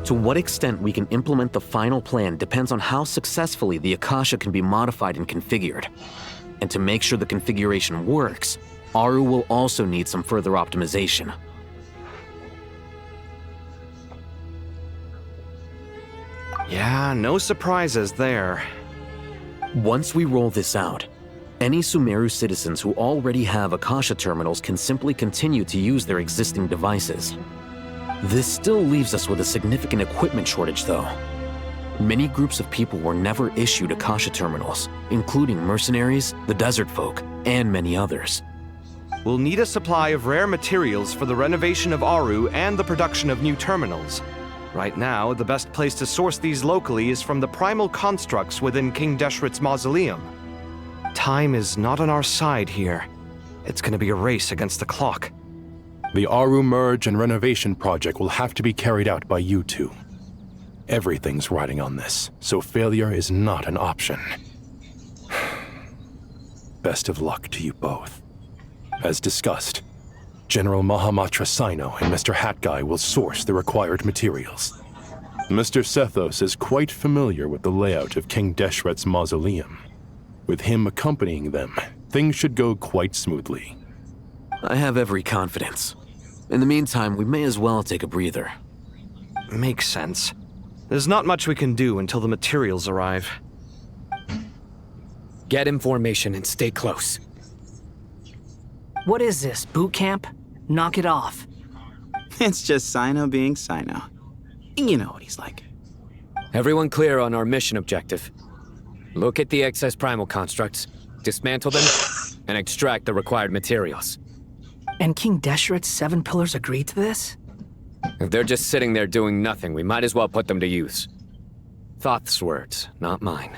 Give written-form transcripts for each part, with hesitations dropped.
To what extent we can implement the final plan depends on how successfully the Akasha can be modified and configured. And to make sure the configuration works, Aru will also need some further optimization. Yeah, no surprises there. Once we roll this out, any Sumeru citizens who already have Akasha terminals can simply continue to use their existing devices. This still leaves us with a significant equipment shortage, though. Many groups of people were never issued Akasha terminals, including mercenaries, the desert folk, and many others. We'll need a supply of rare materials for the renovation of Aru and the production of new terminals. Right now, the best place to source these locally is from the primal constructs within King Deshret's mausoleum. Time is not on our side here. It's gonna be a race against the clock. The Aru merge and renovation project will have to be carried out by you two. Everything's riding on this, so failure is not an option. Best of luck to you both. As discussed, General Mahamatra Sino and Mr. Hat Guy will source the required materials. Mr. Sethos is quite familiar with the layout of King Deshret's mausoleum. With him accompanying them, things should go quite smoothly. I have every confidence. In the meantime, we may as well take a breather. Makes sense. There's not much we can do until the materials arrive. Get in formation and stay close. What is this, boot camp? Knock it off. It's just Sino being Sino. You know what he's like. Everyone clear on our mission objective. Look at the excess primal constructs, dismantle them, and extract the required materials. And King Deshret's 7 pillars agreed to this? If they're just sitting there doing nothing, we might as well put them to use. Thoth's words, not mine.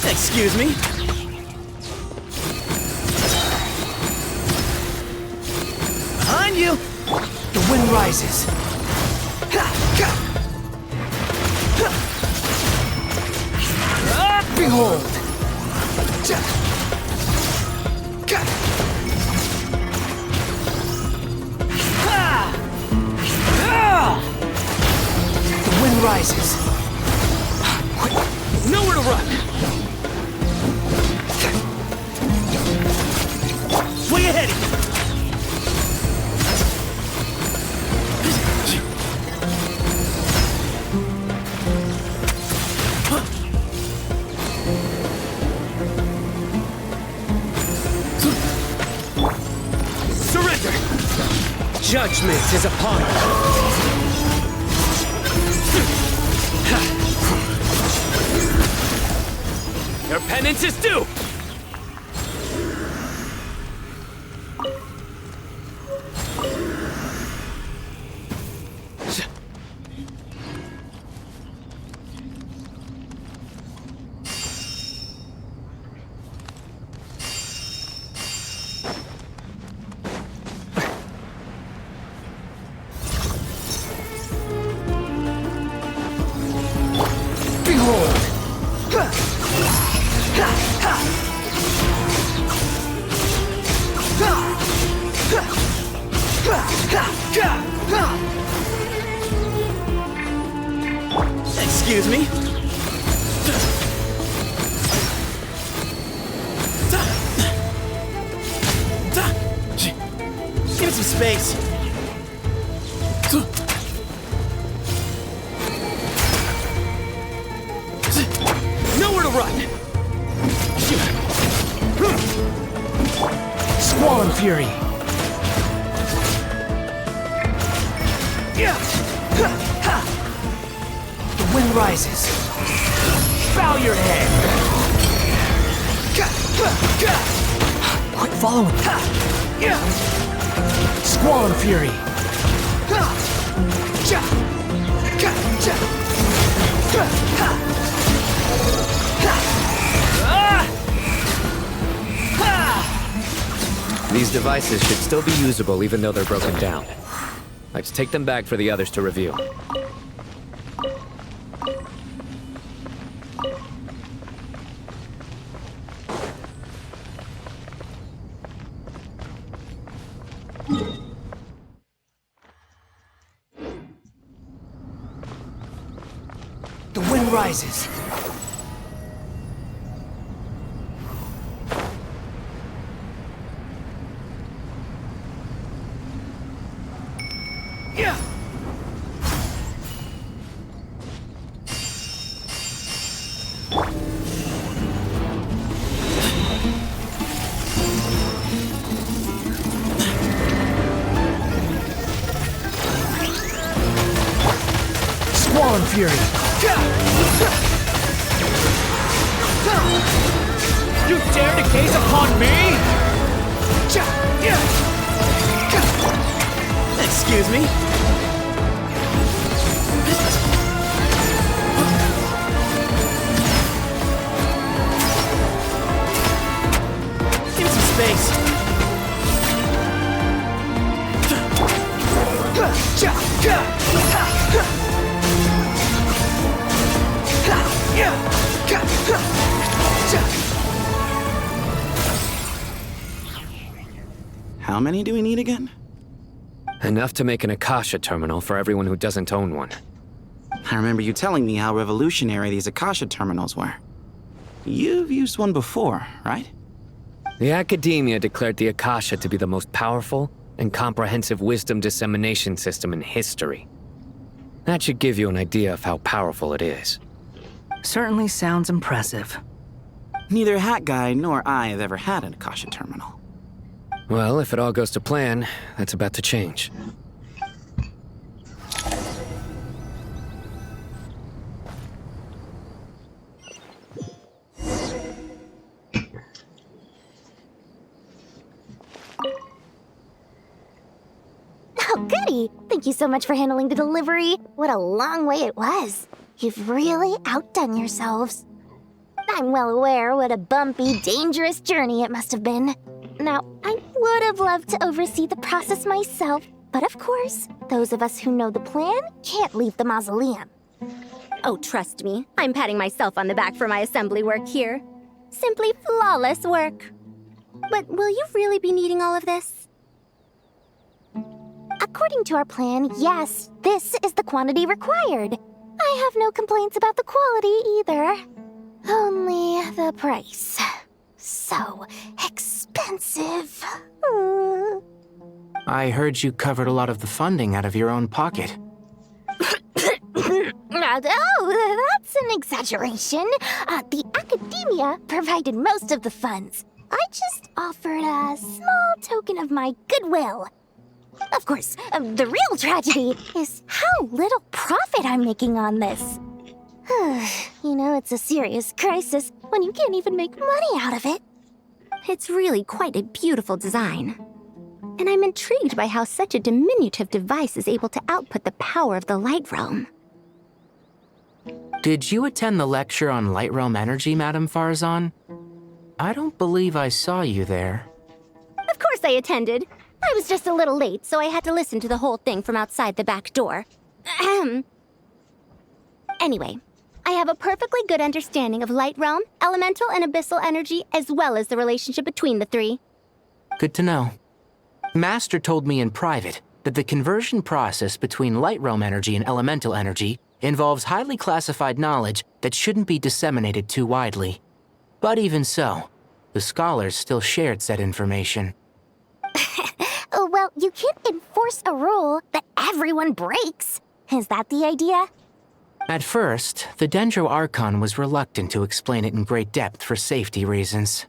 Excuse me? Behind you! The wind rises. Behold! The wind rises. Nowhere to run! Way ahead of you! Surrender! Judgment is upon you! Your penance is due! Excuse me? Give me some space. Nowhere to run! Squall and Fury. The wind rises. Bow your head. Quit following. Squall and Fury. These devices should still be usable even though they're broken down. Let's take them back for the others to review. The wind rises. Squall and Fury. You dare to gaze upon me? Excuse me? Give me some space. How many do we need again? Enough to make an Akasha terminal for everyone who doesn't own one. I remember you telling me how revolutionary these Akasha terminals were. You've used one before, right? The Academia declared the Akasha to be the most powerful and comprehensive wisdom dissemination system in history. That should give you an idea of how powerful it is. Certainly sounds impressive. Neither Hat Guy nor I have ever had an Akasha terminal. Well, if it all goes to plan, that's about to change. Oh, goody! Thank you so much for handling the delivery. What a long way it was. You've really outdone yourselves. I'm well aware what a bumpy, dangerous journey it must have been. Now, I would have loved to oversee the process myself, but of course, those of us who know the plan can't leave the mausoleum. Oh, trust me, I'm patting myself on the back for my assembly work here. Simply flawless work. But will you really be needing all of this? According to our plan, yes, this is the quantity required. I have no complaints about the quality either. Only the price. So expensive. I heard you covered a lot of the funding out of your own pocket. Oh, that's an exaggeration. The Academia provided most of the funds. I just offered a small token of my goodwill. Of course, the real tragedy is how little profit I'm making on this. You know, it's a serious crisis. when you can't even make money out of it. It's really quite a beautiful design. And I'm intrigued by how such a diminutive device is able to output the power of the Light Realm. Did you attend the lecture on Light Realm energy, Madame Farzan? I don't believe I saw you there. Of course I attended. I was just a little late, so I had to listen to the whole thing from outside the back door. Ahem. Anyway, I have a perfectly good understanding of Light Realm, elemental and abyssal energy, as well as the relationship between the three. Good to know. Master told me in private that the conversion process between Light Realm energy and elemental energy involves highly classified knowledge that shouldn't be disseminated too widely. But even so, the scholars still shared said information. Well, you can't enforce a rule that everyone breaks. Is that the idea? At first, the Dendro Archon was reluctant to explain it in great depth for safety reasons.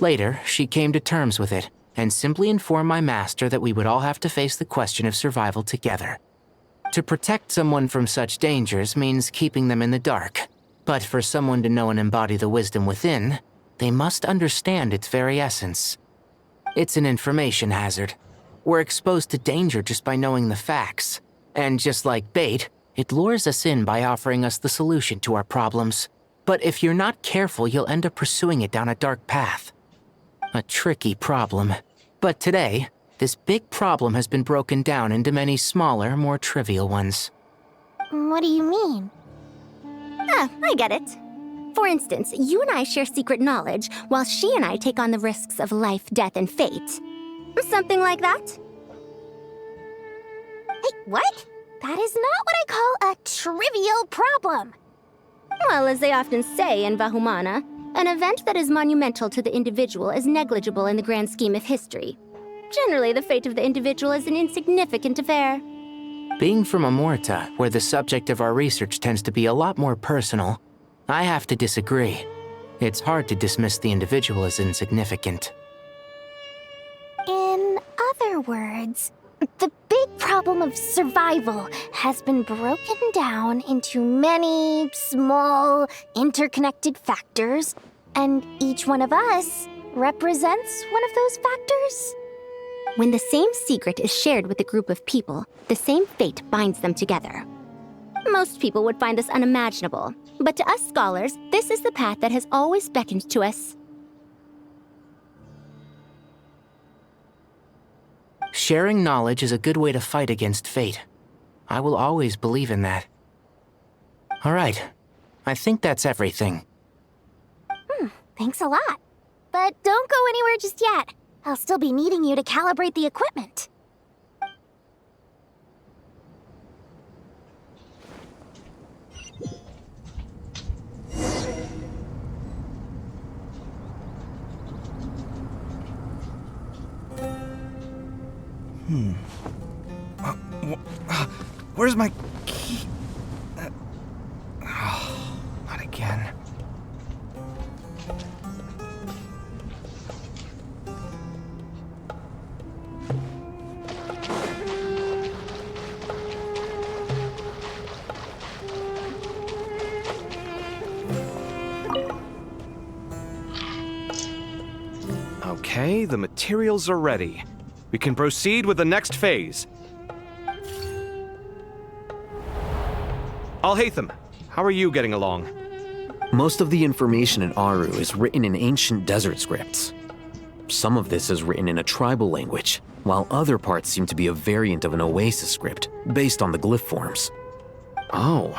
Later, she came to terms with it and simply informed my master that we would all have to face the question of survival together. To protect someone from such dangers means keeping them in the dark, but for someone to know and embody the wisdom within, they must understand its very essence. It's an information hazard. We're exposed to danger just by knowing the facts. And just like bait, it lures us in by offering us the solution to our problems. But if you're not careful, you'll end up pursuing it down a dark path. A tricky problem. But today, this big problem has been broken down into many smaller, more trivial ones. What do you mean? Ah, I get it. For instance, you and I share secret knowledge, while she and I take on the risks of life, death, and fate. Something like that? Hey, what? That is not what I call a trivial problem. Well, as they often say in Vahumana, an event that is monumental to the individual is negligible in the grand scheme of history. Generally, the fate of the individual is an insignificant affair. Being from Amorta, where the subject of our research tends to be a lot more personal, I have to disagree. It's hard to dismiss the individual as insignificant. In other words, the big problem of survival has been broken down into many small, interconnected factors, and each one of us represents one of those factors. When the same secret is shared with a group of people, the same fate binds them together. Most people would find this unimaginable, but to us scholars, this is the path that has always beckoned to us. Sharing knowledge is a good way to fight against fate. I will always believe in that. All right, I think that's everything. Thanks a lot. But don't go anywhere just yet. I'll still be needing you to calibrate the equipment. Where's my key? Not again. Okay, the materials are ready. We can proceed with the next phase. Al-Haytham, how are you getting along? Most of the information in Aru is written in ancient desert scripts. Some of this is written in a tribal language, while other parts seem to be a variant of an Oasis script, based on the glyph forms. Oh,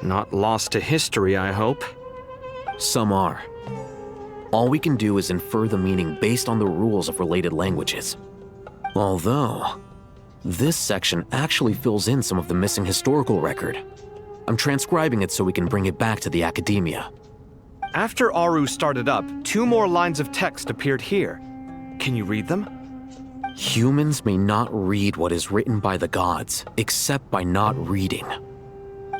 not lost to history, I hope. Some are. All we can do is infer the meaning based on the rules of related languages. Although, this section actually fills in some of the missing historical record. I'm transcribing it so we can bring it back to the academia. After Aru started up, 2 more lines of text appeared here. Can you read them? Humans may not read what is written by the gods, except by not reading.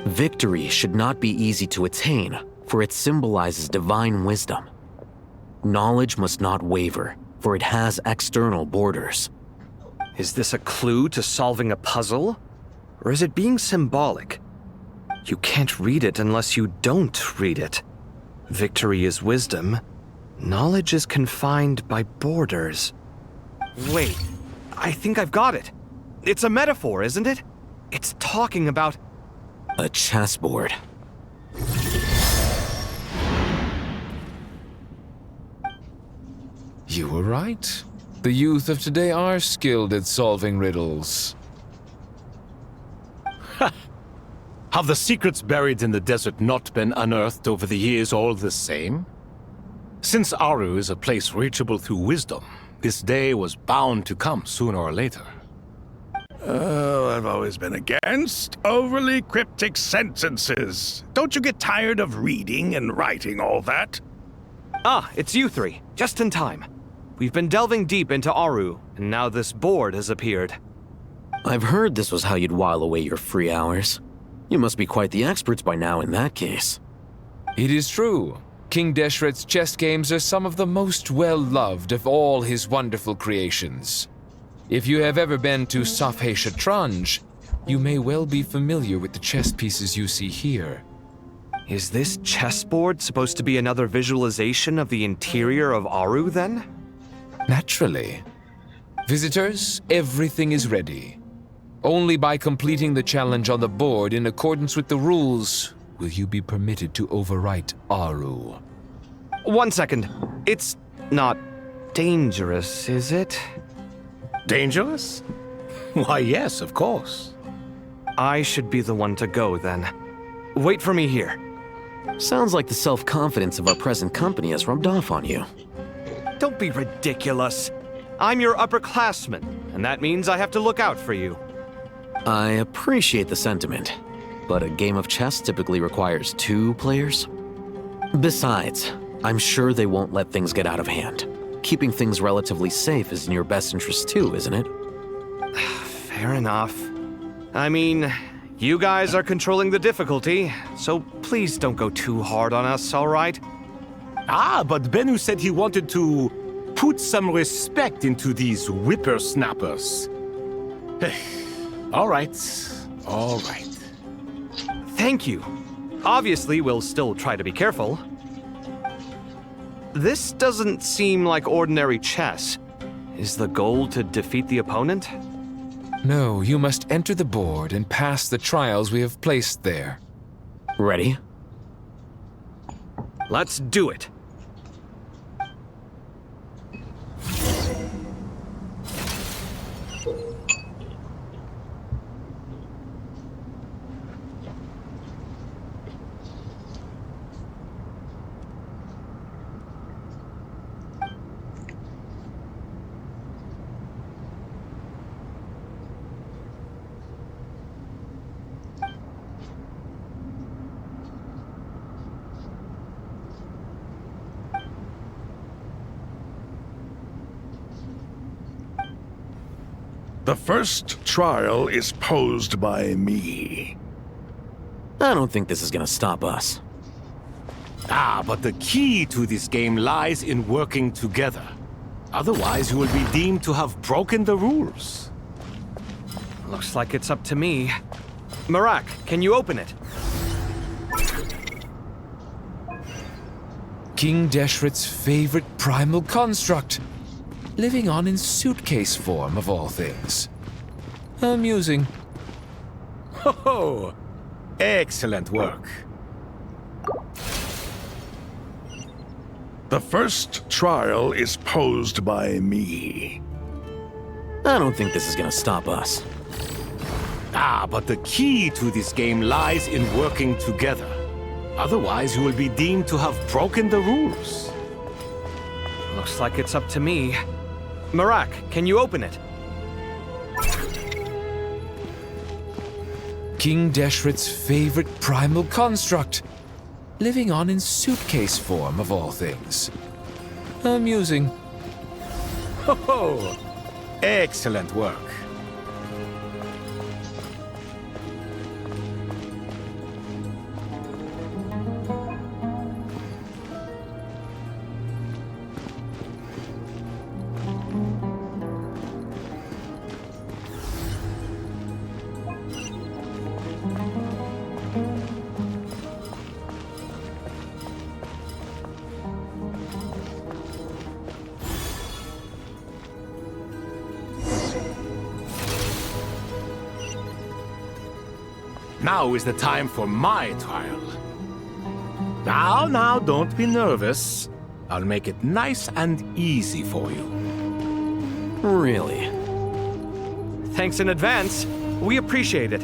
Victory should not be easy to attain, for it symbolizes divine wisdom. Knowledge must not waver, for it has external borders. Is this a clue to solving a puzzle? Or is it being symbolic? You can't read it unless you don't read it. Victory is wisdom. Knowledge is confined by borders. Wait, I think I've got it. It's a metaphor, isn't it? It's talking about... A chessboard. You were right. The youth of today are skilled at solving riddles. Have the secrets buried in the desert not been unearthed over the years all the same? Since Aru is a place reachable through wisdom, this day was bound to come sooner or later. Oh, I've always been against overly cryptic sentences. Don't you get tired of reading and writing all that? Ah, it's you three. Just in time. We've been delving deep into Aru, and now this board has appeared. I've heard this was how you'd while away your free hours. You must be quite the experts by now in that case. It is true. King Deshret's chess games are some of the most well-loved of all his wonderful creations. If you have ever been to Safhe Shatranj, you may well be familiar with the chess pieces you see here. Is this chessboard supposed to be another visualization of the interior of Aru, then? Naturally. Visitors, everything is ready. Only by completing the challenge on the board in accordance with the rules will you be permitted to overwrite Aru. 1 second. It's not dangerous, is it? Dangerous? Why, yes, of course. I should be the one to go, then. Wait for me here. Sounds like the self-confidence of our present company has rubbed off on you. Don't be ridiculous. I'm your upperclassman, and that means I have to look out for you. I appreciate the sentiment, but a game of chess typically requires 2 players. Besides, I'm sure they won't let things get out of hand. Keeping things relatively safe is in your best interest too, isn't it? Fair enough. I mean, you guys are controlling the difficulty, so please don't go too hard on us, all right? Ah, but Bennu said he wanted to put some respect into these whippersnappers. All right. Thank you. Obviously, we'll still try to be careful. This doesn't seem like ordinary chess. Is the goal to defeat the opponent? No, you must enter the board and pass the trials we have placed there. Ready? Let's do it. The first trial is posed by me. I don't think this is gonna stop us. Ah, but the key to this game lies in working together. Otherwise, you will be deemed to have broken the rules. Looks like it's up to me. Marak, can you open it? King Deshret's favorite primal construct, living on in suitcase form of all things. Amusing. Ho! Excellent work. The first trial is posed by me. I don't think this is gonna stop us. Ah, but the key to this game lies in working together. Otherwise, you will be deemed to have broken the rules. Looks like it's up to me. Marak, can you open it? King Deshret's favorite primal construct, living on in suitcase form of all things. Amusing. Ho! Excellent work. Now is the time for my trial. Now, don't be nervous. I'll make it nice and easy for you. Really? Thanks in advance. We appreciate it.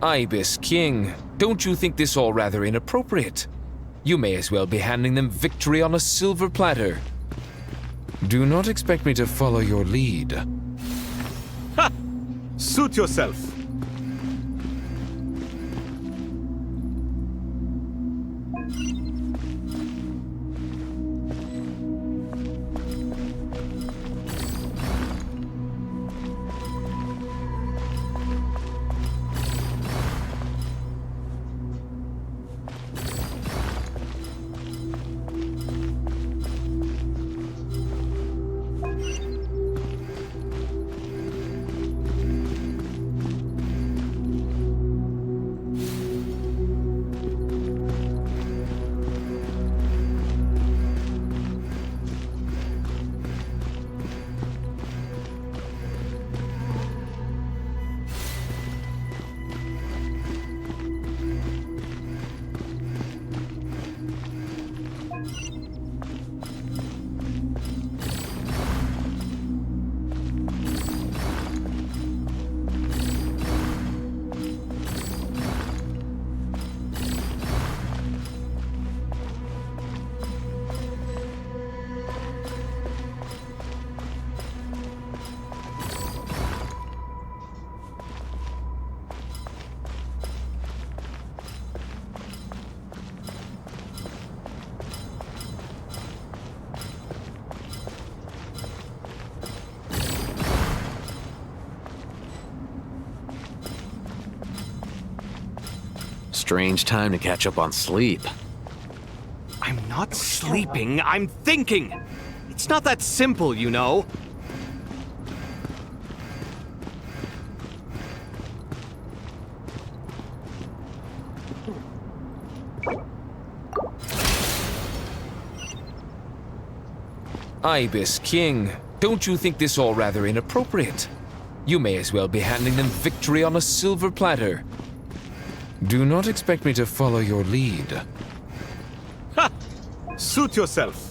Ibis King, don't you think this all rather inappropriate? You may as well be handing them victory on a silver platter. Do not expect me to follow your lead. Ha! Suit yourself. Strange time to catch up on sleep. I'm not sleeping, I'm thinking! It's not that simple, you know. Ibis King, don't you think this all rather inappropriate? You may as well be handing them victory on a silver platter. Do not expect me to follow your lead. Ha! Suit yourself.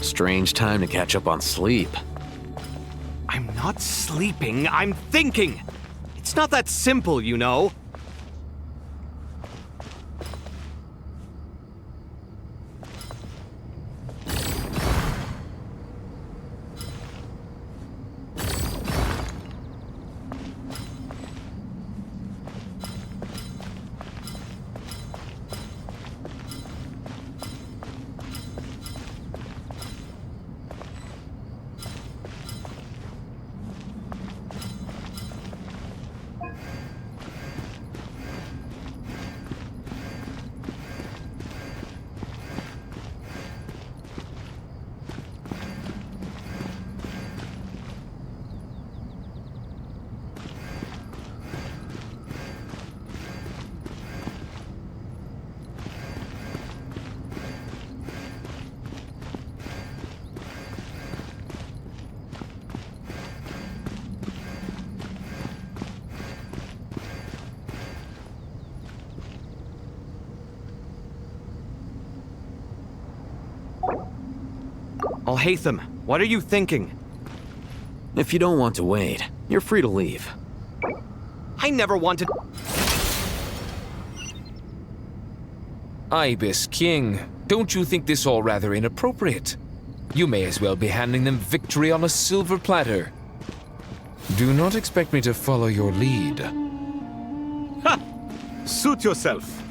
Strange time to catch up on sleep. I'm not sleeping, I'm thinking! It's not that simple, you know. Alhaitham, what are you thinking? If you don't want to wait, you're free to leave. I never wanted... Ibis King, don't you think this all rather inappropriate? You may as well be handing them victory on a silver platter. Do not expect me to follow your lead. Ha! Suit yourself.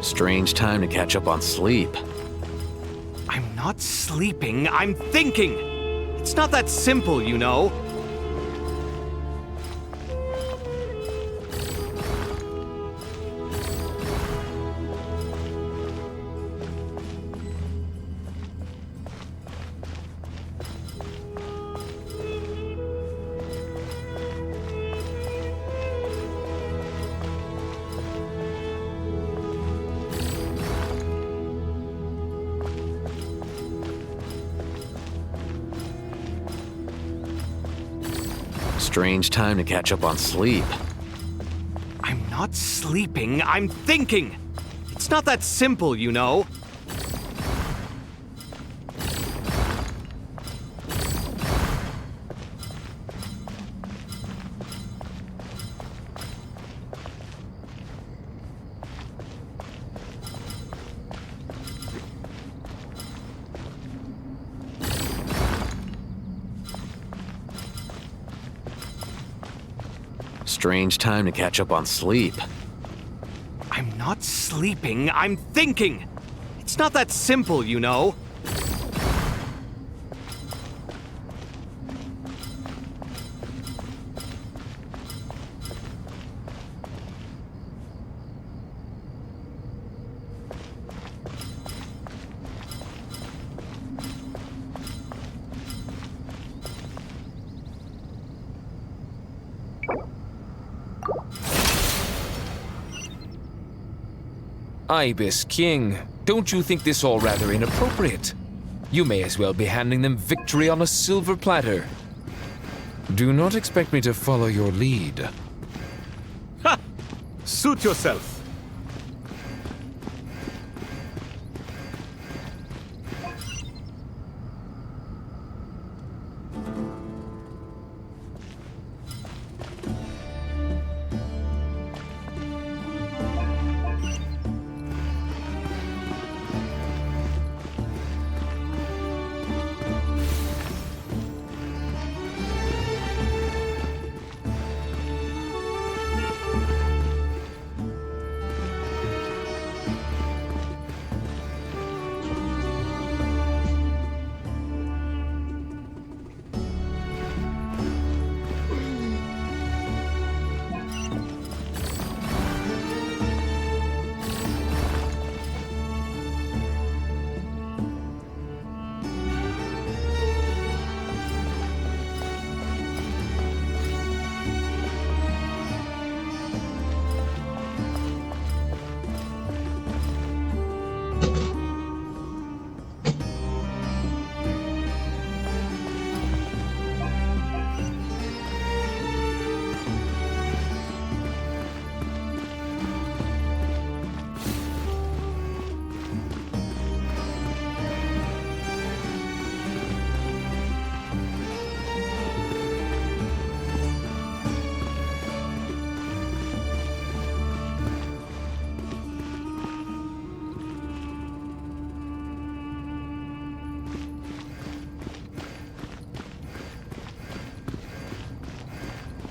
Strange time to catch up on sleep. I'm not sleeping, I'm thinking! It's not that simple, you know. Strange time to catch up on sleep. I'm not sleeping, I'm thinking! It's not that simple, you know. Strange time to catch up on sleep. I'm not sleeping, I'm thinking! It's not that simple, you know. Ibis King, don't you think this all rather inappropriate? You may as well be handing them victory on a silver platter. Do not expect me to follow your lead. Ha! Suit yourself.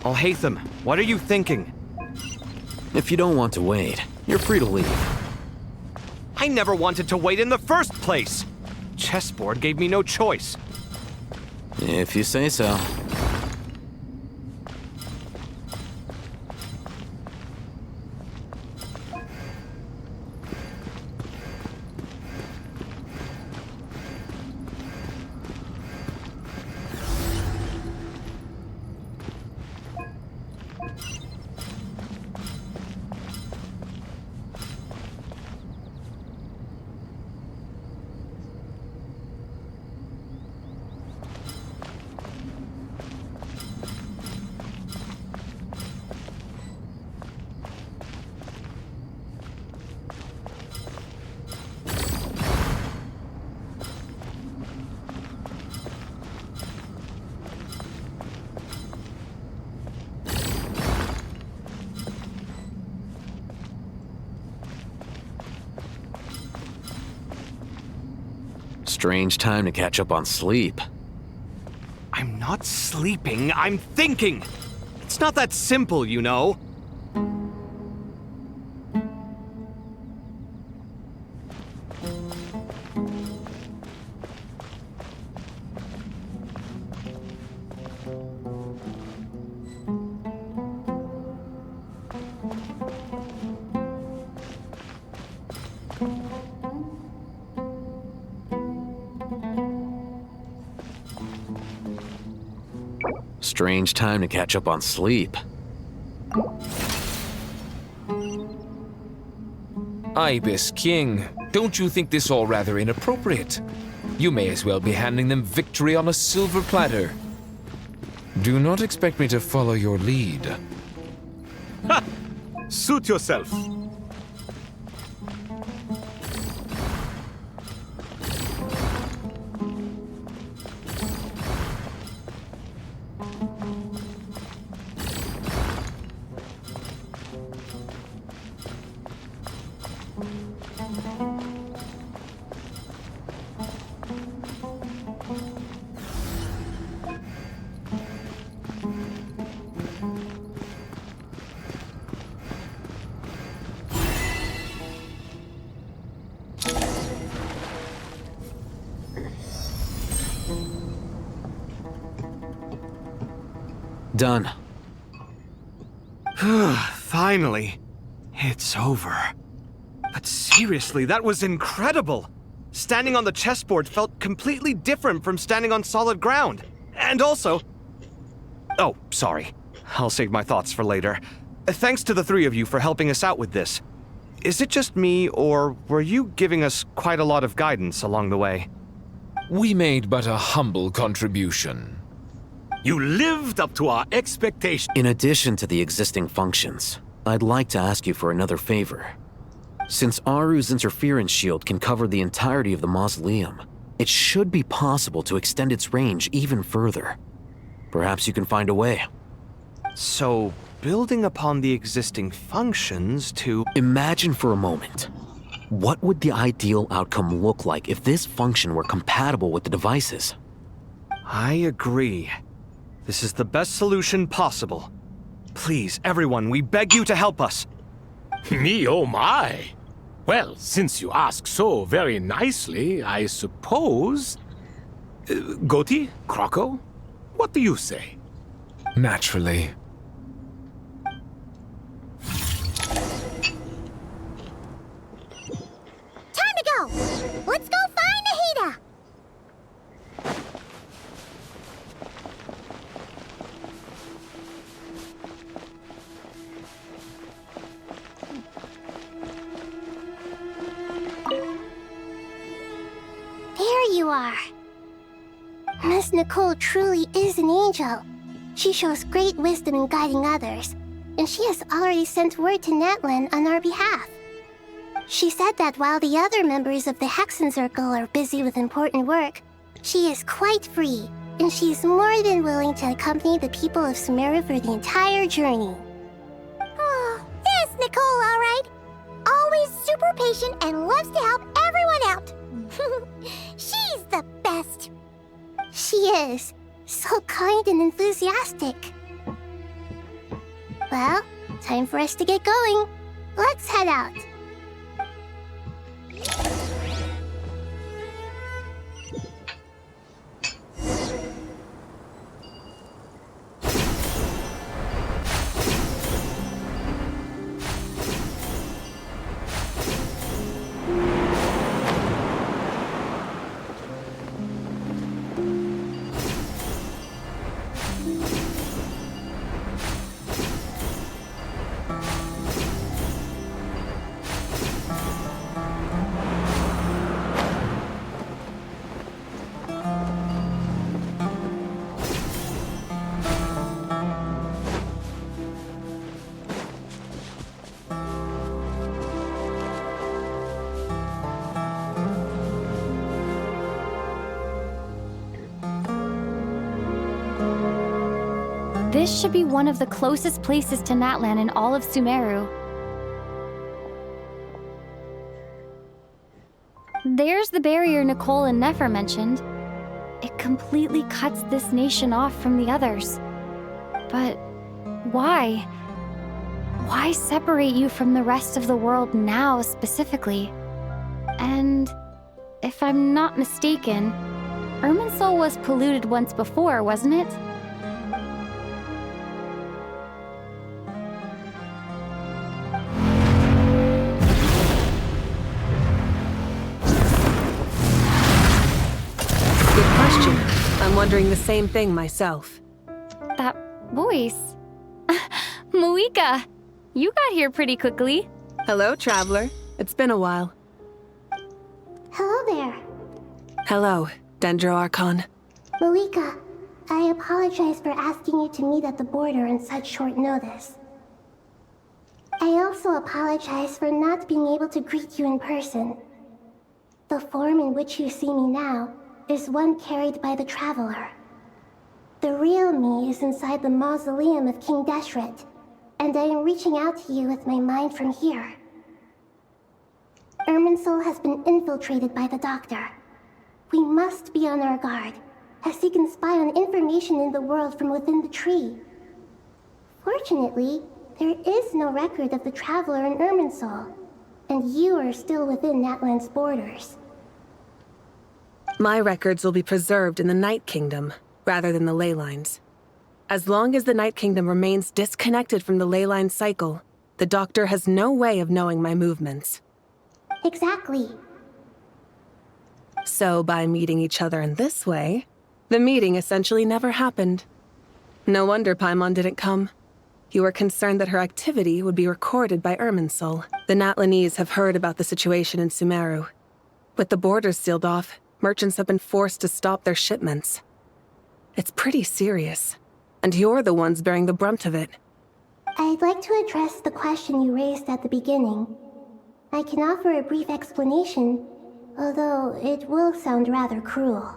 Alhaitham, what are you thinking? If you don't want to wait, you're free to leave. I never wanted to wait in the first place! Chessboard gave me no choice. If you say so. Strange time to catch up on sleep. I'm not sleeping, I'm thinking! It's not that simple, you know. Strange time to catch up on sleep. Ibis King, don't you think this all rather inappropriate? You may as well be handing them victory on a silver platter. Do not expect me to follow your lead. Suit yourself. Done. Finally. It's over. But seriously, that was incredible! Standing on the chessboard felt completely different from standing on solid ground. And also... Oh, sorry. I'll save my thoughts for later. Thanks to the three of you for helping us out with this. Is it just me, or were you giving us quite a lot of guidance along the way? We made but a humble contribution. You lived up to our expectations. In addition to the existing functions, I'd like to ask you for another favor. Since Aru's interference shield can cover the entirety of the mausoleum, it should be possible to extend its range even further. Perhaps you can find a way. So, building upon the existing functions to... Imagine for a moment. What would the ideal outcome look like if this function were compatible with the devices? I agree. This is the best solution possible. Please, everyone, we beg you to help us. Me, oh my. Well, since you ask so very nicely, I suppose... Goti? Croco? What do you say? Naturally. Time to go! Let's go find Nahida! There you are. Miss Nicole truly is an angel. She shows great wisdom in guiding others, and she has already sent word to Natlan on our behalf. She said that while the other members of the Hexen Circle are busy with important work, she is quite free, and she is more than willing to accompany the people of Sumeru for the entire journey. Oh, yes, Nicole, all right. Always super patient and loves to help everyone out. She's the best. She is. So kind and enthusiastic. Well, time for us to get going. Let's head out. This should be one of the closest places to Natlan in all of Sumeru. There's the barrier Nicole and Nefer mentioned. It completely cuts this nation off from the others. But why? Why separate you from the rest of the world now, specifically? And if I'm not mistaken, Irminsul was polluted once before, wasn't it? I'm wondering the same thing myself. That voice. Moika! You got here pretty quickly. Hello, traveler. It's been a while. Hello there. Hello, Dendro Archon. Moika, I apologize for asking you to meet at the border on such short notice. I also apologize for not being able to greet you in person. The form in which you see me now is one carried by the Traveler. The real me is inside the mausoleum of King Deshret, and I am reaching out to you with my mind from here. Irminsul has been infiltrated by the Doctor. We must be on our guard, as he can spy on information in the world from within the tree. Fortunately, there is no record of the Traveler in Irminsul, and you are still within Natlan's borders. My records will be preserved in the Night Kingdom, rather than the ley lines. As long as the Night Kingdom remains disconnected from the ley line cycle, the Doctor has no way of knowing my movements. Exactly. So by meeting each other in this way, the meeting essentially never happened. No wonder Paimon didn't come. You were concerned that her activity would be recorded by Irminsul. The Natlanese have heard about the situation in Sumeru. With the borders sealed off, merchants have been forced to stop their shipments. It's pretty serious, and you're the ones bearing the brunt of it. I'd like to address the question you raised at the beginning. I can offer a brief explanation, although it will sound rather cruel.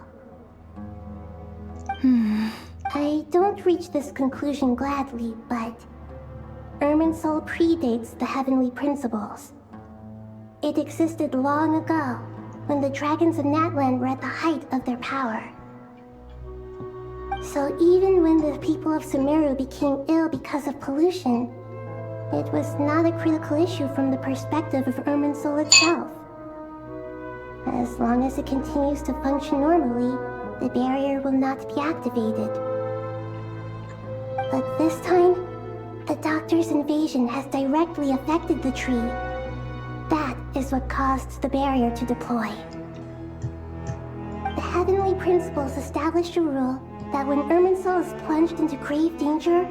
I don't reach this conclusion gladly, but Irminsul predates the Heavenly Principles. It existed long ago, when the dragons of Natlan were at the height of their power. So even when the people of Sumeru became ill because of pollution, it was not a critical issue from the perspective of Irminsul itself. As long as it continues to function normally, the barrier will not be activated. But this time, the Doctor's invasion has directly affected the tree. That is what caused the barrier to deploy. The Heavenly Principles established a rule that when Irminsul is plunged into grave danger,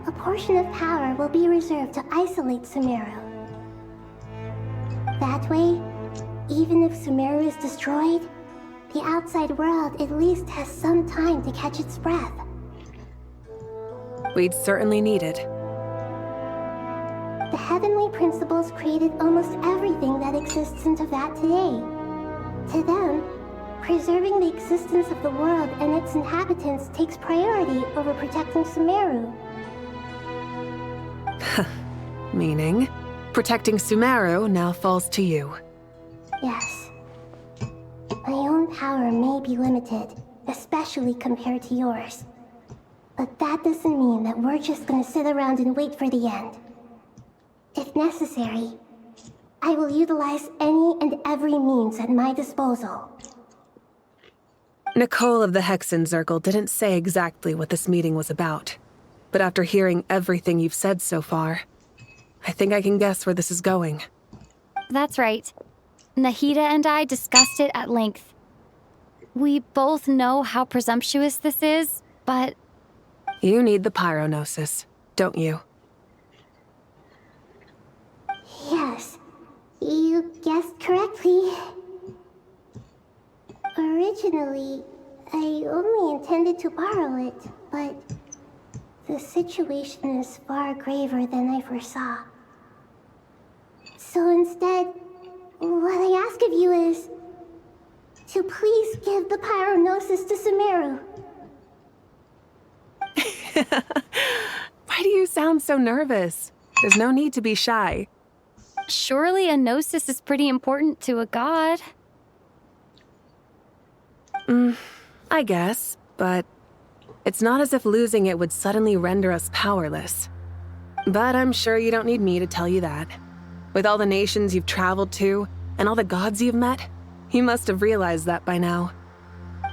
a portion of power will be reserved to isolate Sumeru. That way, even if Sumeru is destroyed, the outside world at least has some time to catch its breath. We'd certainly need it. The Heavenly Principles created almost everything that exists in Teyvat today. To them, preserving the existence of the world and its inhabitants takes priority over protecting Sumeru. Meaning, protecting Sumeru now falls to you. Yes. My own power may be limited, especially compared to yours. But that doesn't mean that we're just gonna sit around and wait for the end. If necessary, I will utilize any and every means at my disposal. Nicole of the Hexen Circle didn't say exactly what this meeting was about. But after hearing everything you've said so far, I think I can guess where this is going. That's right. Nahida and I discussed it at length. We both know how presumptuous this is, but... You need the pyronosis, don't you? Yes, you guessed correctly. Originally, I only intended to borrow it, but the situation is far graver than I foresaw. So instead, what I ask of you is to please give the pyronosis to Sumeru. Why do you sound so nervous? There's no need to be shy. Surely a gnosis is pretty important to a god. I guess, but it's not as if losing it would suddenly render us powerless. But I'm sure you don't need me to tell you that. With all the nations you've traveled to, and all the gods you've met, you must have realized that by now.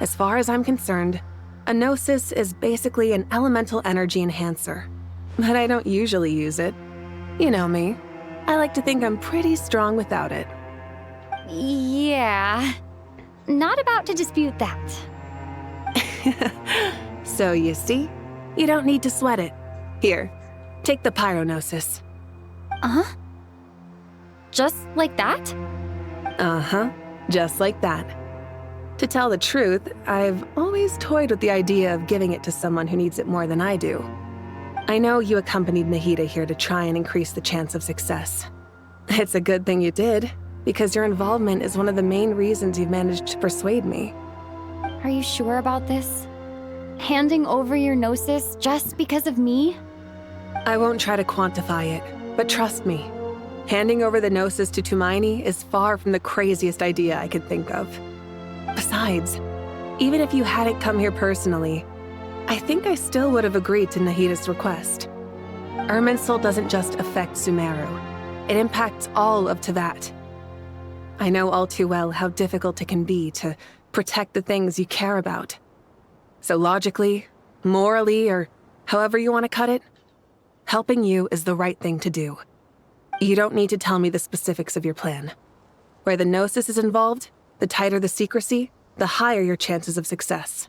As far as I'm concerned, a gnosis is basically an elemental energy enhancer. But I don't usually use it. You know me. I like to think I'm pretty strong without it. Yeah. Not about to dispute that. So you see, you don't need to sweat it. Here, take the pyronosis. Uh-huh? Just like that? Uh-huh, just like that. To tell the truth, I've always toyed with the idea of giving it to someone who needs it more than I do. I know you accompanied Nahida here to try and increase the chance of success. It's a good thing you did, because your involvement is one of the main reasons you've managed to persuade me. Are you sure about this? Handing over your Gnosis just because of me? I won't try to quantify it, but trust me, handing over the Gnosis to Tumaini is far from the craziest idea I could think of. Besides, even if you hadn't come here personally, I think I still would have agreed to Nahida's request. Irminsul doesn't just affect Sumeru. It impacts all of Teyvat. I know all too well how difficult it can be to protect the things you care about. So logically, morally, or however you want to cut it, helping you is the right thing to do. You don't need to tell me the specifics of your plan. Where the Gnosis is involved, the tighter the secrecy, the higher your chances of success.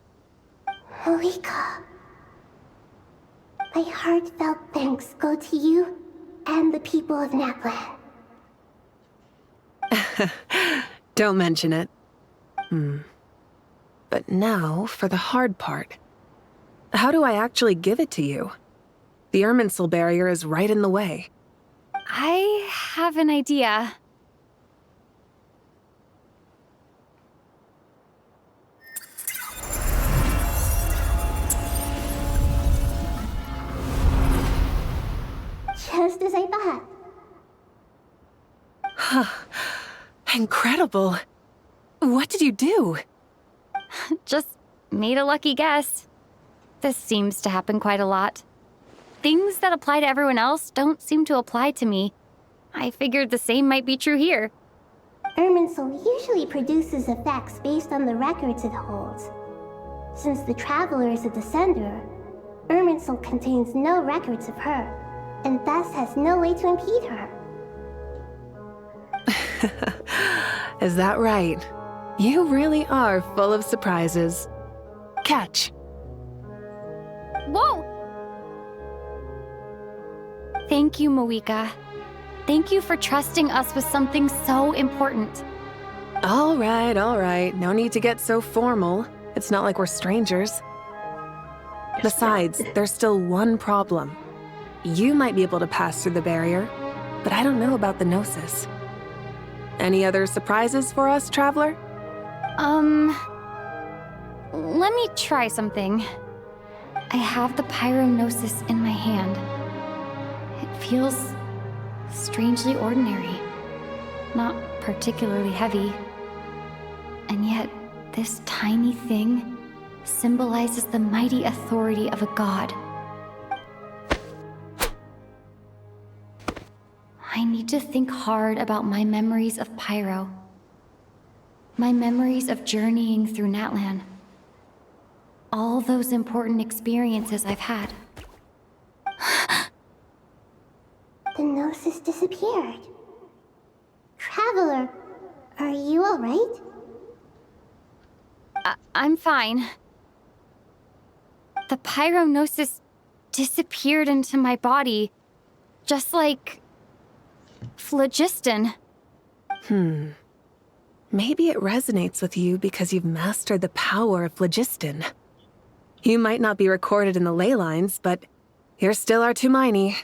Marika, my heartfelt thanks go to you and the people of Naplan. Don't mention it. But now for the hard part. How do I actually give it to you? The Irminsul barrier is right in the way. I have an idea. Just as I thought. Incredible. What did you do? Just made a lucky guess. This seems to happen quite a lot. Things that apply to everyone else don't seem to apply to me. I figured the same might be true here. Irminsul usually produces effects based on the records it holds. Since the Traveler is a Descender, Irminsul contains no records of her, and thus has no way to impede her. Is that right? You really are full of surprises. Catch. Whoa! Thank you, Moika. Thank you for trusting us with something so important. All right. No need to get so formal. It's not like we're strangers. Besides, there's still one problem. You might be able to pass through the barrier, but I don't know about the Gnosis. Any other surprises for us, Traveler? Let me try something. I have the Pyrognosis in my hand. It feels strangely ordinary, not particularly heavy. And yet, this tiny thing symbolizes the mighty authority of a god. I need to think hard about my memories of Pyro. My memories of journeying through Natlan. All those important experiences I've had. The Gnosis disappeared. Traveler, are you alright? I'm fine. The Pyrognosis disappeared into my body, just like phlogiston. Maybe it resonates with you because you've mastered the power of phlogiston. You might not be recorded in the ley lines, but you're still our Tumaini.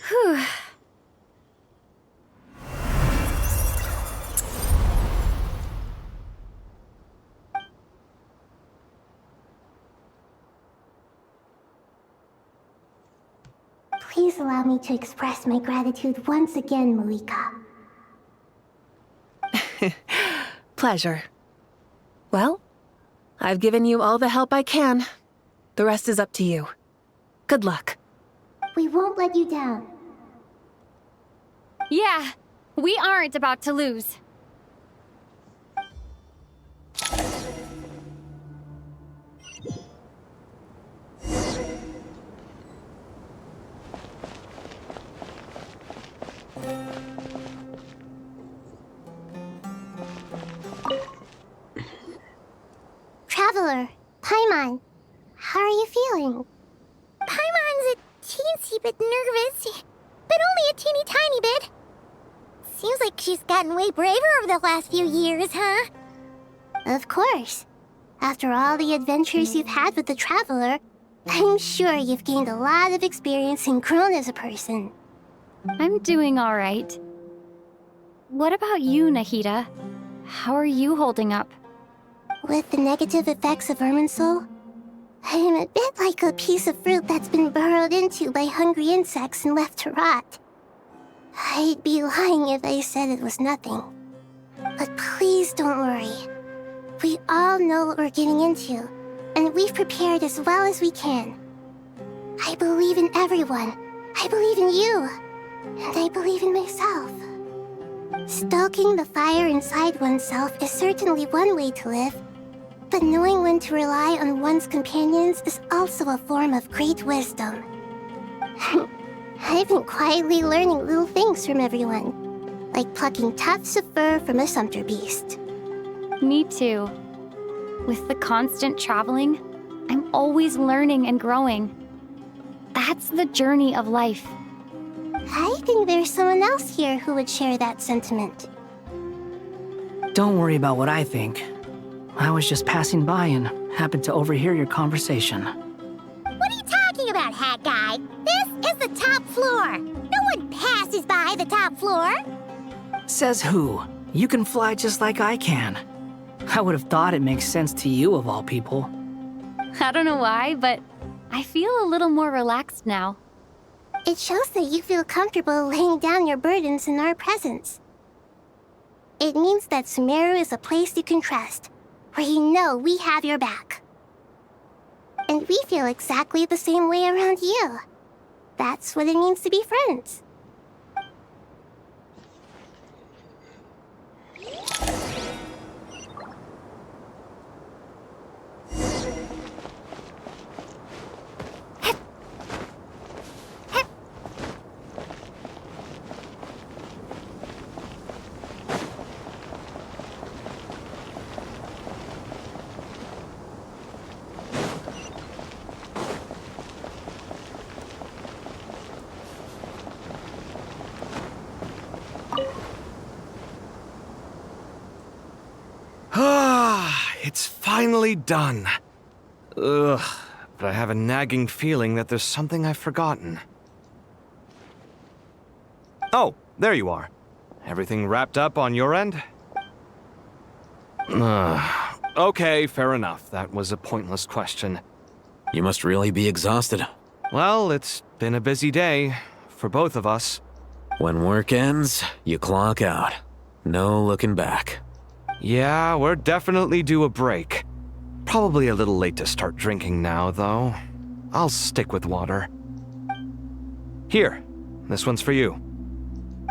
Whew. Please allow me to express my gratitude once again, Malika. Pleasure. Well, I've given you all the help I can. The rest is up to you. Good luck. We won't let you down. Yeah, we aren't about to lose. Traveler, Paimon, how are you feeling? Paimon's a teensy bit nervous, but only a teeny tiny bit. Seems like she's gotten way braver over the last few years, huh? Of course. After all the adventures you've had with the Traveler, I'm sure you've gained a lot of experience and grown as a person. I'm doing all right. What about you, Nahida? How are you holding up? With the negative effects of Irminsul, I am a bit like a piece of fruit that's been burrowed into by hungry insects and left to rot. I'd be lying if I said it was nothing. But please don't worry. We all know what we're getting into, and we've prepared as well as we can. I believe in everyone. I believe in you. And I believe in myself. Stoking the fire inside oneself is certainly one way to live, but knowing when to rely on one's companions is also a form of great wisdom. I've been quietly learning little things from everyone, like plucking tufts of fur from a sumpter beast. Me too. With the constant traveling, I'm always learning and growing. That's the journey of life. I think there's someone else here who would share that sentiment. Don't worry about what I think. I was just passing by and happened to overhear your conversation. What are you talking about, Hat Guy? This is the top floor. No one passes by the top floor. Says who? You can fly just like I can. I would have thought it makes sense to you of all people. I don't know why, but I feel a little more relaxed now. It shows that you feel comfortable laying down your burdens in our presence. It means that Sumeru is a place you can trust, where you know we have your back. And we feel exactly the same way around you. That's what it means to be friends. It's finally done. Ugh, but I have a nagging feeling that there's something I've forgotten. Oh, there you are. Everything wrapped up on your end? Okay, fair enough. That was a pointless question. You must really be exhausted. Well, it's been a busy day for both of us. When work ends, you clock out. No looking back. Yeah, we're definitely due a break. Probably a little late to start drinking now, though. I'll stick with water. Here, this one's for you.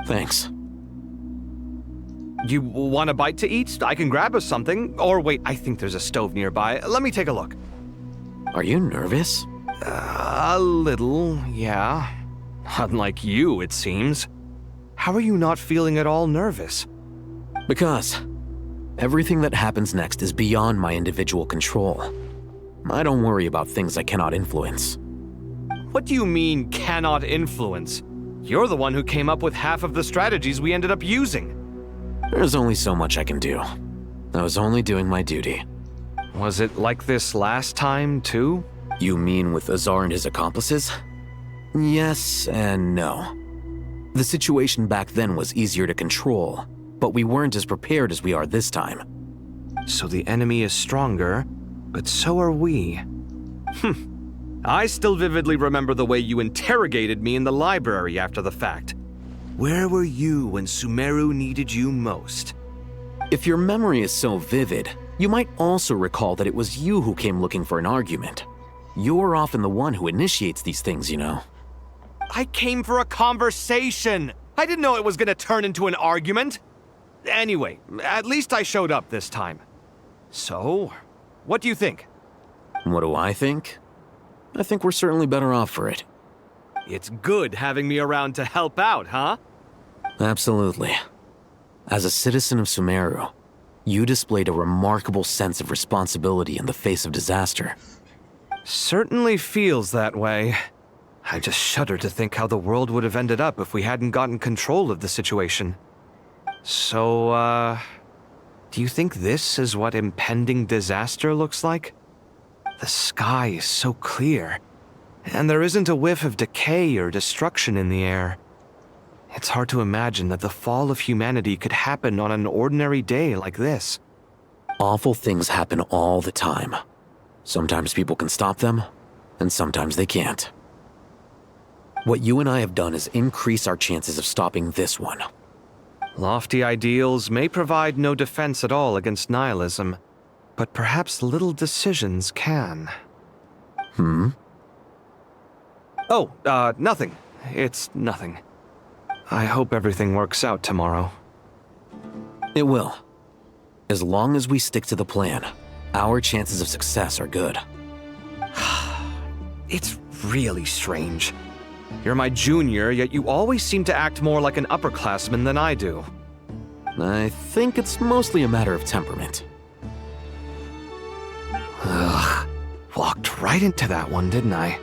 Thanks. You want a bite to eat? I can grab us something. Or wait, I think there's a stove nearby. Let me take a look. Are you nervous? A little, yeah. Unlike you, it seems. How are you not feeling at all nervous? Because everything that happens next is beyond my individual control. I don't worry about things I cannot influence. What do you mean, cannot influence? You're the one who came up with half of the strategies we ended up using. There's only so much I can do. I was only doing my duty. Was it like this last time, too? You mean with Azar and his accomplices? Yes and no. The situation back then was easier to control, but we weren't as prepared as we are this time. So the enemy is stronger, but so are we. I still vividly remember the way you interrogated me in the library after the fact. Where were you when Sumeru needed you most? If your memory is so vivid, you might also recall that it was you who came looking for an argument. You're often the one who initiates these things, you know. I came for a conversation! I didn't know it was gonna turn into an argument! Anyway, at least I showed up this time. So, what do you think? What do I think? I think we're certainly better off for it. It's good having me around to help out, huh? Absolutely. As a citizen of Sumeru, you displayed a remarkable sense of responsibility in the face of disaster. Certainly feels that way. I just shudder to think how the world would have ended up if we hadn't gotten control of the situation. So, do you think this is what impending disaster looks like? The sky is so clear, and there isn't a whiff of decay or destruction in the air. It's hard to imagine that the fall of humanity could happen on an ordinary day like this. Awful things happen all the time. Sometimes people can stop them, and sometimes they can't. What you and I have done is increase our chances of stopping this one. Lofty ideals may provide no defense at all against nihilism, but perhaps little decisions can. Oh, nothing. It's nothing. I hope everything works out tomorrow. It will. As long as we stick to the plan, our chances of success are good. It's really strange. You're my junior, yet you always seem to act more like an upperclassman than I do. I think it's mostly a matter of temperament. Ugh. Walked right into that one, didn't I?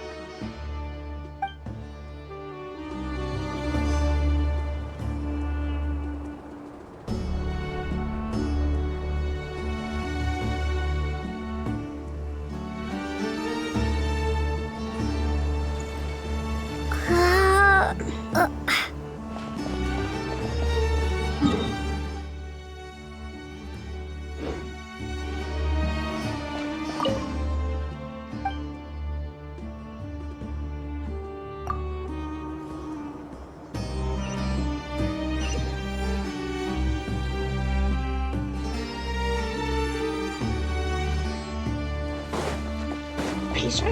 Sure.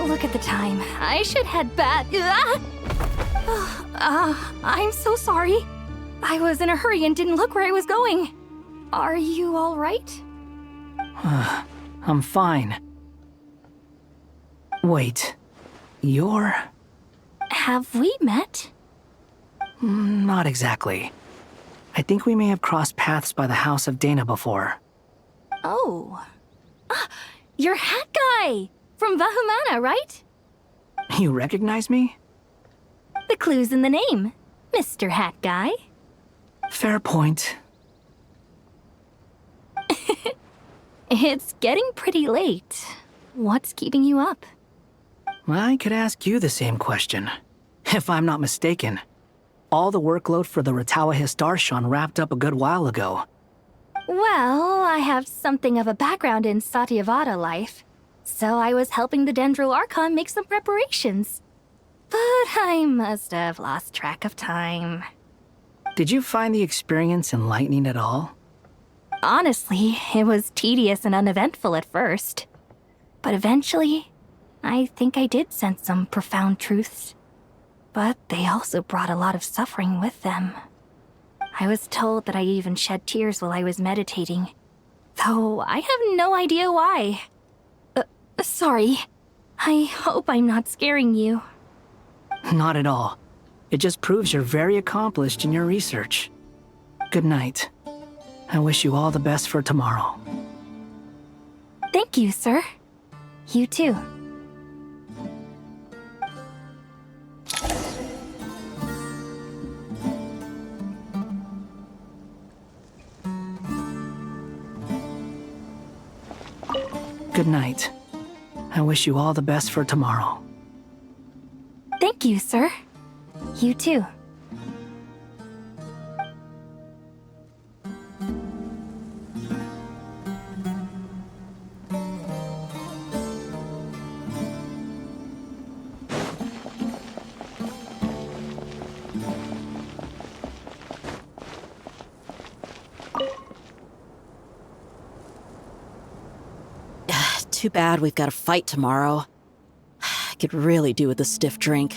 Look at the time. I should head back. I'm so sorry. I was in a hurry and didn't look where I was going. Are you all right? I'm fine. Wait, you're... Have we met? Not exactly. I think we may have crossed paths by the house of Dana before. Oh. You're Hat Guy! From Vahumana, right? You recognize me? The clue's in the name, Mr. Hat Guy. Fair point. It's getting pretty late. What's keeping you up? I could ask you the same question. If I'm not mistaken, all the workload for the Ratawa Histarshan wrapped up a good while ago. Well, I have something of a background in Satyavada life, so I was helping the Dendro Archon make some preparations. But I must have lost track of time. Did you find the experience enlightening at all? Honestly, it was tedious and uneventful at first. But eventually, I think I did sense some profound truths. But they also brought a lot of suffering with them. I was told that I even shed tears while I was meditating, though I have no idea why. Sorry. I hope I'm not scaring you. Not at all. It just proves you're very accomplished in your research. Good night. I wish you all the best for tomorrow. Thank you, sir. You too. Good night. I wish you all the best for tomorrow. Thank you, sir. You too. Too bad we've got a fight tomorrow. I could really do with a stiff drink.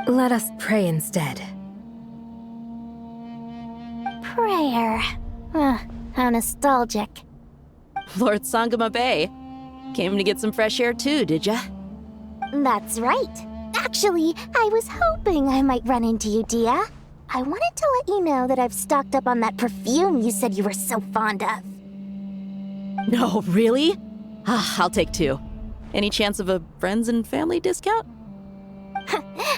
Let us pray instead. Prayer. How nostalgic. Lord Sangama Bay. Came to get some fresh air too, did ya? That's right. Actually, I was hoping I might run into you, Dia. I wanted to let you know that I've stocked up on that perfume you said you were so fond of. No, really? I'll take two. Any chance of a friends and family discount?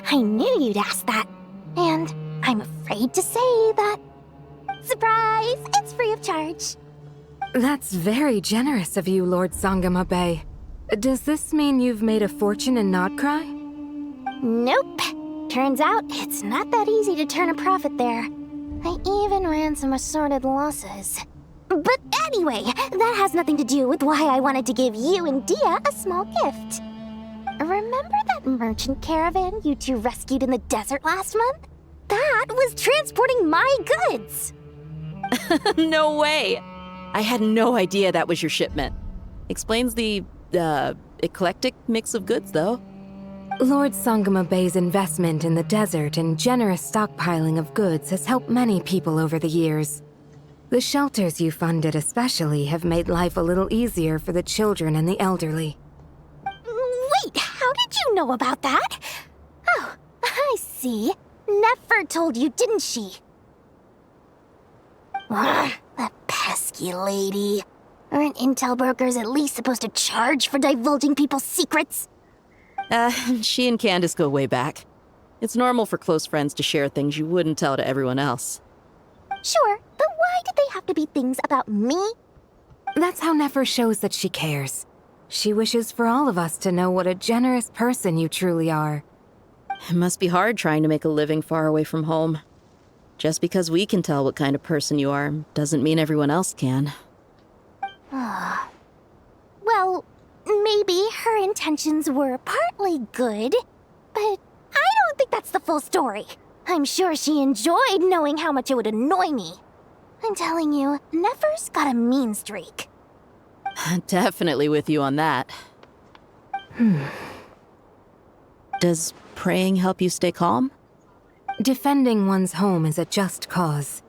I knew you'd ask that. And I'm afraid to say that. Surprise! It's free of charge. That's very generous of you, Lord Sangama Bay. Does this mean you've made a fortune in Notcry? Nope. Turns out it's not that easy to turn a profit there. I even ran some assorted losses. But anyway, that has nothing to do with why I wanted to give you and Dia a small gift. Remember that merchant caravan you two rescued in the desert last month? That was transporting my goods! No way! I had no idea that was your shipment. Explains the, eclectic mix of goods, though. Lord Sangama Bay's investment in the desert and generous stockpiling of goods has helped many people over the years. The shelters you funded especially have made life a little easier for the children and the elderly. Wait, how did you know about that? Oh, I see. Nefer told you, didn't she? Ugh, that pesky lady. Aren't intel brokers at least supposed to charge for divulging people's secrets? She and Candace go way back. It's normal for close friends to share things you wouldn't tell to everyone else. Sure, but why did they have to be things about me? That's how Nefer shows that she cares. She wishes for all of us to know what a generous person you truly are. It must be hard trying to make a living far away from home. Just because we can tell what kind of person you are doesn't mean everyone else can. Well, maybe her intentions were partly good, but I don't think that's the full story. I'm sure she enjoyed knowing how much it would annoy me. I'm telling you, Nefer's got a mean streak. Definitely with you on that. Does praying help you stay calm? Defending one's home is a just cause.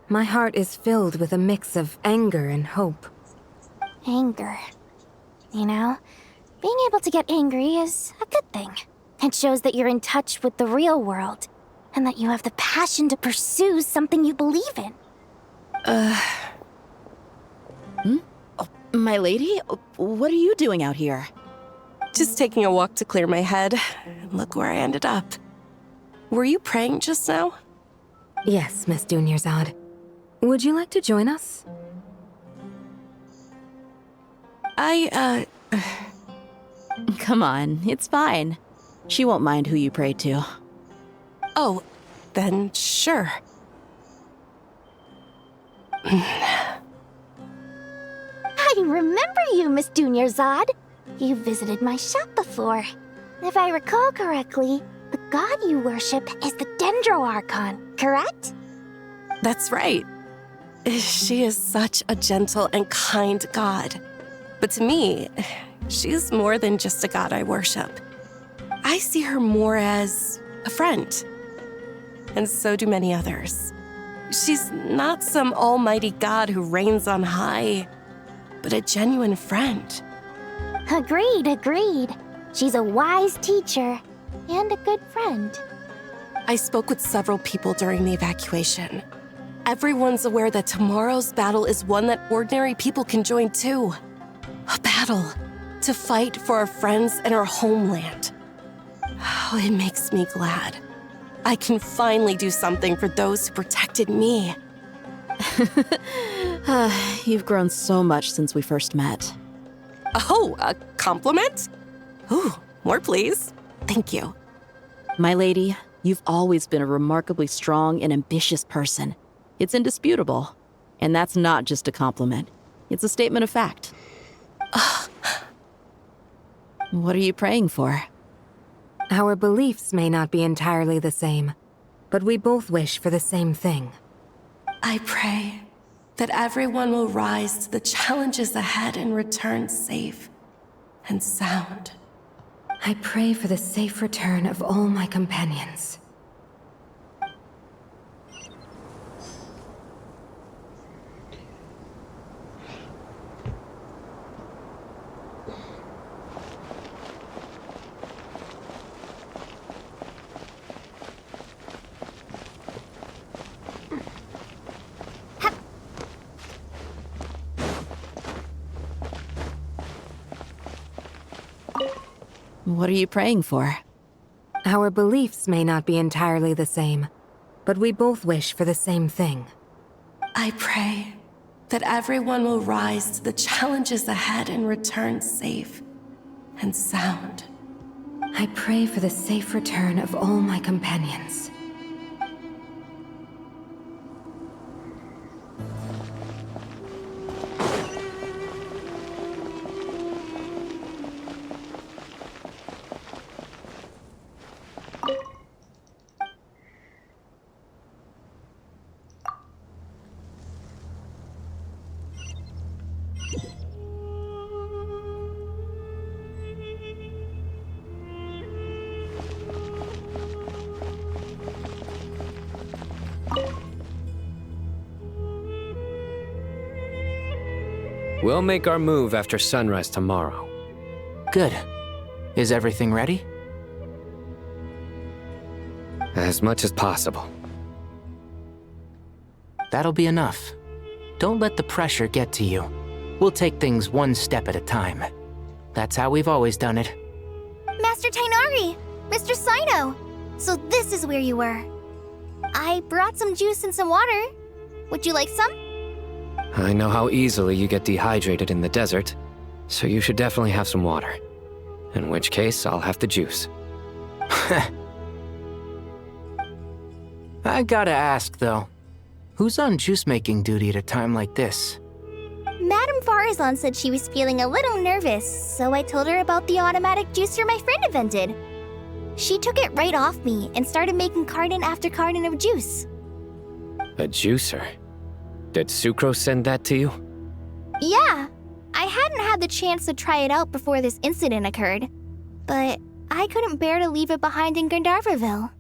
My heart is filled with a mix of anger and hope. Anger. You know, being able to get angry is a good thing. It shows that you're in touch with the real world, and that you have the passion to pursue something you believe in. My lady? What are you doing out here? Just taking a walk to clear my head. Look where I ended up. Were you praying just now? Yes, Miss Dunyarzad. Would you like to join us? Come on, it's fine. She won't mind who you pray to. Oh, then sure. I remember you, Miss Dunyarzad. You visited my shop before. If I recall correctly, the god you worship is the Dendro Archon, correct? That's right. She is such a gentle and kind god. But to me, she's more than just a god I worship. I see her more as a friend. And so do many others. She's not some almighty god who reigns on high, but a genuine friend. Agreed. She's a wise teacher and a good friend. I spoke with several people during the evacuation. Everyone's aware that tomorrow's battle is one that ordinary people can join too. A battle to fight for our friends and our homeland. Oh, it makes me glad. I can finally do something for those who protected me. You've grown so much since we first met. Oh, a compliment? Ooh, more please. Thank you. My lady, you've always been a remarkably strong and ambitious person. It's indisputable. And that's not just a compliment. It's a statement of fact. What are you praying for? Our beliefs may not be entirely the same, but we both wish for the same thing. I pray that everyone will rise to the challenges ahead and return safe and sound. I pray for the safe return of all my companions. What are you praying for? Our beliefs may not be entirely the same, but we both wish for the same thing. I pray that everyone will rise to the challenges ahead and return safe and sound. I pray for the safe return of all my companions. We'll make our move after sunrise tomorrow. Good. Is everything ready? As much as possible. That'll be enough. Don't let the pressure get to you. We'll take things one step at a time. That's how we've always done it. Master Tainari! Mr. Sino! So this is where you were. I brought some juice and some water. Would you like some? I know how easily you get dehydrated in the desert, so you should definitely have some water. In which case, I'll have the juice. I gotta ask, though. Who's on juice-making duty at a time like this? Madame Farazan said she was feeling a little nervous, so I told her about the automatic juicer my friend invented. She took it right off me and started making carton after carton of juice. A juicer? Did Sucrose send that to you? Yeah, I hadn't had the chance to try it out before this incident occurred, but I couldn't bear to leave it behind in Gandharvaville.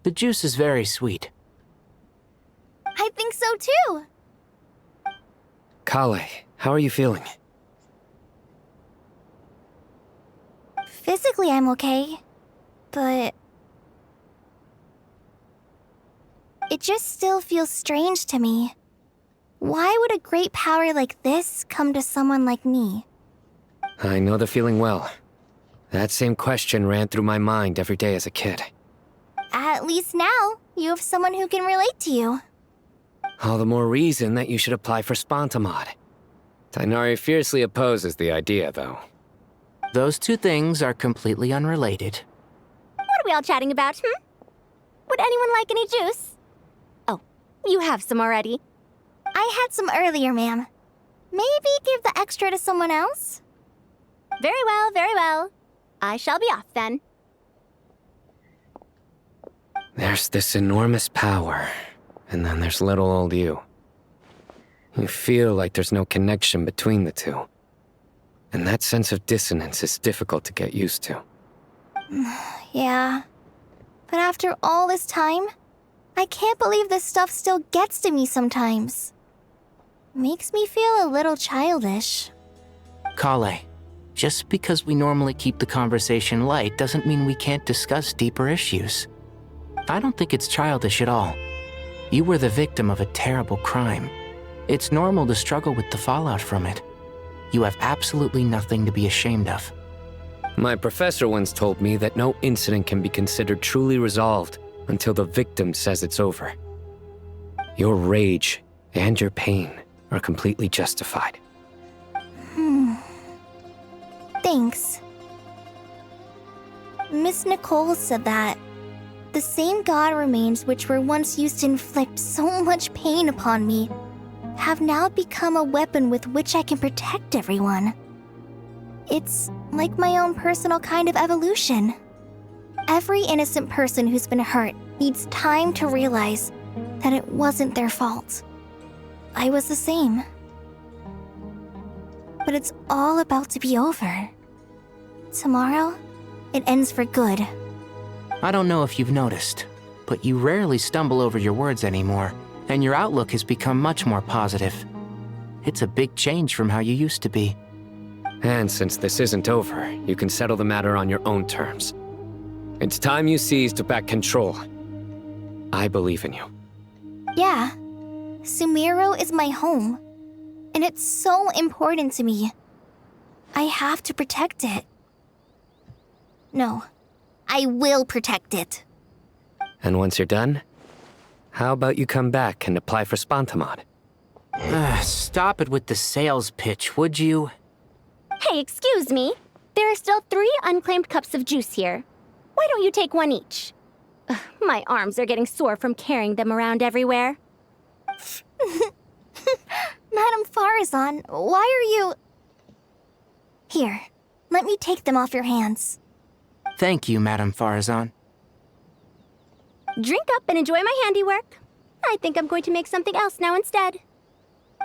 The juice is very sweet. I think so too. Kale, how are you feeling? Physically, I'm okay, but it just still feels strange to me. Why would a great power like this come to someone like me? I know the feeling well. That same question ran through my mind every day as a kid. At least now, you have someone who can relate to you. All the more reason that you should apply for Spontamod. Tainari fiercely opposes the idea, though. Those two things are completely unrelated. What are we all chatting about, Would anyone like any juice? Oh, you have some already. I had some earlier, ma'am. Maybe give the extra to someone else? Very well, very well. I shall be off then. There's this enormous power, and then there's little old you. You feel like there's no connection between the two. And that sense of dissonance is difficult to get used to. Yeah. But after all this time, I can't believe this stuff still gets to me sometimes. Makes me feel a little childish. Kale, just because we normally keep the conversation light doesn't mean we can't discuss deeper issues. I don't think it's childish at all. You were the victim of a terrible crime. It's normal to struggle with the fallout from it. You have absolutely nothing to be ashamed of. My professor once told me that no incident can be considered truly resolved until the victim says it's over. Your rage and your pain are completely justified. Thanks. Miss Nicole said that the same god remains which were once used to inflict so much pain upon me have now become a weapon with which I can protect everyone. It's like my own personal kind of evolution. Every innocent person who's been hurt needs time to realize that it wasn't their fault. I was the same. But it's all about to be over. Tomorrow, it ends for good. I don't know if you've noticed, but you rarely stumble over your words anymore, and your outlook has become much more positive. It's a big change from how you used to be. And since this isn't over, you can settle the matter on your own terms. It's time you seized back control. I believe in you. Yeah, Sumeru is my home, and it's so important to me. I have to protect it. No. I will protect it. And once you're done, how about you come back and apply for Spontamod? Stop it with the sales pitch, would you? Hey, excuse me. There are still 3 unclaimed cups of juice here. Why don't you take one each? Ugh, my arms are getting sore from carrying them around everywhere. Madame Farazan, why are you... Here, let me take them off your hands. Thank you, Madame Farazan. Drink up and enjoy my handiwork. I think I'm going to make something else now instead.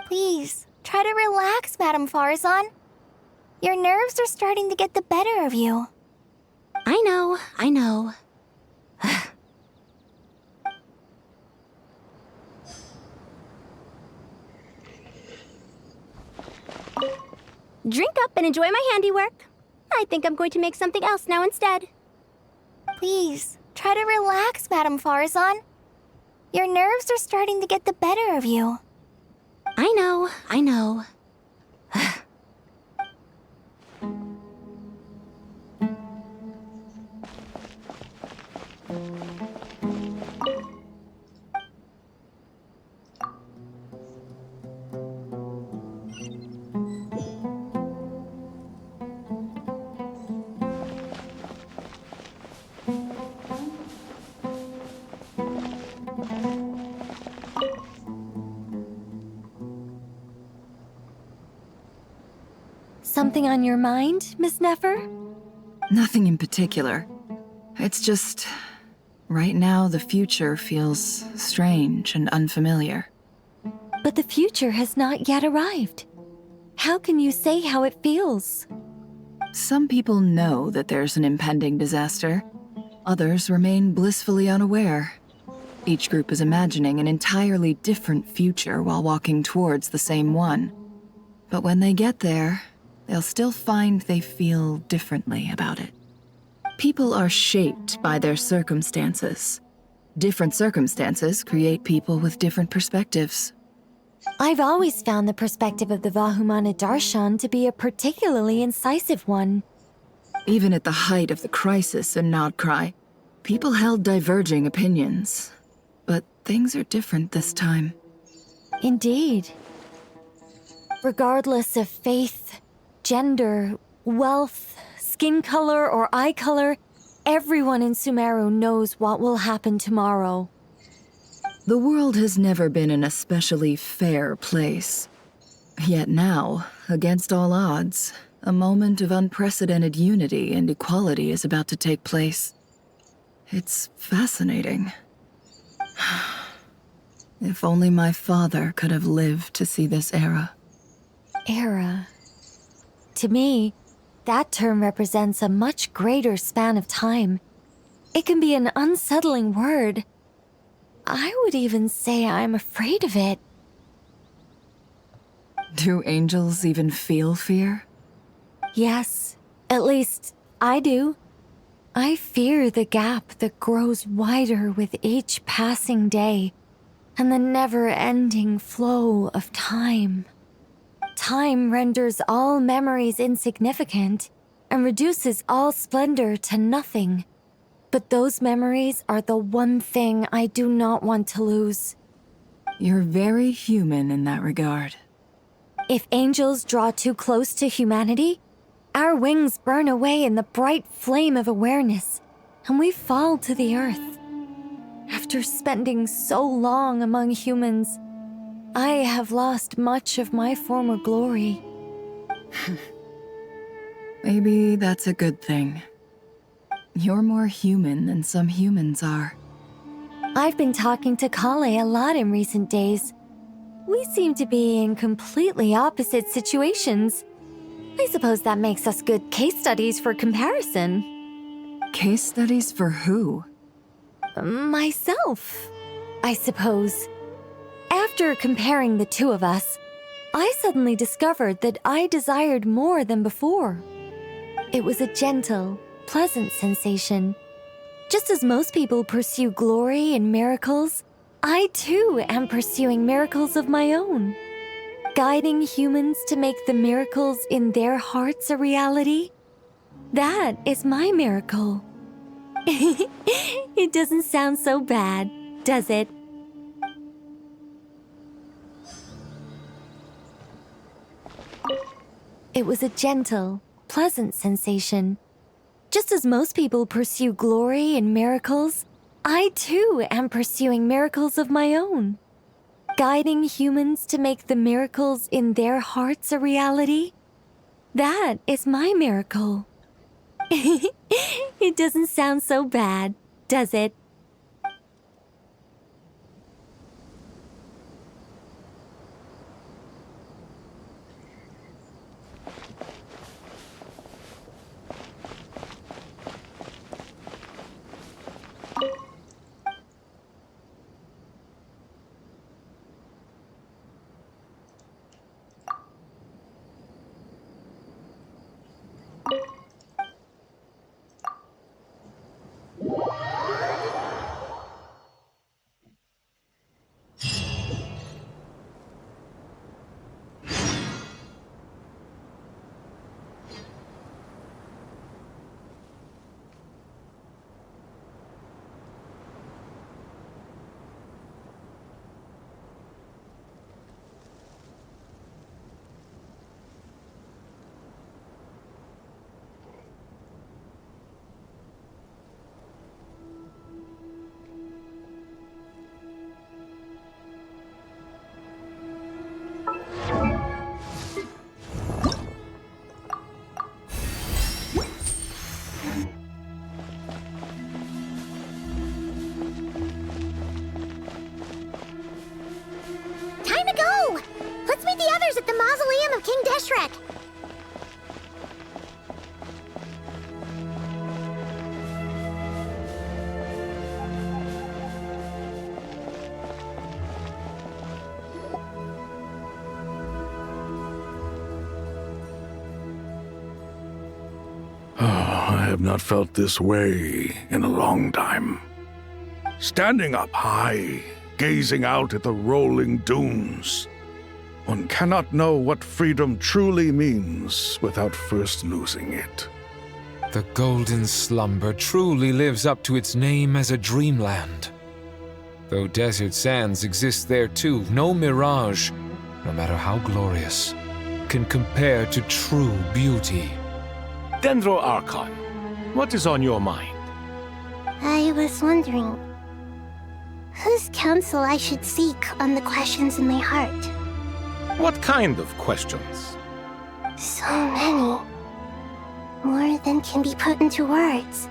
Please, try to relax, Madame Farazan. Your nerves are starting to get the better of you. I know. Drink up and enjoy my handiwork. I think I'm going to make something else now instead. Please, try to relax, Madame Farazan. Your nerves are starting to get the better of you. I know. Something on your mind, Miss Nefer? Nothing in particular. It's just... right now, the future feels strange and unfamiliar. But the future has not yet arrived. How can you say how it feels? Some people know that there's an impending disaster. Others remain blissfully unaware. Each group is imagining an entirely different future while walking towards the same one. But when they get there, they'll still find they feel differently about it. People are shaped by their circumstances. Different circumstances create people with different perspectives. I've always found the perspective of the Vahumana Darshan to be a particularly incisive one. Even at the height of the crisis in Nodcry, people held diverging opinions. But things are different this time. Indeed. Regardless of faith, gender, wealth, skin color, or eye color, everyone in Sumeru knows what will happen tomorrow. The world has never been an especially fair place. Yet now, against all odds, a moment of unprecedented unity and equality is about to take place. It's fascinating. If only my father could have lived to see this era. Era. To me, that term represents a much greater span of time. It can be an unsettling word. I would even say I'm afraid of it. Do angels even feel fear? Yes, at least I do. I fear the gap that grows wider with each passing day and the never-ending flow of time. Time renders all memories insignificant and reduces all splendor to nothing. But those memories are the one thing I do not want to lose. You're very human in that regard. If angels draw too close to humanity, our wings burn away in the bright flame of awareness, and we fall to the earth. After spending so long among humans, I have lost much of my former glory. Maybe that's a good thing. You're more human than some humans are. I've been talking to Kale a lot in recent days. We seem to be in completely opposite situations. I suppose that makes us good case studies for comparison. Case studies for who? Myself, I suppose. After comparing the two of us, I suddenly discovered that I desired more than before. It was a gentle, pleasant sensation. Just as most people pursue glory and miracles, I too am pursuing miracles of my own. Guiding humans to make the miracles in their hearts a reality. That is my miracle. It doesn't sound so bad, does it? It was a gentle, pleasant sensation. Just as most people pursue glory and miracles, I too am pursuing miracles of my own. Guiding humans to make the miracles in their hearts a reality. That is my miracle. It doesn't sound so bad, does it? I have not felt this way in a long time. Standing up high, gazing out at the rolling dunes. One cannot know what freedom truly means without first losing it. The golden slumber truly lives up to its name as a dreamland. Though desert sands exist there too, no mirage, no matter how glorious, can compare to true beauty. Dendro Archon, what is on your mind? I was wondering whose counsel I should seek on the questions in my heart. What kind of questions? So many. More than can be put into words.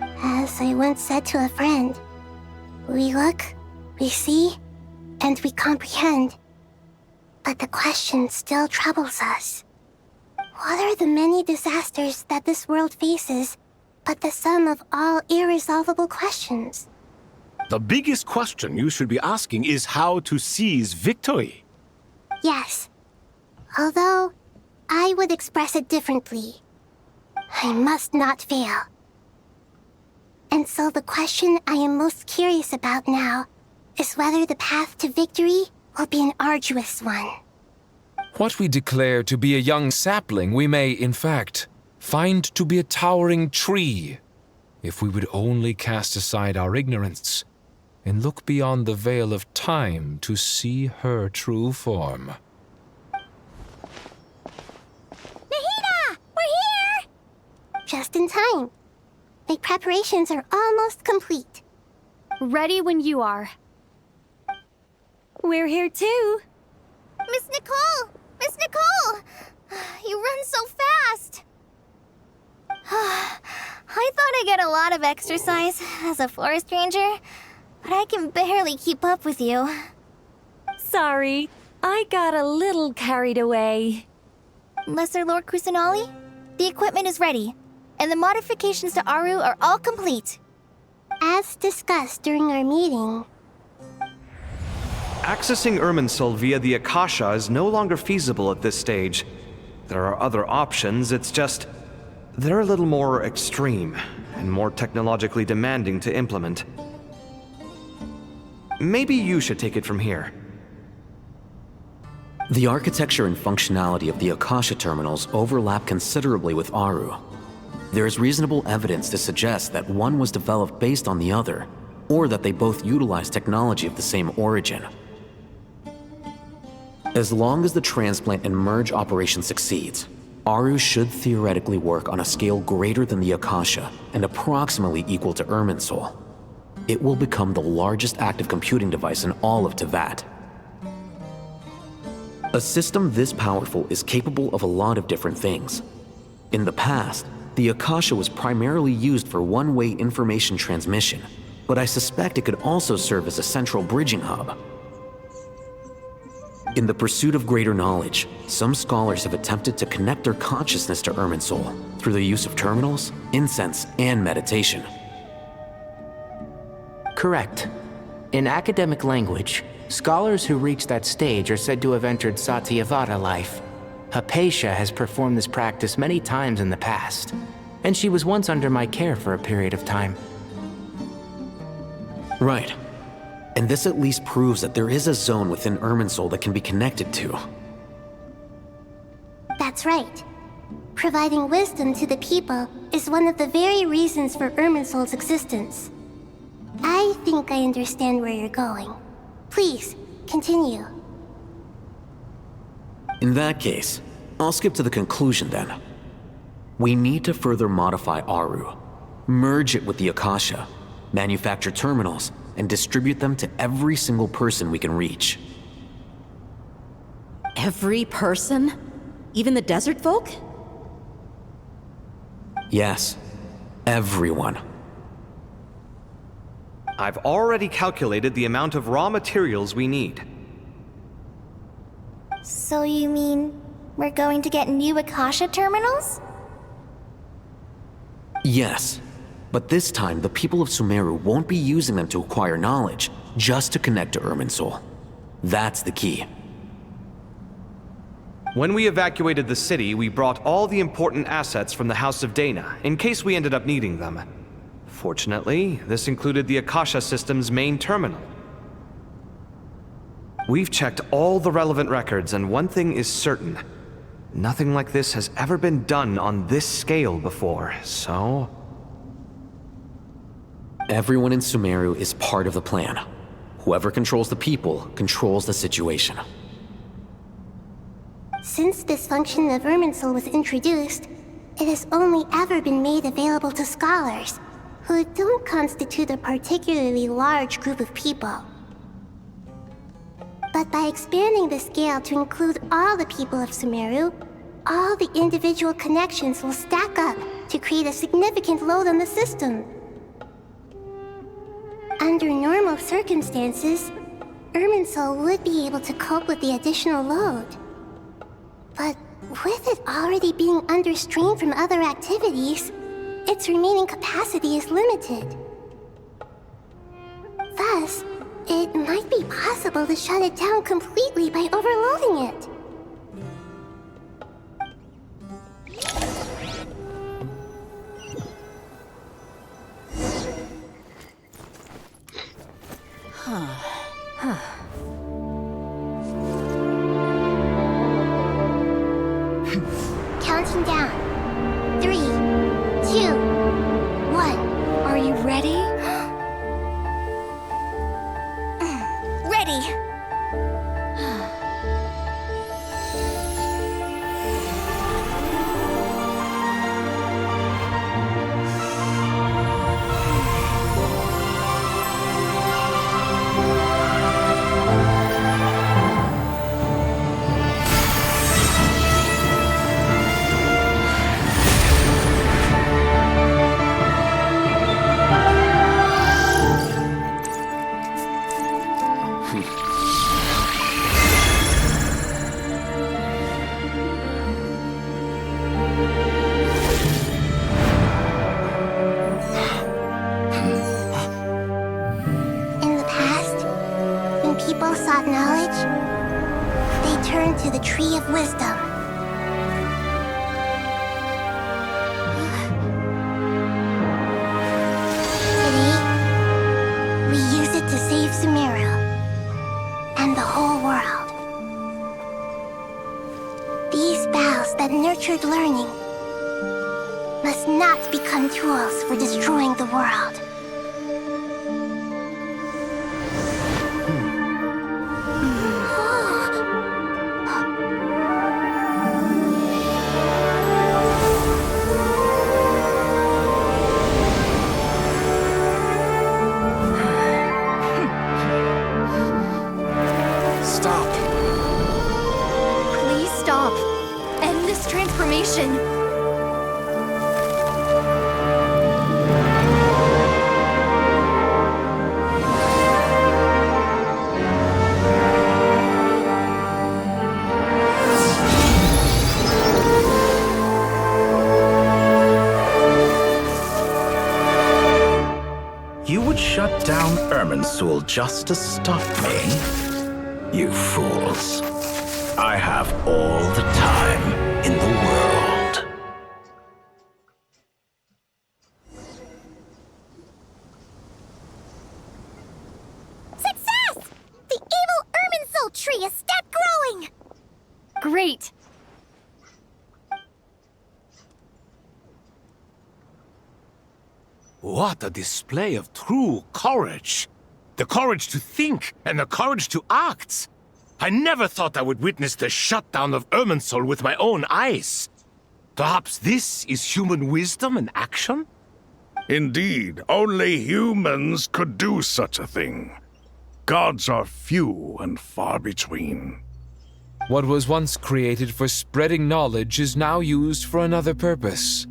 As I once said to a friend, we look, we see, and we comprehend. But the question still troubles us. What are the many disasters that this world faces but the sum of all irresolvable questions? The biggest question you should be asking is how to seize victory. Yes. Although, I would express it differently. I must not fail. And so the question I am most curious about now is whether the path to victory will be an arduous one. What we declare to be a young sapling, we may, in fact, find to be a towering tree, if we would only cast aside our ignorance and look beyond the veil of time to see her true form. Nahida! We're here! Just in time. My preparations are almost complete. Ready when you are. We're here too. Miss Nicole! Miss Nicole! You run so fast! I thought I'd get a lot of exercise as a forest ranger, but I can barely keep up with you. Sorry, I got a little carried away. Lesser Lord Kusanali, the equipment is ready, and the modifications to Aru are all complete. As discussed during our meeting, Accessing Irminsul via the Akasha is no longer feasible at this stage. There are other options, it's just they're a little more extreme and more technologically demanding to implement. Maybe you should take it from here. The architecture and functionality of the Akasha terminals overlap considerably with Aru. There is reasonable evidence to suggest that one was developed based on the other, or that they both utilize technology of the same origin. As long as the transplant and merge operation succeeds, Aru should theoretically work on a scale greater than the Akasha and approximately equal to Irminsul. It will become the largest active computing device in all of Teyvat. A system this powerful is capable of a lot of different things. In the past, the Akasha was primarily used for one-way information transmission, but I suspect it could also serve as a central bridging hub. In the pursuit of greater knowledge, some scholars have attempted to connect their consciousness to Irminsul through the use of terminals, incense, and meditation. Correct. In academic language, scholars who reach that stage are said to have entered Satyavada life. Hypatia has performed this practice many times in the past, and she was once under my care for a period of time. Right. And this at least proves that there is a zone within Irminsul that can be connected to. That's right. Providing wisdom to the people is one of the very reasons for Irminsul's existence. I think I understand where you're going. Please, continue. In that case, I'll skip to the conclusion then. We need to further modify Aru, merge it with the Akasha, manufacture terminals, and distribute them to every single person we can reach. Every person? Even the desert folk? Yes, everyone. I've already calculated the amount of raw materials we need. So you mean we're going to get new Akasha terminals? Yes, but this time the people of Sumeru won't be using them to acquire knowledge, just to connect to Irminsul. That's the key. When we evacuated the city, we brought all the important assets from the House of Dana, in case we ended up needing them. Fortunately, this included the Akasha system's main terminal. We've checked all the relevant records, and one thing is certain. Nothing like this has ever been done on this scale before, so... Everyone in Sumeru is part of the plan. Whoever controls the people controls the situation. Since this function of Irminsul was introduced, it has only ever been made available to scholars, who don't constitute a particularly large group of people. But by expanding the scale to include all the people of Sumeru, all the individual connections will stack up to create a significant load on the system. Under normal circumstances, Irminsul would be able to cope with the additional load. But with it already being under strain from other activities, its remaining capacity is limited. Thus, it might be possible to shut it down completely by overloading it. Counting down. 3, 2, 1. Are you ready? Ready! People sought knowledge, they turned to the Tree of Wisdom. Today, we use it to save Sumeru and the whole world. These boughs that nurtured learning must not become tools for destroying the world. Stop. Please stop. End this transformation. You would shut down Irminsul just to stop me? You fools. I have all the time in the world. Success! The evil Irminsul tree has stopped growing! Great. What a display of true courage! The courage to think and the courage to act! I never thought I would witness the shutdown of Irminsul with my own eyes. Perhaps this is human wisdom in action? Indeed, only humans could do such a thing. Gods are few and far between. What was once created for spreading knowledge is now used for another purpose.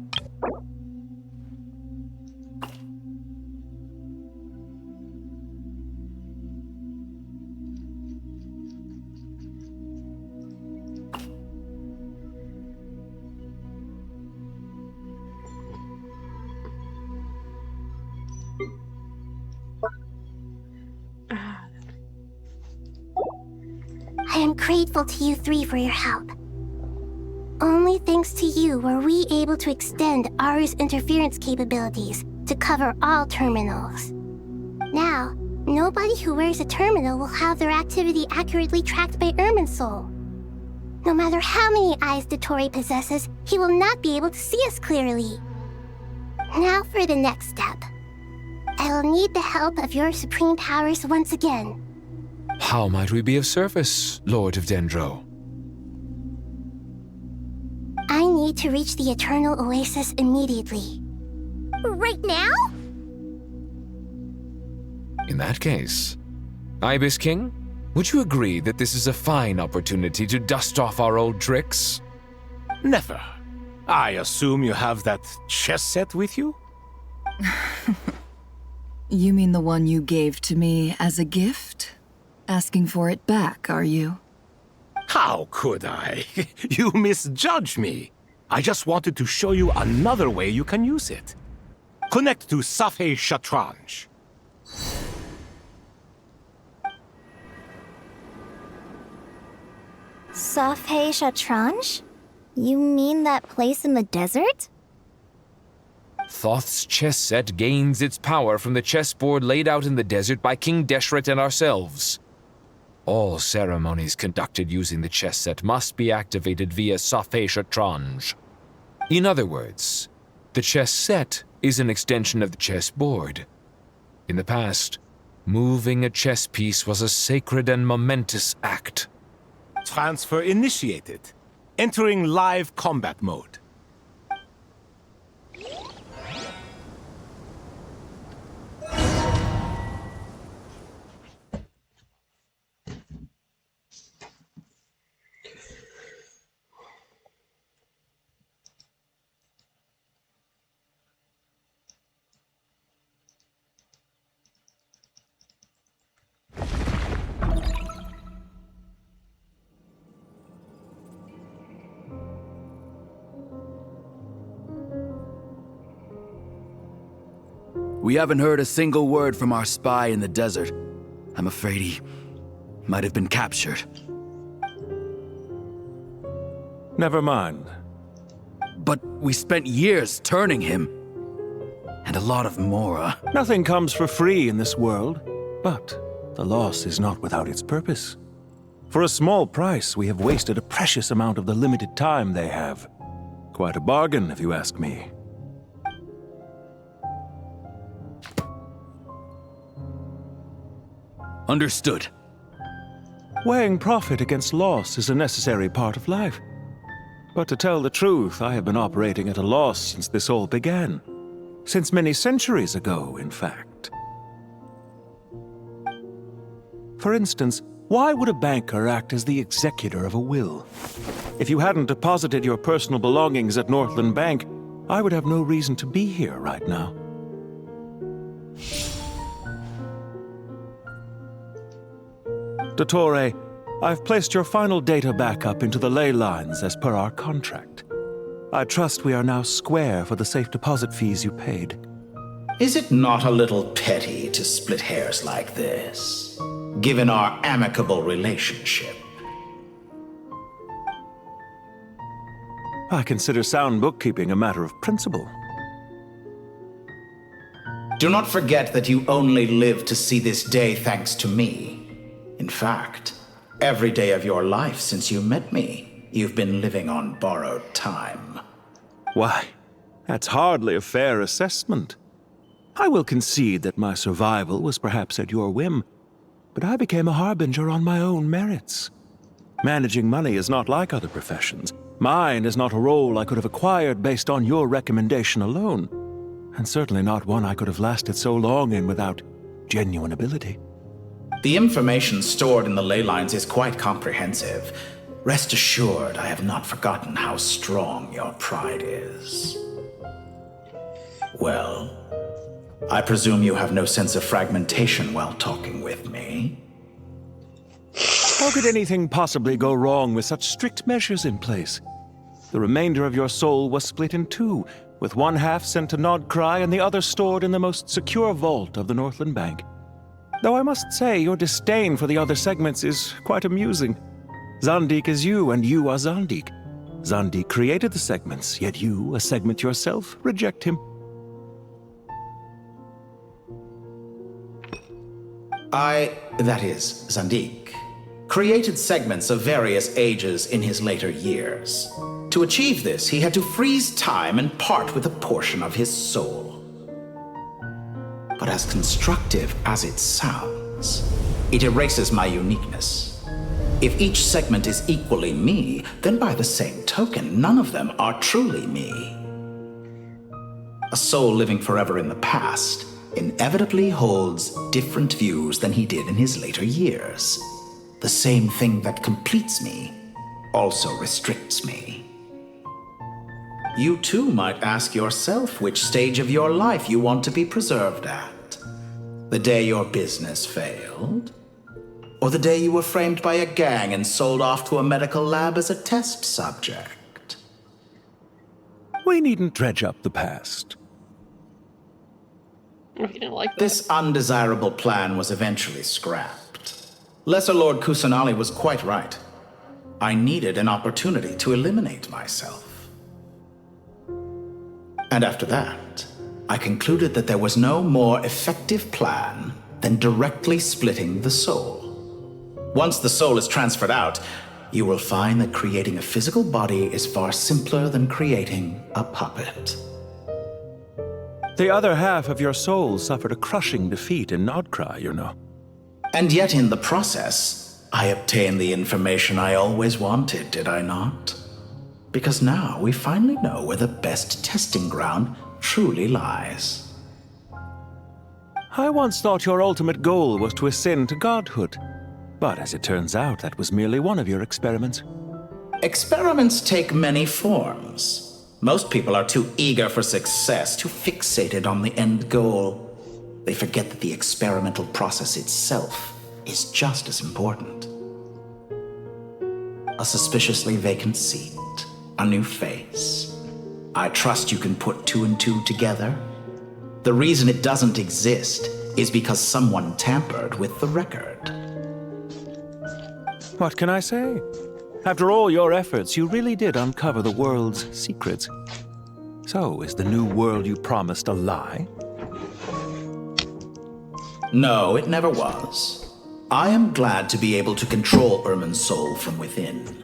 I am grateful to you three for your help. Only thanks to you were we able to extend Aru's interference capabilities to cover all terminals. Now, nobody who wears a terminal will have their activity accurately tracked by Irminsul. No matter how many eyes Dotori possesses, he will not be able to see us clearly. Now for the next step. I will need the help of your supreme powers once again. How might we be of service, Lord of Dendro? I need to reach the Eternal Oasis immediately. Right now? In that case, Ibis King, would you agree that this is a fine opportunity to dust off our old tricks? Never. I assume you have that chess set with you? You mean the one you gave to me as a gift? Asking for it back, are you? How could I? You misjudge me. I just wanted to show you another way you can use it. Connect to Safhei Shatranj. Safhei Shatranj? You mean that place in the desert? Thoth's chess set gains its power from the chessboard laid out in the desert by King Deshret and ourselves. All ceremonies conducted using the chess set must be activated via Safhei Shatranj. In other words, the chess set is an extension of the chessboard. In the past, moving a chess piece was a sacred and momentous act. Transfer initiated. Entering live combat mode. We haven't heard a single word from our spy in the desert. I'm afraid he might have been captured. Never mind. But we spent years turning him. And a lot of Mora. Nothing comes for free in this world, but the loss is not without its purpose. For a small price, we have wasted a precious amount of the limited time they have. Quite a bargain, if you ask me. Understood. Weighing profit against loss is a necessary part of life. But to tell the truth, I have been operating at a loss since this all began. Since many centuries ago, in fact. For instance, why would a banker act as the executor of a will? If you hadn't deposited your personal belongings at Northland Bank, I would have no reason to be here right now. Dottore, I've placed your final data backup into the ley lines as per our contract. I trust we are now square for the safe deposit fees you paid. Is it not a little petty to split hairs like this, given our amicable relationship? I consider sound bookkeeping a matter of principle. Do not forget that you only live to see this day thanks to me. In fact, every day of your life since you met me, you've been living on borrowed time. Why, that's hardly a fair assessment. I will concede that my survival was perhaps at your whim, but I became a harbinger on my own merits. Managing money is not like other professions. Mine is not a role I could have acquired based on your recommendation alone, and certainly not one I could have lasted so long in without genuine ability. The information stored in the ley lines is quite comprehensive. Rest assured, I have not forgotten how strong your pride is. Well, I presume you have no sense of fragmentation while talking with me. How could anything possibly go wrong with such strict measures in place? The remainder of your soul was split in two, with one half sent to Nodcry and the other stored in the most secure vault of the Northland Bank. Though I must say, your disdain for the other segments is quite amusing. Zandik is you, and you are Zandik. Zandik created the segments, yet you, a segment yourself, reject him. That is, Zandik, created segments of various ages in his later years. To achieve this, he had to freeze time and part with a portion of his soul. But as constructive as it sounds, it erases my uniqueness. If each segment is equally me, then by the same token, none of them are truly me. A soul living forever in the past inevitably holds different views than he did in his later years. The same thing that completes me also restricts me. You too might ask yourself which stage of your life you want to be preserved at. The day your business failed? Or the day you were framed by a gang and sold off to a medical lab as a test subject? We needn't dredge up the past. This undesirable plan was eventually scrapped. Lesser Lord Kusanali was quite right. I needed an opportunity to eliminate myself. And after that, I concluded that there was no more effective plan than directly splitting the soul. Once the soul is transferred out, you will find that creating a physical body is far simpler than creating a puppet. The other half of your soul suffered a crushing defeat in Nodcry, you know. And yet in the process, I obtained the information I always wanted, did I not? Because now we finally know where the best testing ground truly lies. I once thought your ultimate goal was to ascend to godhood. But as it turns out, that was merely one of your experiments. Experiments take many forms. Most people are too eager for success, too fixated on the end goal. They forget that the experimental process itself is just as important. A suspiciously vacant seat, a new face. I trust you can put two and two together. The reason it doesn't exist is because someone tampered with the record. What can I say? After all your efforts, you really did uncover the world's secrets. So, is the new world you promised a lie? No, it never was. I am glad to be able to control Irmin's soul from within.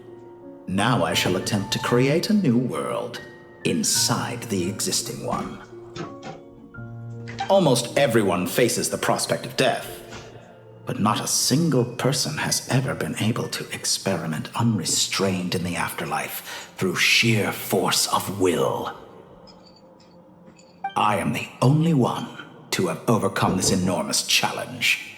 Now I shall attempt to create a new world inside the existing one. Almost everyone faces the prospect of death. but not a single person has ever been able to experiment unrestrained in the afterlife through sheer force of will. I am the only one to have overcome this enormous challenge.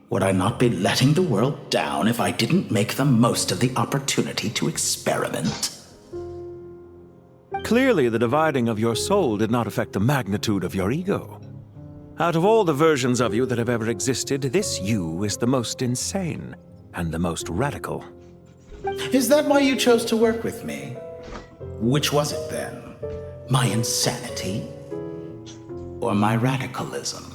Would I not be letting the world down if I didn't make the most of the opportunity to experiment? Clearly, the dividing of your soul did not affect the magnitude of your ego. Out of all the versions of you that have ever existed, this you is the most insane and the most radical. Is that why you chose to work with me? Which was it then? My insanity? Or my radicalism?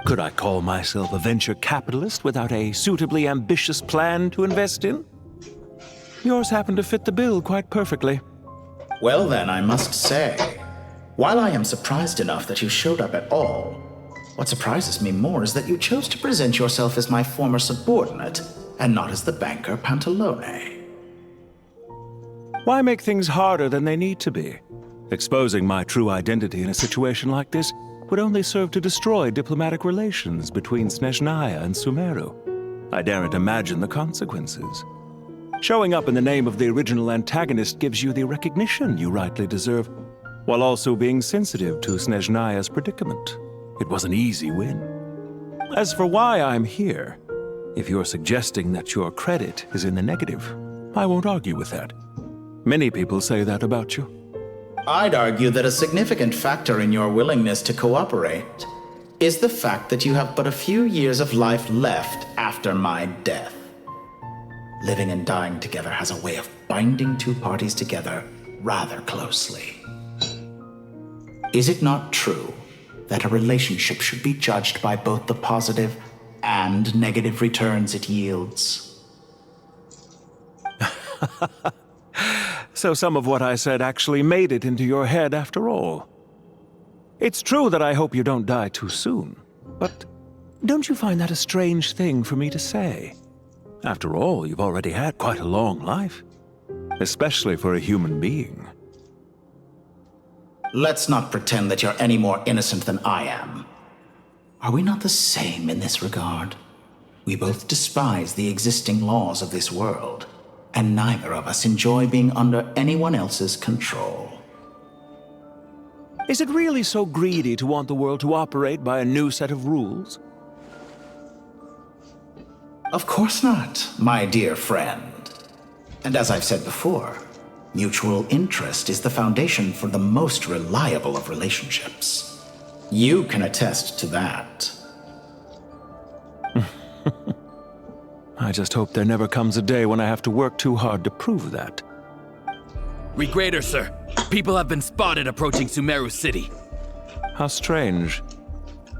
Could I call myself a venture capitalist without a suitably ambitious plan to invest in? Yours happened to fit the bill quite perfectly. Well then, I must say, while I am surprised enough that you showed up at all, what surprises me more is that you chose to present yourself as my former subordinate, and not as the banker Pantalone. Why make things harder than they need to be? Exposing my true identity in a situation like this would only serve to destroy diplomatic relations between Snezhnaya and Sumeru. I daren't imagine the consequences. Showing up in the name of the original antagonist gives you the recognition you rightly deserve, while also being sensitive to Snezhnaya's predicament. It was an easy win. As for why I'm here, if you're suggesting that your credit is in the negative, I won't argue with that. Many people say that about you. I'd argue that a significant factor in your willingness to cooperate is the fact that you have but a few years of life left after my death. Living and dying together has a way of binding two parties together rather closely. Is it not true that a relationship should be judged by both the positive and negative returns it yields? So some of what I said actually made it into your head after all. It's true that I hope you don't die too soon, but don't you find that a strange thing for me to say? After all, you've already had quite a long life, especially for a human being. Let's not pretend that you're any more innocent than I am. Are we not the same in this regard? We both despise the existing laws of this world, and neither of us enjoy being under anyone else's control. Is it really so greedy to want the world to operate by a new set of rules? Of course not, my dear friend. And as I've said before, mutual interest is the foundation for the most reliable of relationships. You can attest to that. I just hope there never comes a day when I have to work too hard to prove that. Regrader, sir. People have been spotted approaching Sumeru City. How strange.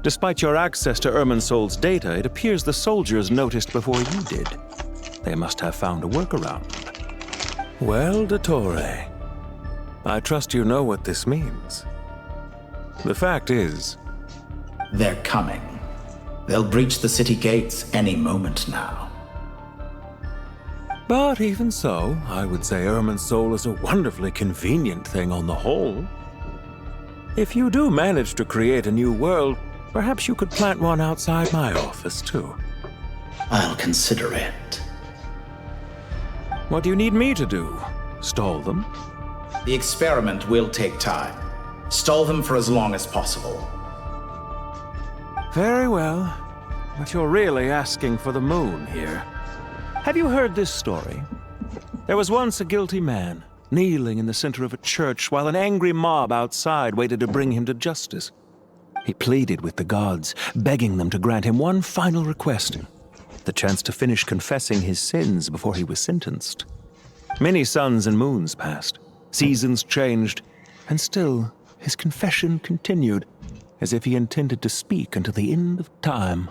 Despite your access to Irminsol's data, it appears the soldiers noticed before you did. They must have found a workaround. Well, Dottore, I trust you know what this means. The fact is... They're coming. They'll breach the city gates any moment now. But even so, I would say Irminsol is a wonderfully convenient thing on the whole. If you do manage to create a new world, perhaps you could plant one outside my office, too. I'll consider it. What do you need me to do? Stall them? The experiment will take time. Stall them for as long as possible. Very well. But you're really asking for the moon here. Have you heard this story? There was once a guilty man, kneeling in the center of a church while an angry mob outside waited to bring him to justice. He pleaded with the gods, begging them to grant him one final request, the chance to finish confessing his sins before he was sentenced. Many suns and moons passed, seasons changed, and still his confession continued, as if he intended to speak until the end of time.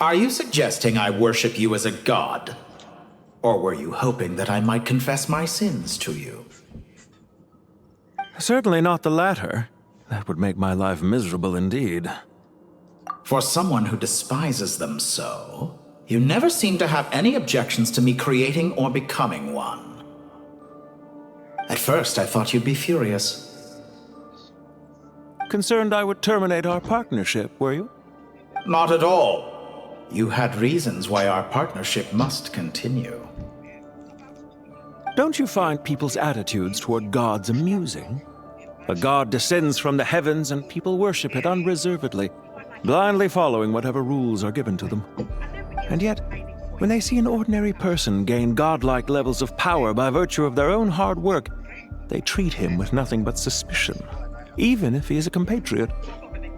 Are you suggesting I worship you as a god? Or were you hoping that I might confess my sins to you? Certainly not the latter. That would make my life miserable indeed. For someone who despises them so, you never seem to have any objections to me creating or becoming one. At first, I thought you'd be furious. Concerned I would terminate our partnership, were you? Not at all. You had reasons why our partnership must continue. Don't you find people's attitudes toward gods amusing? A god descends from the heavens and people worship it unreservedly, blindly following whatever rules are given to them. And yet, when they see an ordinary person gain godlike levels of power by virtue of their own hard work, they treat him with nothing but suspicion, even if he is a compatriot.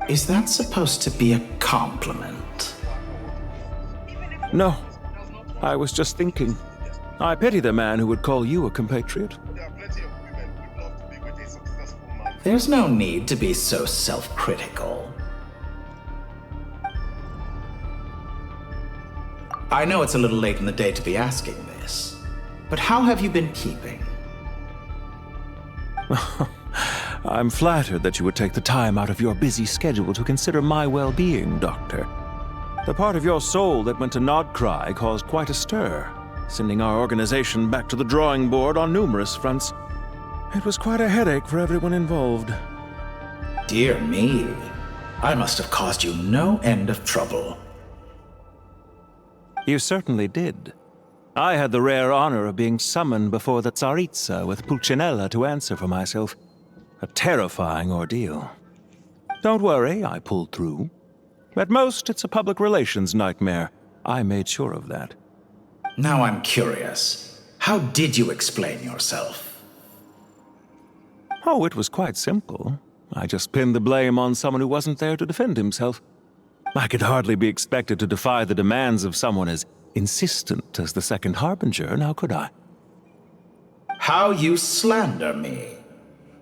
Is that supposed to be a compliment? No, I was just thinking. I pity the man who would call you a compatriot. There's no need to be so self-critical. I know it's a little late in the day to be asking this, but how have you been keeping? I'm flattered that you would take the time out of your busy schedule to consider my well-being, Doctor. The part of your soul that went to Nodcry caused quite a stir, sending our organization back to the drawing board on numerous fronts. It was quite a headache for everyone involved. Dear me, I must have caused you no end of trouble. You certainly did. I had the rare honor of being summoned before the Tsaritsa with Pulcinella to answer for myself. A terrifying ordeal. Don't worry, I pulled through. At most, it's a public relations nightmare. I made sure of that. Now I'm curious. How did you explain yourself? Oh, it was quite simple. I just pinned the blame on someone who wasn't there to defend himself. I could hardly be expected to defy the demands of someone as insistent as the Second Harbinger, now could I? How you slander me.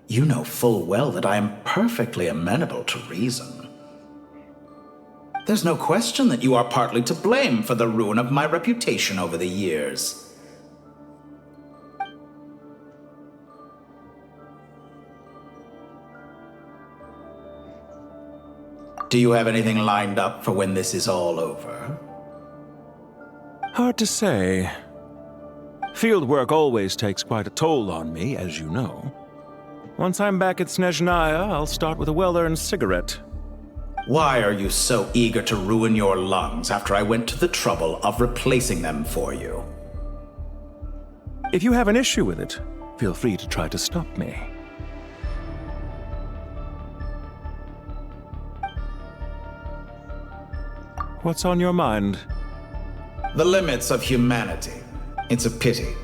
You know full well that I am perfectly amenable to reason. There's no question that you are partly to blame for the ruin of my reputation over the years. Do you have anything lined up for when this is all over? Hard to say. Field work always takes quite a toll on me, as you know. Once I'm back at Snezhnaya, I'll start with a well-earned cigarette. Why are you so eager to ruin your lungs after I went to the trouble of replacing them for you? If you have an issue with it, feel free to try to stop me. What's on your mind? The limits of humanity. It's a pity.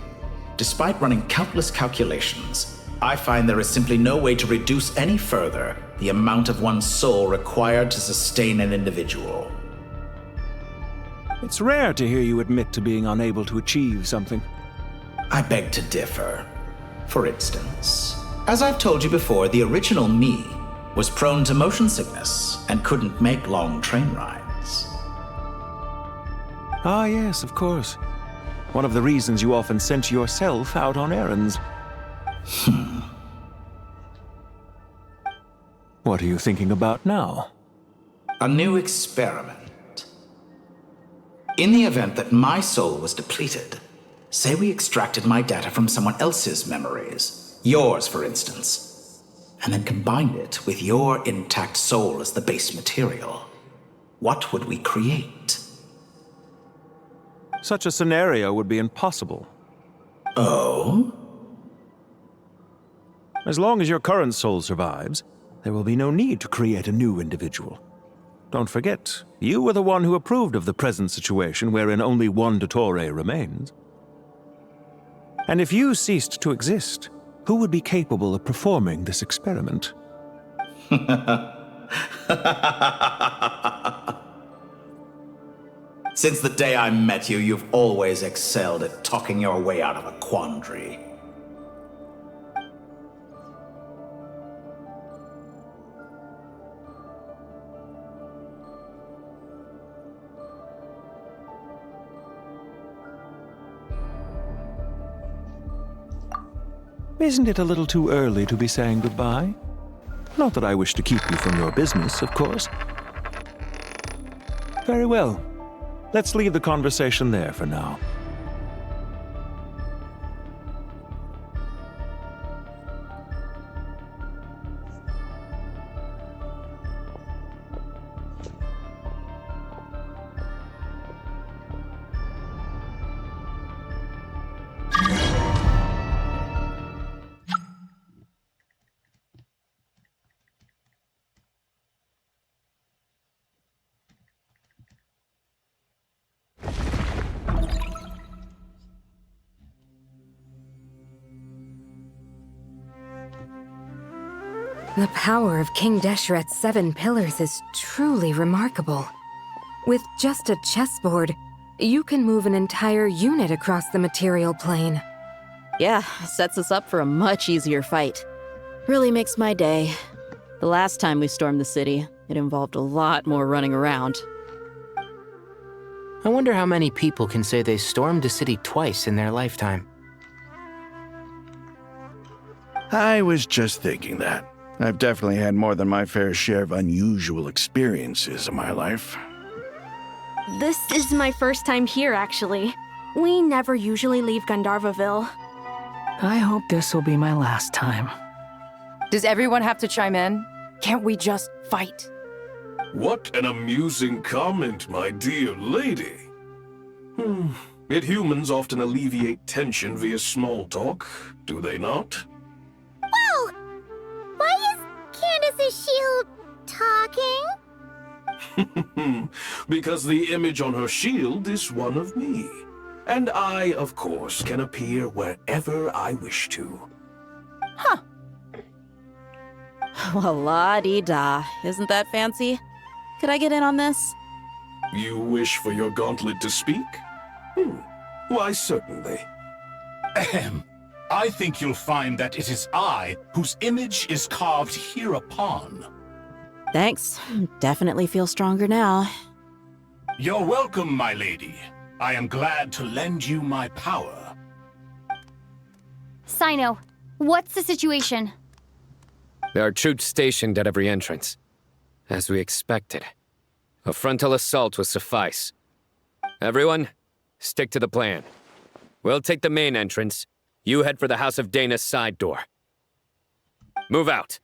Despite running countless calculations, I find there is simply no way to reduce any further the amount of one's soul required to sustain an individual. It's rare to hear you admit to being unable to achieve something. I beg to differ. For instance, as I've told you before, the original me was prone to motion sickness and couldn't make long train rides. Ah, yes, of course. One of the reasons you often sent yourself out on errands. What are you thinking about now? A new experiment. In the event that my soul was depleted, say we extracted my data from someone else's memories, yours for instance, and then combined it with your intact soul as the base material, what would we create? Such a scenario would be impossible. Oh? As long as your current soul survives, there will be no need to create a new individual. Don't forget, you were the one who approved of the present situation wherein only one Dottore remains. And if you ceased to exist, who would be capable of performing this experiment? Since the day I met you, you've always excelled at talking your way out of a quandary. Isn't it a little too early to be saying goodbye? Not that I wish to keep you from your business, of course. Very well. Let's leave the conversation there for now. The power of King Deshret's 7 pillars is truly remarkable. With just a chessboard, you can move an entire unit across the material plane. Yeah, sets us up for a much easier fight. Really makes my day. The last time we stormed the city, it involved a lot more running around. I wonder how many people can say they stormed a city twice in their lifetime. I was just thinking that. I've definitely had more than my fair share of unusual experiences in my life. This is my first time here, actually. We never usually leave Gandharvaville. I hope this will be my last time. Does everyone have to chime in? Can't we just fight? What an amusing comment, my dear lady. Yet humans often alleviate tension via small talk, do they not? Whoa! Why is Candace's shield talking? Because the image on her shield is one of me. And I, of course, can appear wherever I wish to. Huh. Well, la-dee-da. Isn't that fancy? Could I get in on this? You wish for your gauntlet to speak? Why, certainly. Ahem. I think you'll find that it is I whose image is carved hereupon. Thanks. Definitely feel stronger now. You're welcome, my lady. I am glad to lend you my power. Sino, what's the situation? There are troops stationed at every entrance. As we expected. A frontal assault will suffice. Everyone, stick to the plan. We'll take the main entrance. You head for the House of Dana's side door. Move out.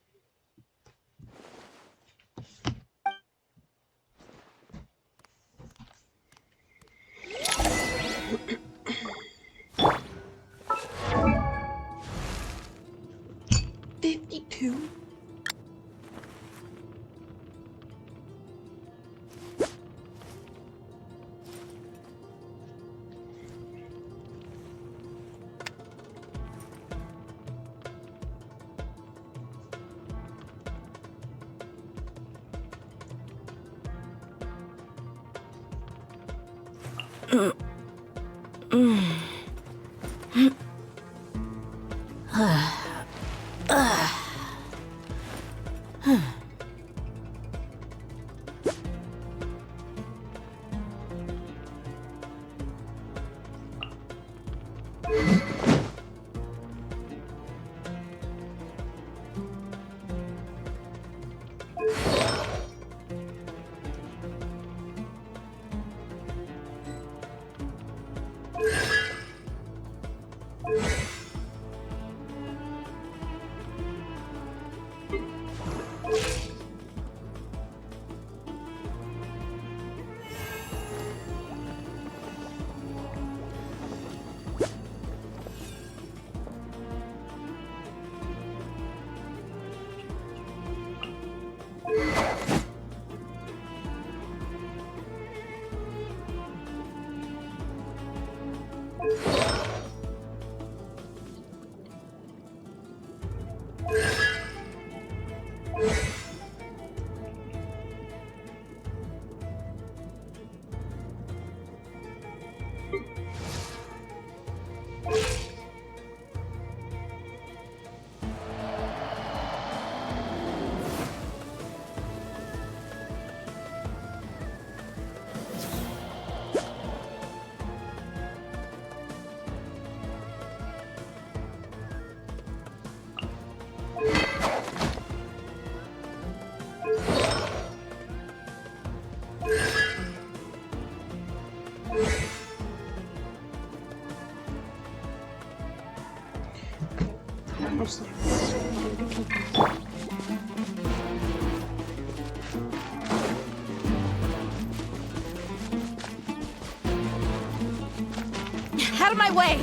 Out of my way!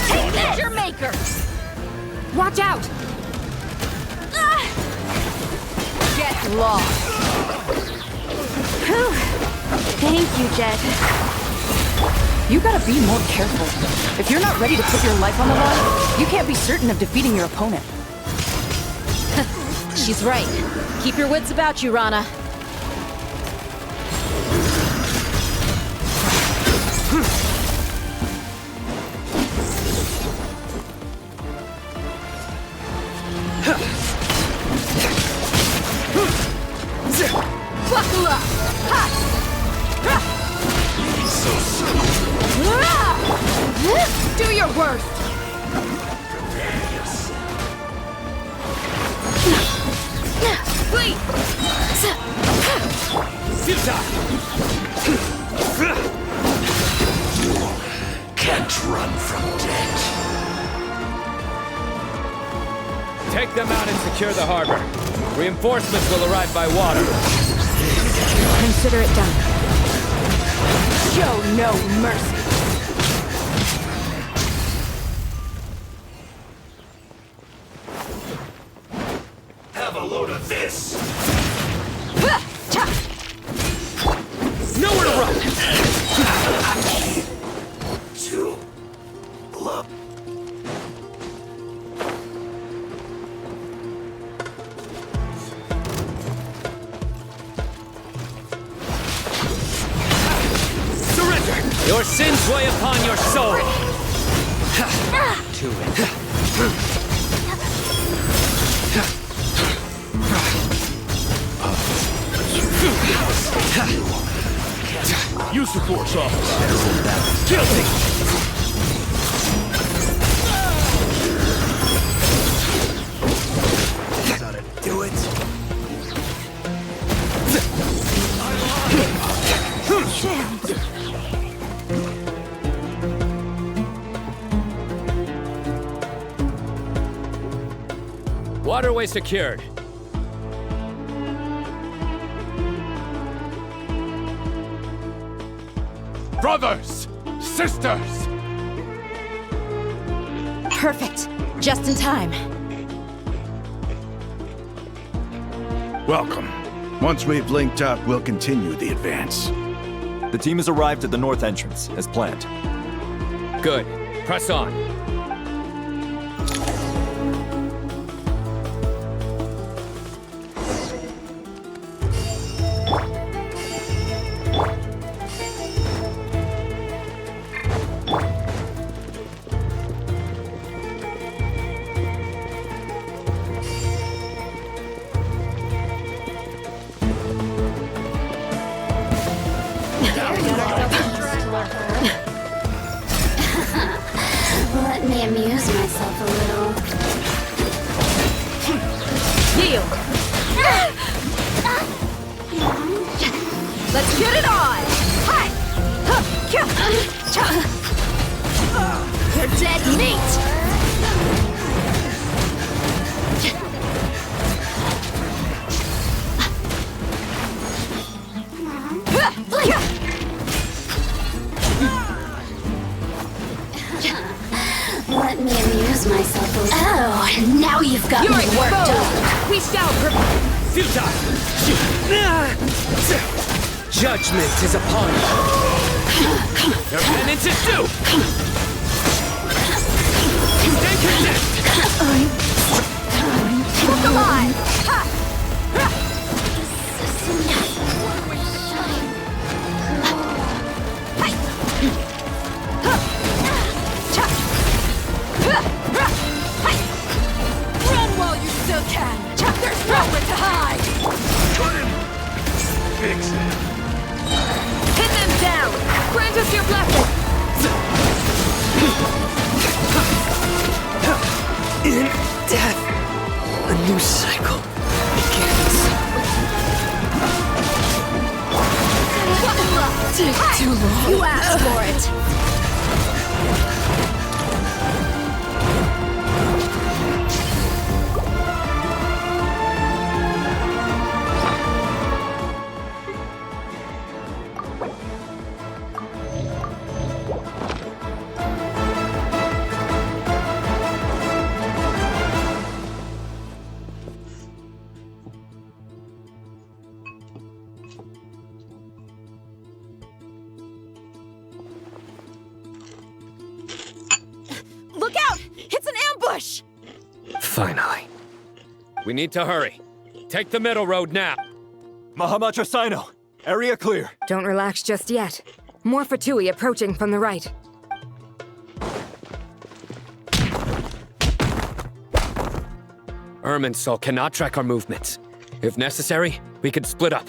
Take this, your maker! Watch out! Get lost! Whew. Thank you, Jet. You gotta be more careful. If you're not ready to put your life on the line, you can't be certain of defeating your opponent. She's right. Keep your wits about you, Rana. Buckle up! Ha! Do your worst! Flee! Can't run from death. Take them out and secure the harbor. Reinforcements will arrive by water. Consider it done. Show no mercy. Have a load of this. Nowhere to run! Two. Blood. Surrender! Your sins weigh upon your soul! To it. Use the force, officer. Guilty! Do it. Waterway secured. Brothers! Sisters! Perfect. Just in time. Welcome. Once we've linked up, we'll continue the advance. The team has arrived at the north entrance, as planned. Good. Press on. Let me amuse myself a little. Heal! Let's get it on! Hi! You're dead meat! Let me amuse myself a little. Oh, now you've got You're me worked up. We shall Futile! Judgment is upon you. Your penance is due! Stand condemned! Look alive! Ha! Run while you still can! There's nowhere to hide! Fix it. Hit them down! Grant us your blessing! In death, a new cycle begins. Take too long. You asked for it! Look out! It's an ambush! Finally. We need to hurry. take the middle road now. Mahamatra Sino, area clear. Don't relax just yet. More Fatui approaching from the right. Irminsul cannot track our movements. If necessary, we could split up.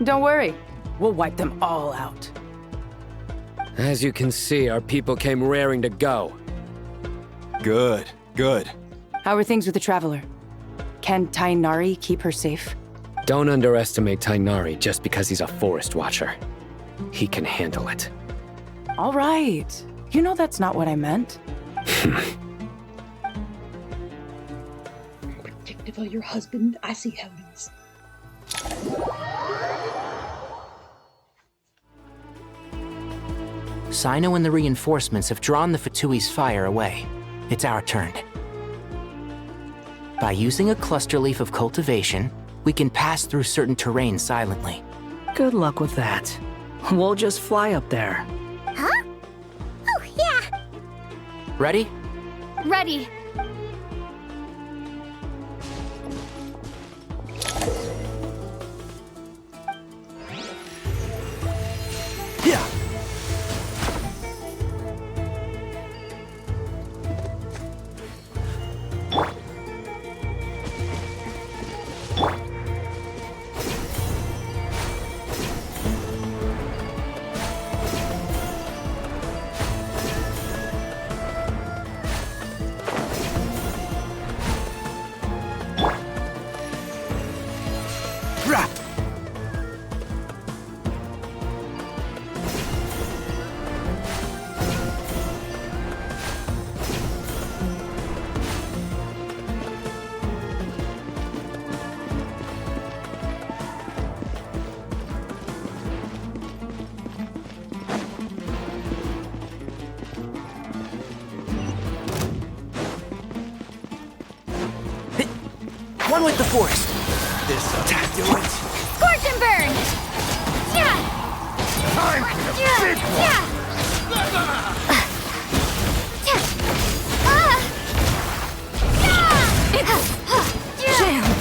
Don't worry. We'll wipe them all out. As you can see, our people came raring to go. Good, good. How are things with the Traveler? Can Tainari keep her safe? Don't underestimate Tainari just because he's a forest watcher. He can handle it. All right. You know that's not what I meant. Protective of your husband, I see how it is. Sino and the reinforcements have drawn the Fatui's fire away. It's our turn. By using a cluster leaf of cultivation, we can pass through certain terrain silently. Good luck with that. We'll just fly up there. Huh? Oh, yeah. Ready? Ready. Yeah. One with the forest. This attack do it. Scorch and burn! Yeah! Time for the big one! Yeah! Jammed!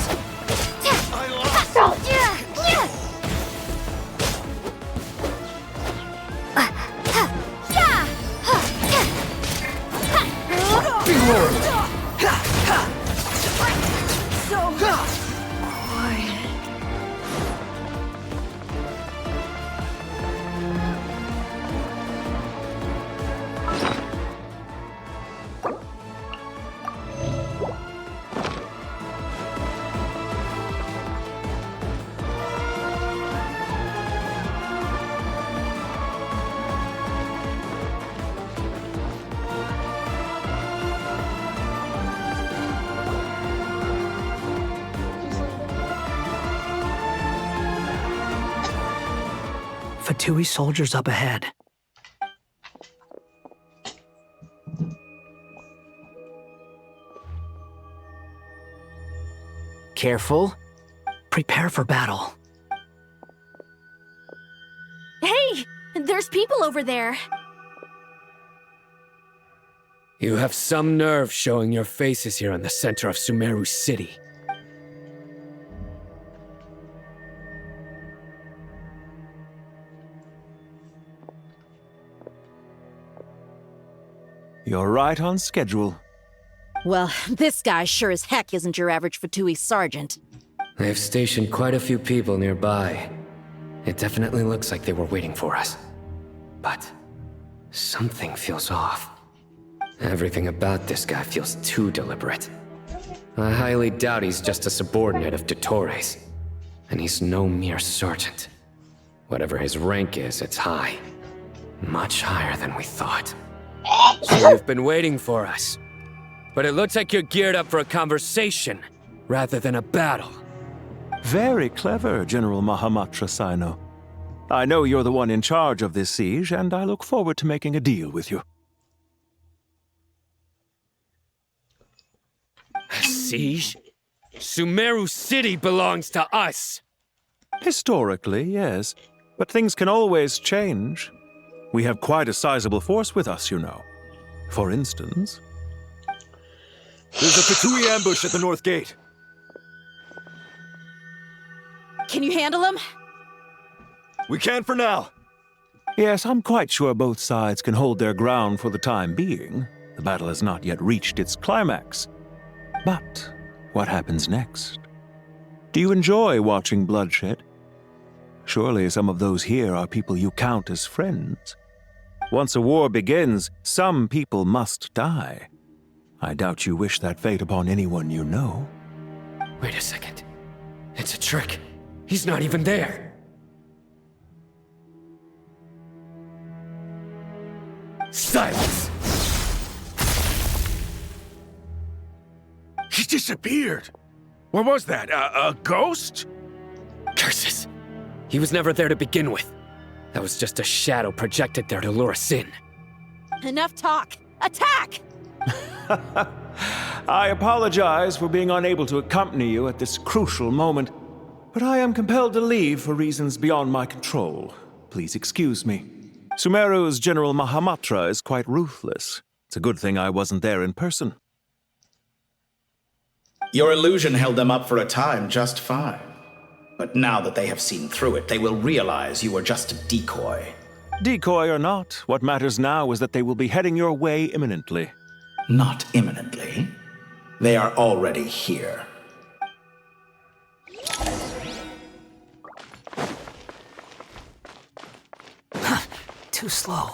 Fatui soldiers up ahead. Careful. Prepare for battle. Hey! There's people over there. You have some nerve showing your faces here in the center of Sumeru City. You're right on schedule. Well, this guy sure as heck isn't your average Fatui sergeant. They've stationed quite a few people nearby. It definitely looks like they were waiting for us. But something feels off. Everything about this guy feels too deliberate. I highly doubt he's just a subordinate of Dottores. And he's no mere sergeant. Whatever his rank is, it's high. Much higher than we thought. So you've been waiting for us. But it looks like you're geared up for a conversation, rather than a battle. Very clever, General Mahamatra Sino. I know you're the one in charge of this siege, and I look forward to making a deal with you. A siege? Sumeru City belongs to us! Historically, yes. But things can always change. We have quite a sizable force with us, you know. For instance... There's a Fatui ambush at the north gate. Can you handle him? We can for now. Yes, I'm quite sure both sides can hold their ground for the time being. The battle has not yet reached its climax. But what happens next? Do you enjoy watching bloodshed? Surely some of those here are people you count as friends. Once a war begins, some people must die. I doubt you wish that fate upon anyone you know. Wait a second. It's a trick. He's not even there. Silence! He disappeared. What was that? A ghost? Curses! He was never there to begin with. That was just a shadow projected there to lure us in. Enough talk! Attack! I apologize for being unable to accompany you at this crucial moment, but I am compelled to leave for reasons beyond my control. Please excuse me. Sumeru's General Mahamatra is quite ruthless. It's a good thing I wasn't there in person. Your illusion held them up for a time just fine. But now that they have seen through it, they will realize you were just a decoy. Decoy or not, what matters now is that they will be heading your way imminently. Not imminently. They are already here. Too slow.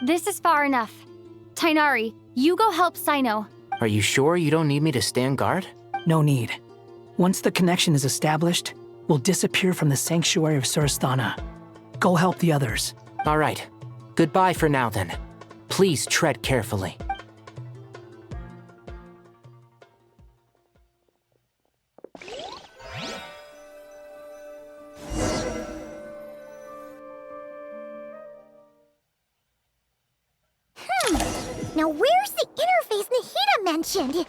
This is far enough. Tainari, you go help Sino. Are you sure you don't need me to stand guard? No need. Once the connection is established, we'll disappear from the sanctuary of Surasthana. Go help the others. All right. Goodbye for now, then. Please tread carefully. Now where's the interface Nahida mentioned?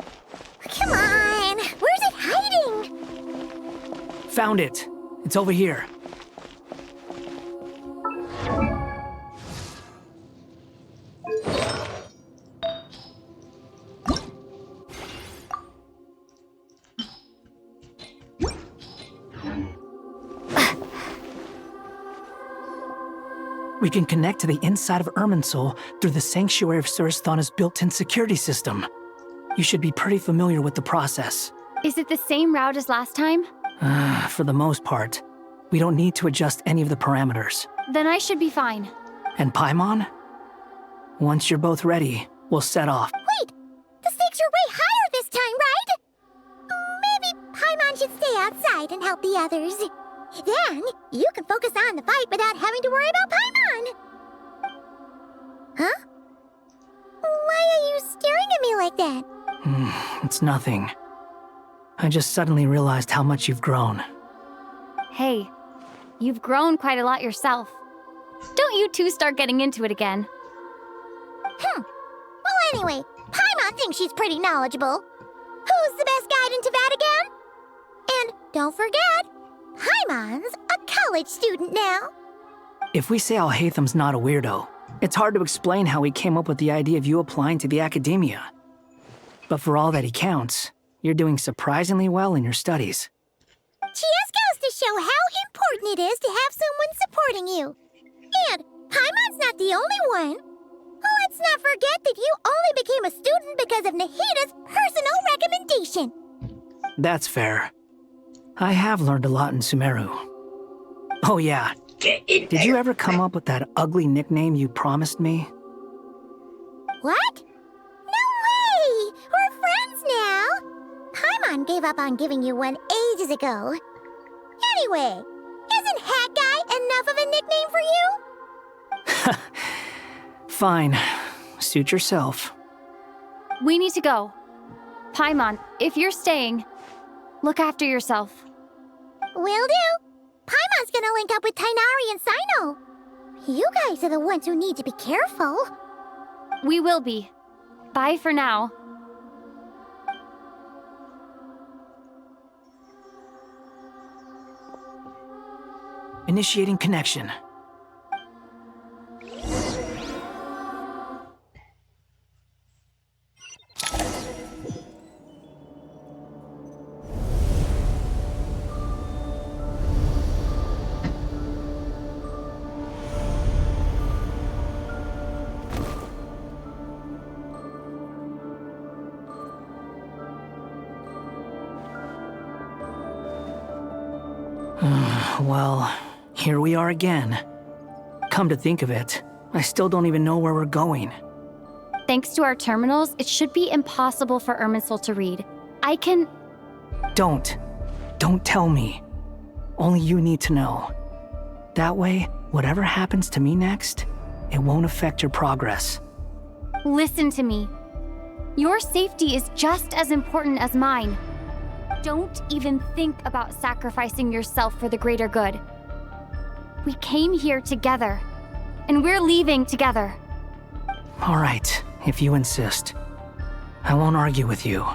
Come on, where's it hiding? Found it. It's over here. We can connect to the inside of Irminsul through the Sanctuary of Surasthana's built-in security system. You should be pretty familiar with the process. Is it the same route as last time? For the most part. We don't need to adjust any of the parameters. Then I should be fine. And Paimon? Once you're both ready, we'll set off. Wait! The stakes are way higher this time, right? Maybe Paimon should stay outside and help the others. Then, you can focus on the fight without having to worry about Paimon. Huh? Why are you staring at me like that? It's nothing. I just suddenly realized how much you've grown. Hey, you've grown quite a lot yourself. Don't you two start getting into it again. Well, anyway, Paimon thinks she's pretty knowledgeable. Who's the best guide in Tavatigan? And don't forget, Paimon's a college student now. If we say Alhatham's not a weirdo, it's hard to explain how he came up with the idea of you applying to the academia. But for all that he counts, you're doing surprisingly well in your studies. Just goes to show how important it is to have someone supporting you. And Paimon's not the only one. Let's not forget that you only became a student because of Nahida's personal recommendation. That's fair. I have learned a lot in Sumeru. Oh yeah, did you ever come up with that ugly nickname you promised me? What? No way! We're friends now! Paimon gave up on giving you one ages ago. Anyway, isn't Hat Guy enough of a nickname for you? Fine. Suit yourself. We need to go. Paimon, if you're staying, look after yourself. Will do. Paimon's gonna link up with Tainari and Sino. You guys are the ones who need to be careful. We will be. Bye for now. Initiating connection. Well, here we are again. Come to think of it, I still don't even know where we're going. Thanks to our terminals, it should be impossible for Irminsul to read. I can... Don't tell me. Only you need to know. That way, whatever happens to me next, it won't affect your progress. Listen to me. Your safety is just as important as mine. Don't even think about sacrificing yourself for the greater good. We came here together, and we're leaving together. All right, if you insist. I won't argue with you.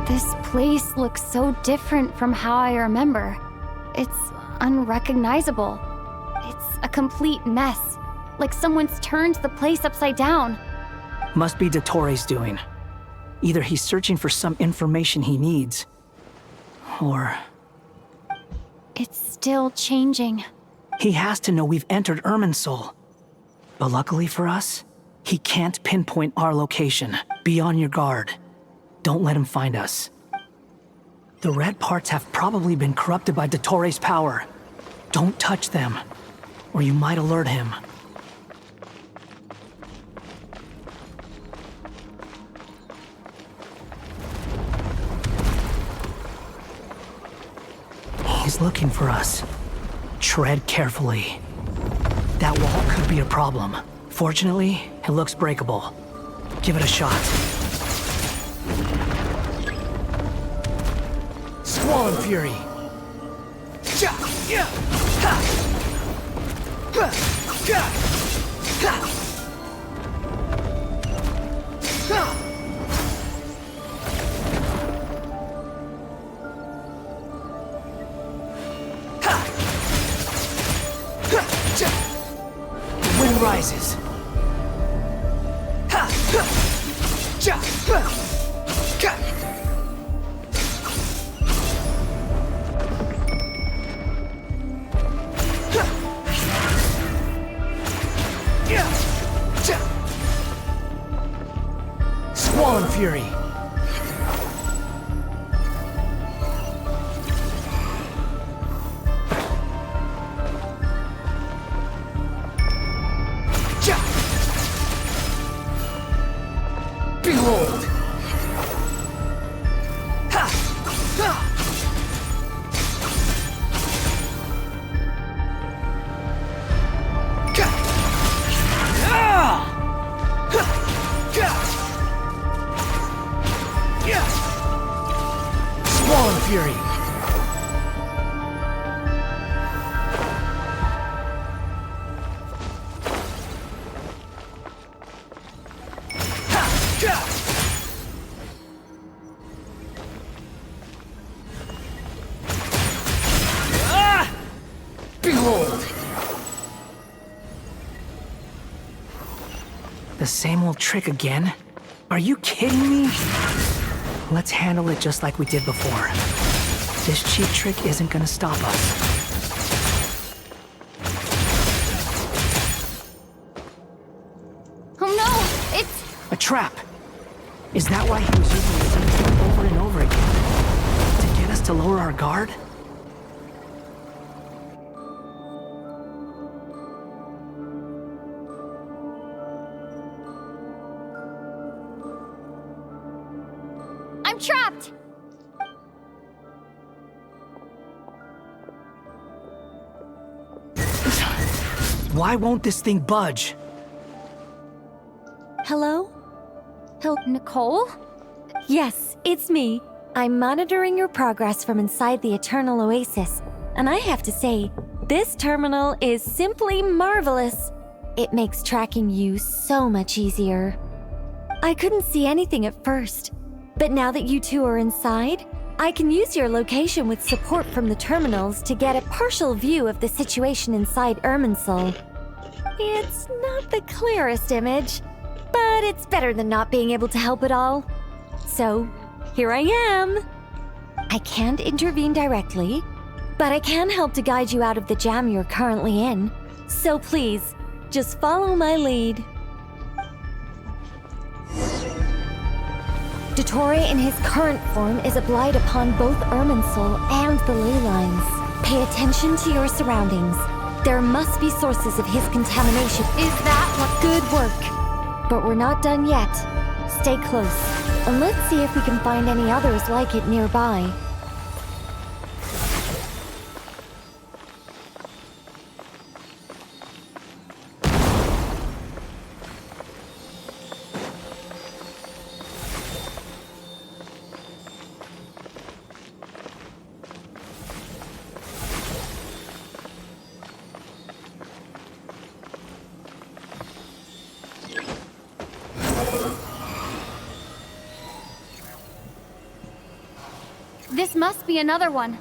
This place looks so different from how I remember. It's unrecognizable. It's a complete mess, like someone's turned the place upside down. Must be Dottoro's doing. Either he's searching for some information he needs, or... It's still changing. He has to know we've entered Irminsul. But luckily for us, he can't pinpoint our location. Be on your guard. Don't let him find us. The red parts have probably been corrupted by Dottoro's power. Don't touch them, or you might alert him. He's looking for us. Tread carefully. That wall could be a problem. Fortunately, it looks breakable. Give it a shot. Squall Fury! Wind rises. Squall Fury. Behold! Squall Fury! Behold! The same old trick again? Are you kidding me? Let's handle it just like we did before. This cheap trick isn't gonna stop us. Oh no! It's... A trap! Is that why he was using the same thing over and over again? To get us to lower our guard? I'm trapped! Why won't this thing budge? Hello? Nicole? Yes, it's me. I'm monitoring your progress from inside the Eternal Oasis, and I have to say, This terminal is simply marvelous. It makes tracking you so much easier. I couldn't see anything at first, but now that you two are inside, I can use your location with support from the terminals to get a partial view of the situation inside Irminsul. It's not the clearest image, but it's better than not being able to help at all. So, here I am. I can't intervene directly, but I can help to guide you out of the jam you're currently in. So please, just follow my lead. Dottore in his current form is a blight upon both Irminsul and the ley lines. Pay attention to your surroundings. There must be sources of his contamination. Is that what? Good work. But we're not done yet. Stay close, and let's see if we can find any others like it nearby. This must be another one.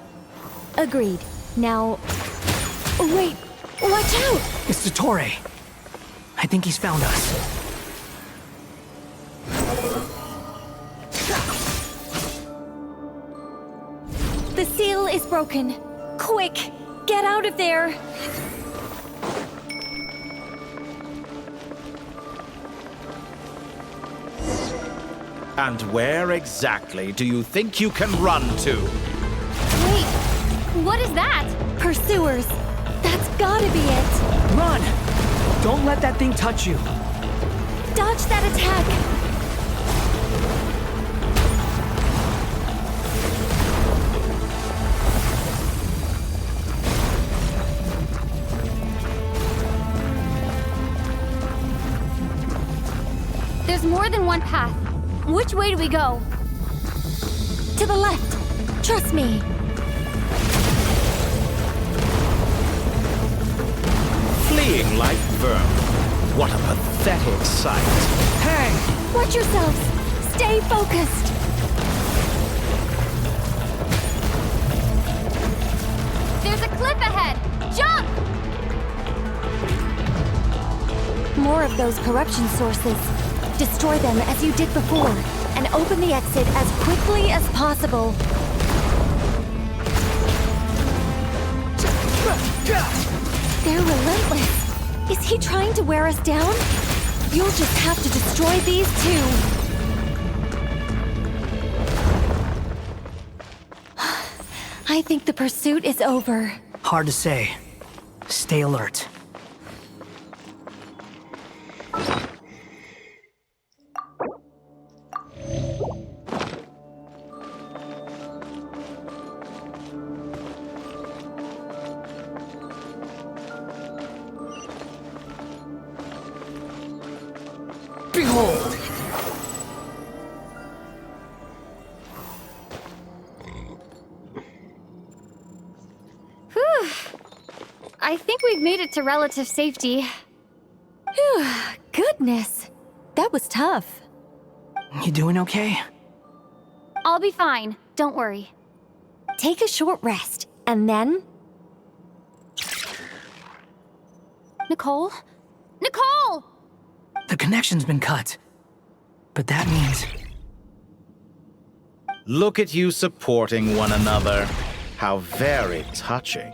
Agreed. Now... Wait! Watch out! It's Dottore. I think he's found us. The seal is broken. Quick! Get out of there! And where exactly do you think you can run to? Wait, what is that? Pursuers. That's gotta be it. Run! Don't let that thing touch you. Dodge that attack. There's more than one path. Which way do we go? To the left. Trust me. Fleeing like vermin. What a pathetic sight. Hey! Watch yourselves. Stay focused. There's a cliff ahead. Jump! More of those corruption sources. Destroy them as you did before, and open the exit as quickly as possible. They're relentless. Is he trying to wear us down? You'll just have to destroy these too. I think the pursuit is over. Hard to say. Stay alert. Behold! Whew. I think we've made it to relative safety. Phew, goodness. That was tough. You doing okay? I'll be fine. Don't worry. Take a short rest, and then... Nicole? Nicole! The connection's been cut. But that means... Look at you supporting one another. How very touching.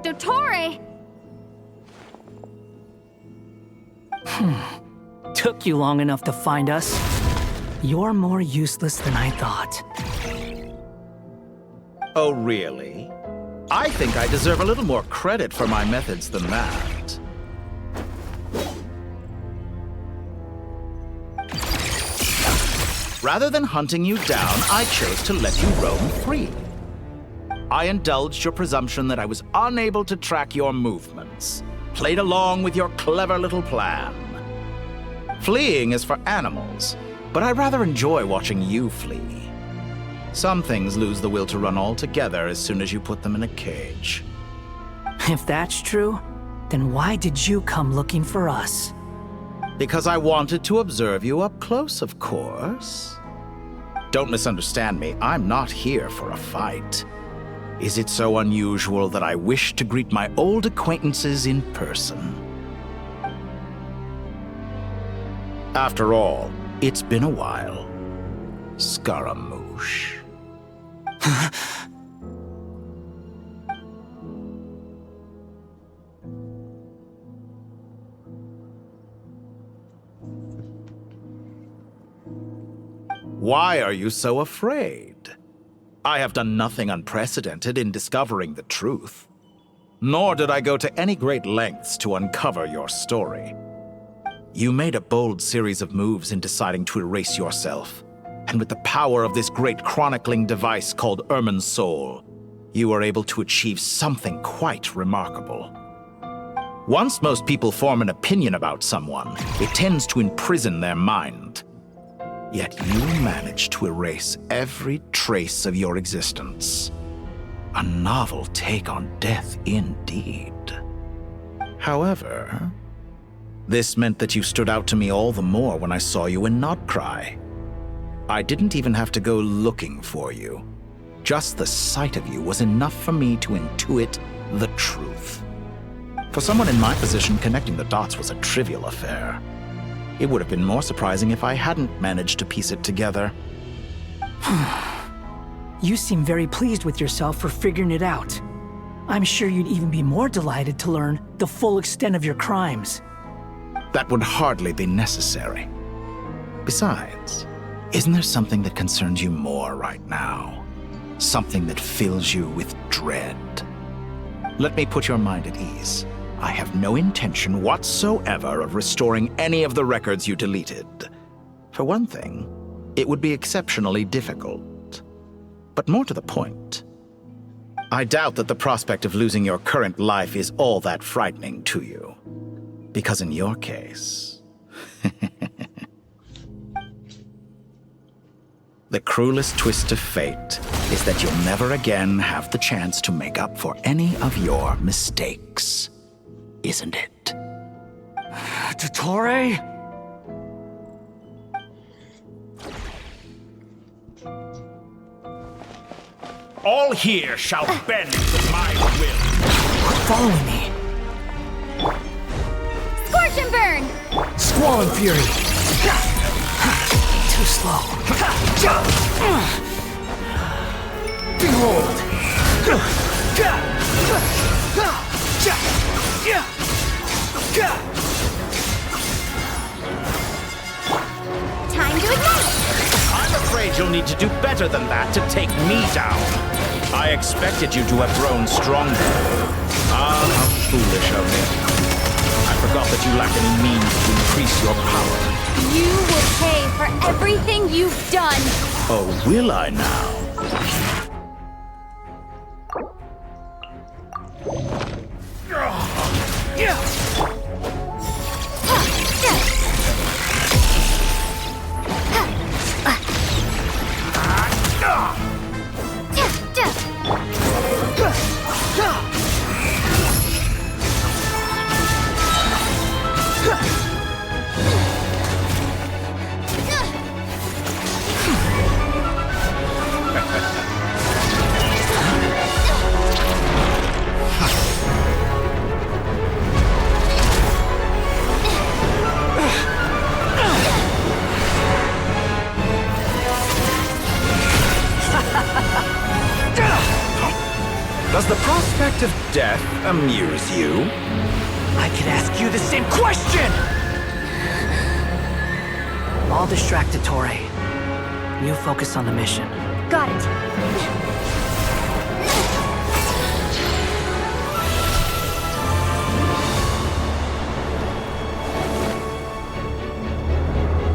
Dottore! Took you long enough to find us. You're more useless than I thought. Oh, really? I think I deserve a little more credit for my methods than that. Rather than hunting you down, I chose to let you roam free. I indulged your presumption that I was unable to track your movements, played along with your clever little plan. Fleeing is for animals. but I rather enjoy watching you flee. Some things lose the will to run altogether as soon as you put them in a cage. If that's true, then why did you come looking for us? Because I wanted to observe you up close, of course. Don't misunderstand me, I'm not here for a fight. Is it so unusual that I wish to greet my old acquaintances in person? After all, it's been a while. Scaramouche. Why are you so afraid? I have done nothing unprecedented in discovering the truth. Nor did I go to any great lengths to uncover your story. You made a bold series of moves in deciding to erase yourself. And with the power of this great chronicling device called Irmin's Soul, you were able to achieve something quite remarkable. Once most people form an opinion about someone, it tends to imprison their mind. Yet you managed to erase every trace of your existence. A novel take on death indeed. However, this meant that you stood out to me all the more when I saw you in Nodcry. I didn't even have to go looking for you. Just the sight of you was enough for me to intuit the truth. For someone in my position, connecting the dots was a trivial affair. It would have been more surprising if I hadn't managed to piece it together. You seem very pleased with yourself for figuring it out. I'm sure you'd even be more delighted to learn the full extent of your crimes. That would hardly be necessary. Besides, isn't there something that concerns you more right now? Something that fills you with dread? Let me put your mind at ease. I have no intention whatsoever of restoring any of the records you deleted. For one thing, it would be exceptionally difficult. But more to the point, I doubt that the prospect of losing your current life is all that frightening to you. Because in your case, the cruelest twist of fate is that you'll never again have the chance to make up for any of your mistakes. Isn't it? Dottore? All here shall bend to my will. Follow me. Scorch and burn! Squall and fury. Too slow. Behold. Time to ignite! I'm afraid you'll need to do better than that to take me down. I expected you to have grown stronger. Ah, how foolish of me. I forgot that you lack any means to increase your power. You will pay for everything you've done! Oh, will I now? Does the prospect of death amuse you? I could ask you the same question! I'll distract Dottore. You focus on the mission. Got it.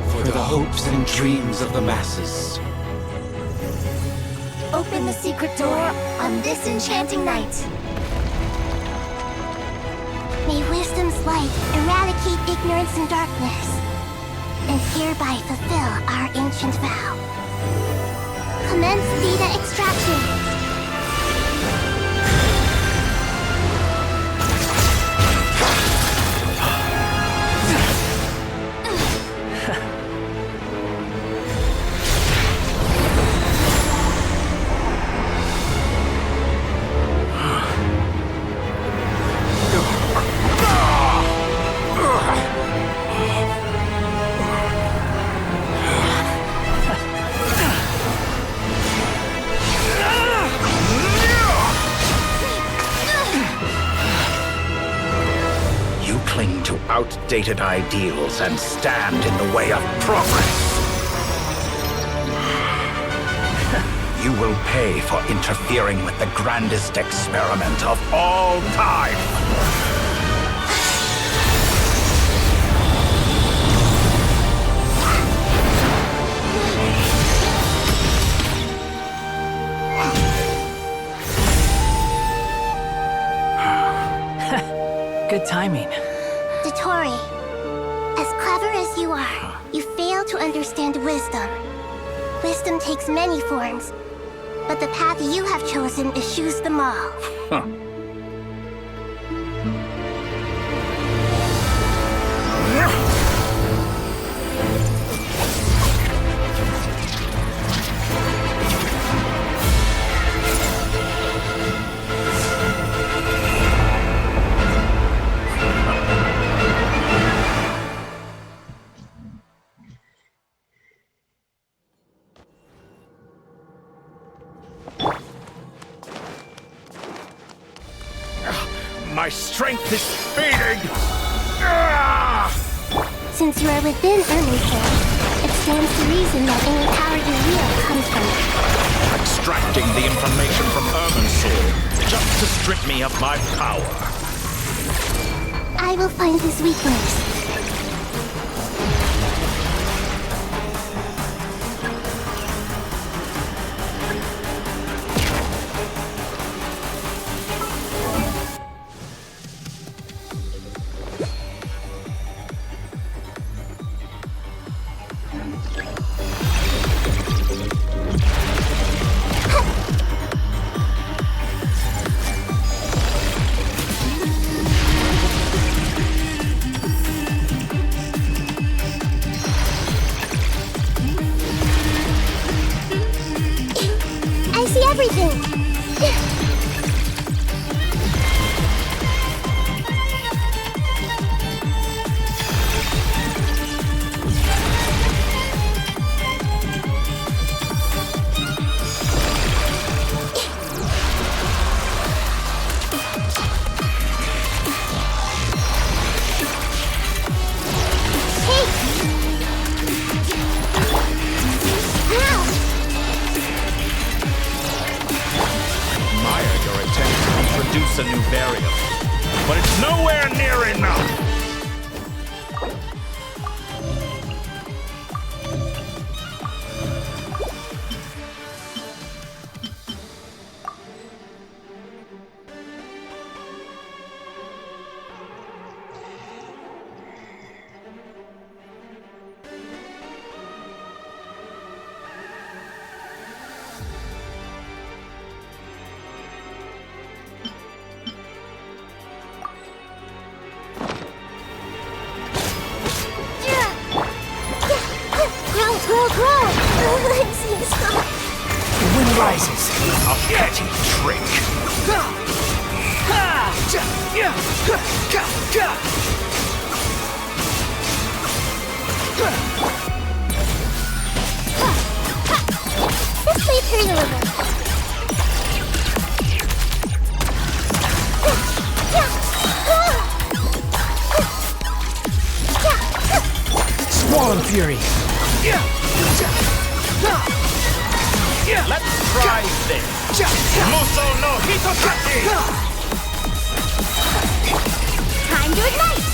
For the hopes and dreams of the masses. Open the secret door on this enchanting night. May wisdom's light eradicate ignorance and darkness. and hereby fulfill our ancient vow. Commence data extraction. Cling to outdated ideals and stand in the way of progress. You will pay for interfering with the grandest experiment of all time. Good timing. Dotori, as clever as you are, you fail to understand wisdom. Wisdom takes many forms, but the path you have chosen eschews them all. Huh. My strength is fading! Since you are within Erminster, it stands to reason that any power you wield comes from it. Extracting the information from Erminster just to strip me of my power. I will find his weak links. Everything! A new variable, but it's nowhere near enough. The wind rises. A petty trick. This may hurt a little. Swallow Fury. Let's try this. Muso no Hitotaki! Time to ignite!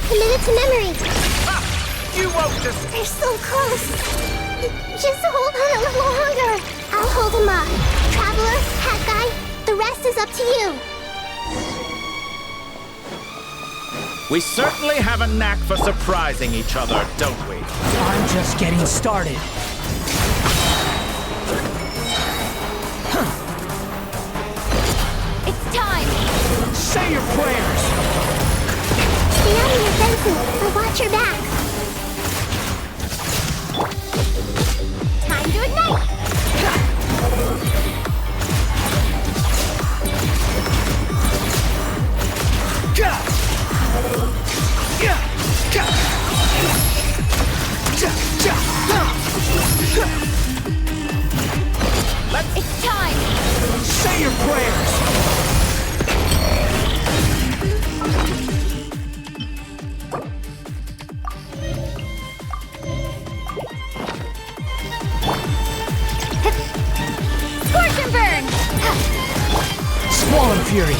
Committed to memory. You won't just... They're so close. Just hold on a little longer. I'll hold him up. Traveler, Hat Guy, the rest is up to you. We certainly have a knack for surprising each other, don't we? I'm just getting started. It's time! Say your prayers! Stay on your defensive, but watch your back. Time to ignite! It's time! Say your prayers! Scorch and burn! Squall and Fury!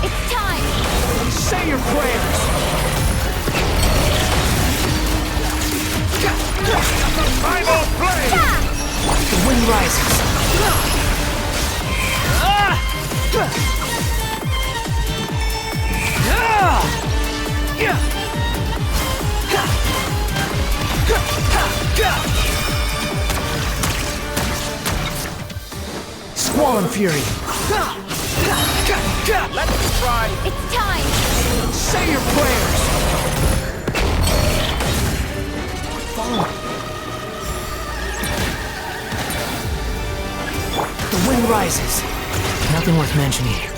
It's time! Say your prayers! Final play! The wind rises! Squall and Fury! Let's try. It's time! Say your prayers! The wind rises. Nothing worth mentioning here.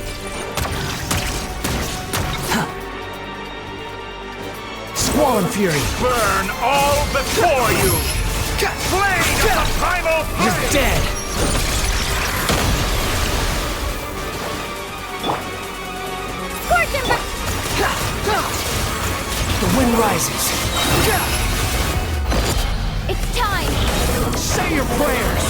Squall and Fury! Burn all before you! Blade of the primal flame! You're dead! Scorch and burn! The wind rises. It's time! Say your prayers!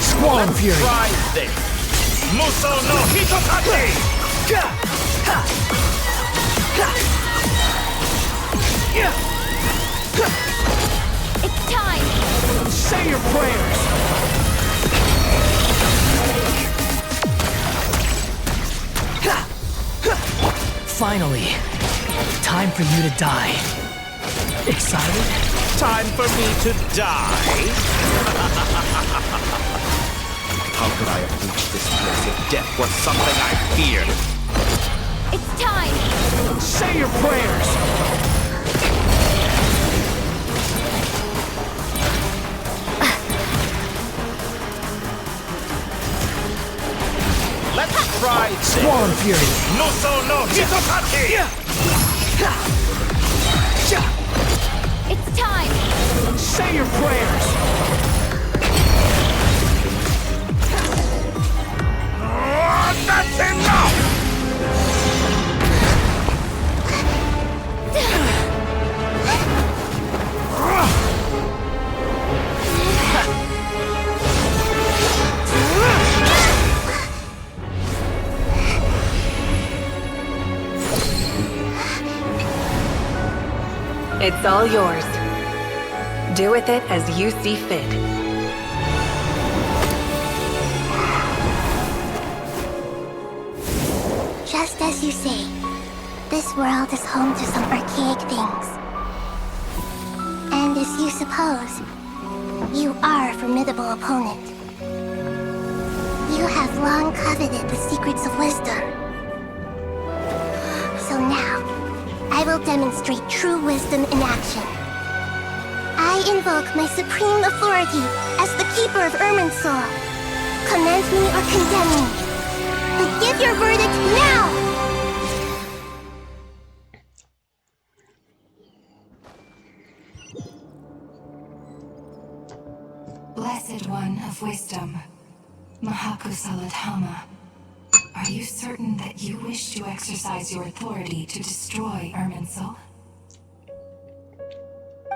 Squall and Fury! Try this. Muso no Hitotake! It's time! Say your prayers! Finally, time for you to die. Excited? Time for me to die? How could I have reached this place if death was something I feared? It's time! Say your prayers! Let's try this. Squall and Fury! Muso no Hitotake! It's time! Say your prayers! That's enough! It's all yours. Do with it as you see fit. Just as you say, this world is home to some archaic things. And as you suppose, you are a formidable opponent. You have long coveted the secrets of wisdom. So now, I will demonstrate true wisdom in action. I invoke my supreme authority as the keeper of Irminsul. Commend me or condemn me. But give your verdict now! Blessed One of Wisdom, Mahakusaladhama, are you certain that you wish to exercise your authority to destroy Irminsul?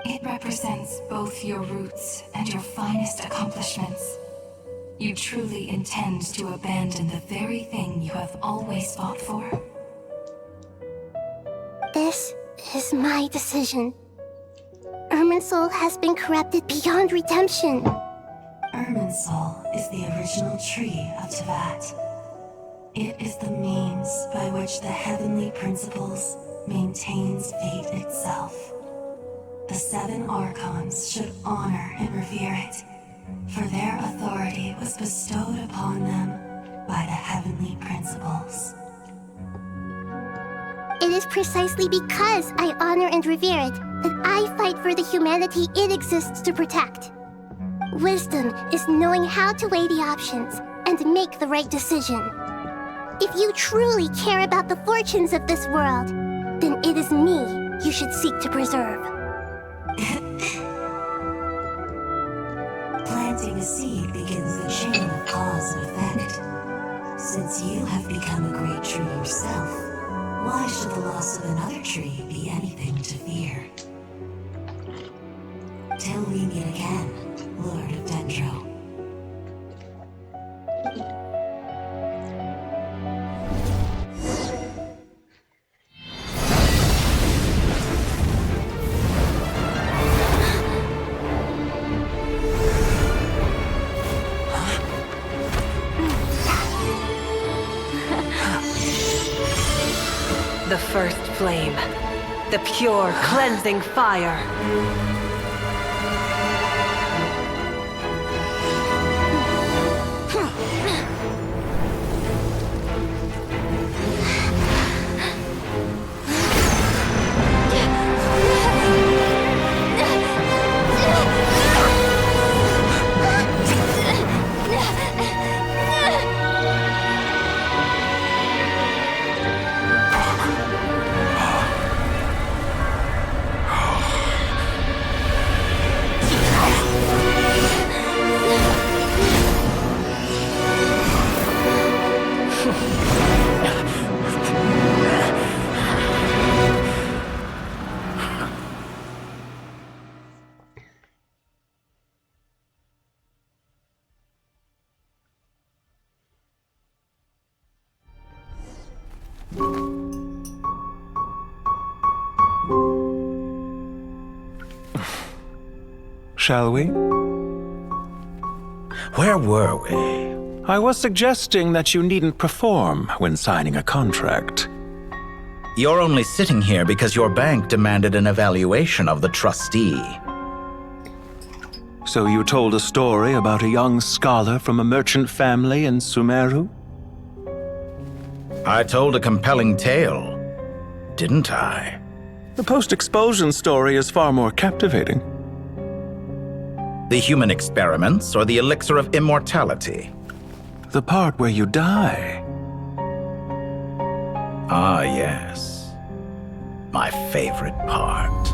It represents both your roots and your finest accomplishments. You truly intend to abandon the very thing you have always fought for? This is my decision. Irminsul has been corrupted beyond redemption. Irminsul is the original tree of Tevat. It is the means by which the heavenly principles maintains fate itself. The 7 Archons should honor and revere it, for their authority was bestowed upon them by the heavenly principles. It is precisely because I honor and revere it that I fight for the humanity it exists to protect. Wisdom is knowing how to weigh the options and make the right decision. If you truly care about the fortunes of this world, then it is me you should seek to preserve. Planting a seed begins the chain of cause and effect. Since you have become a great tree yourself, why should the loss of another tree be anything to fear? Till we meet again, Lord of Dendro. The first flame. The pure, cleansing fire. Shall we? Where were we? I was suggesting that you needn't perform when signing a contract. You're only sitting here because your bank demanded an evaluation of the trustee. So you told a story about a young scholar from a merchant family in Sumeru? I told a compelling tale, didn't I? The post-expulsion story is far more captivating. The human experiments or the elixir of immortality? The part where you die. Ah, yes. My favorite part.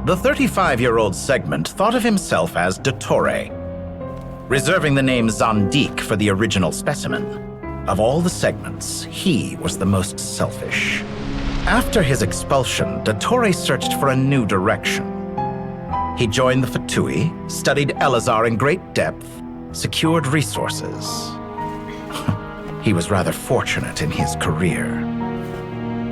The 35-year-old segment thought of himself as Dottore, reserving the name Zandik for the original specimen. Of all the segments, he was the most selfish. After his expulsion, Dottore searched for a new direction. He joined the Fatui, studied Elazar in great depth, secured resources. He was rather fortunate in his career.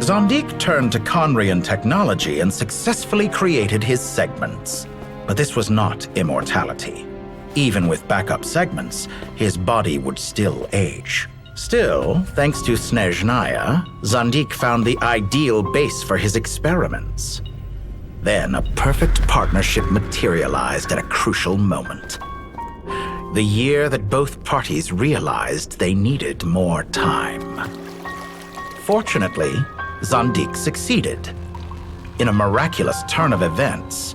Zandik turned to Conrian technology and successfully created his segments. But this was not immortality. Even with backup segments, his body would still age. Still, thanks to Snezhnaya, Zandik found the ideal base for his experiments. Then a perfect partnership materialized at a crucial moment. The year that both parties realized they needed more time. Fortunately, Zandik succeeded. In a miraculous turn of events,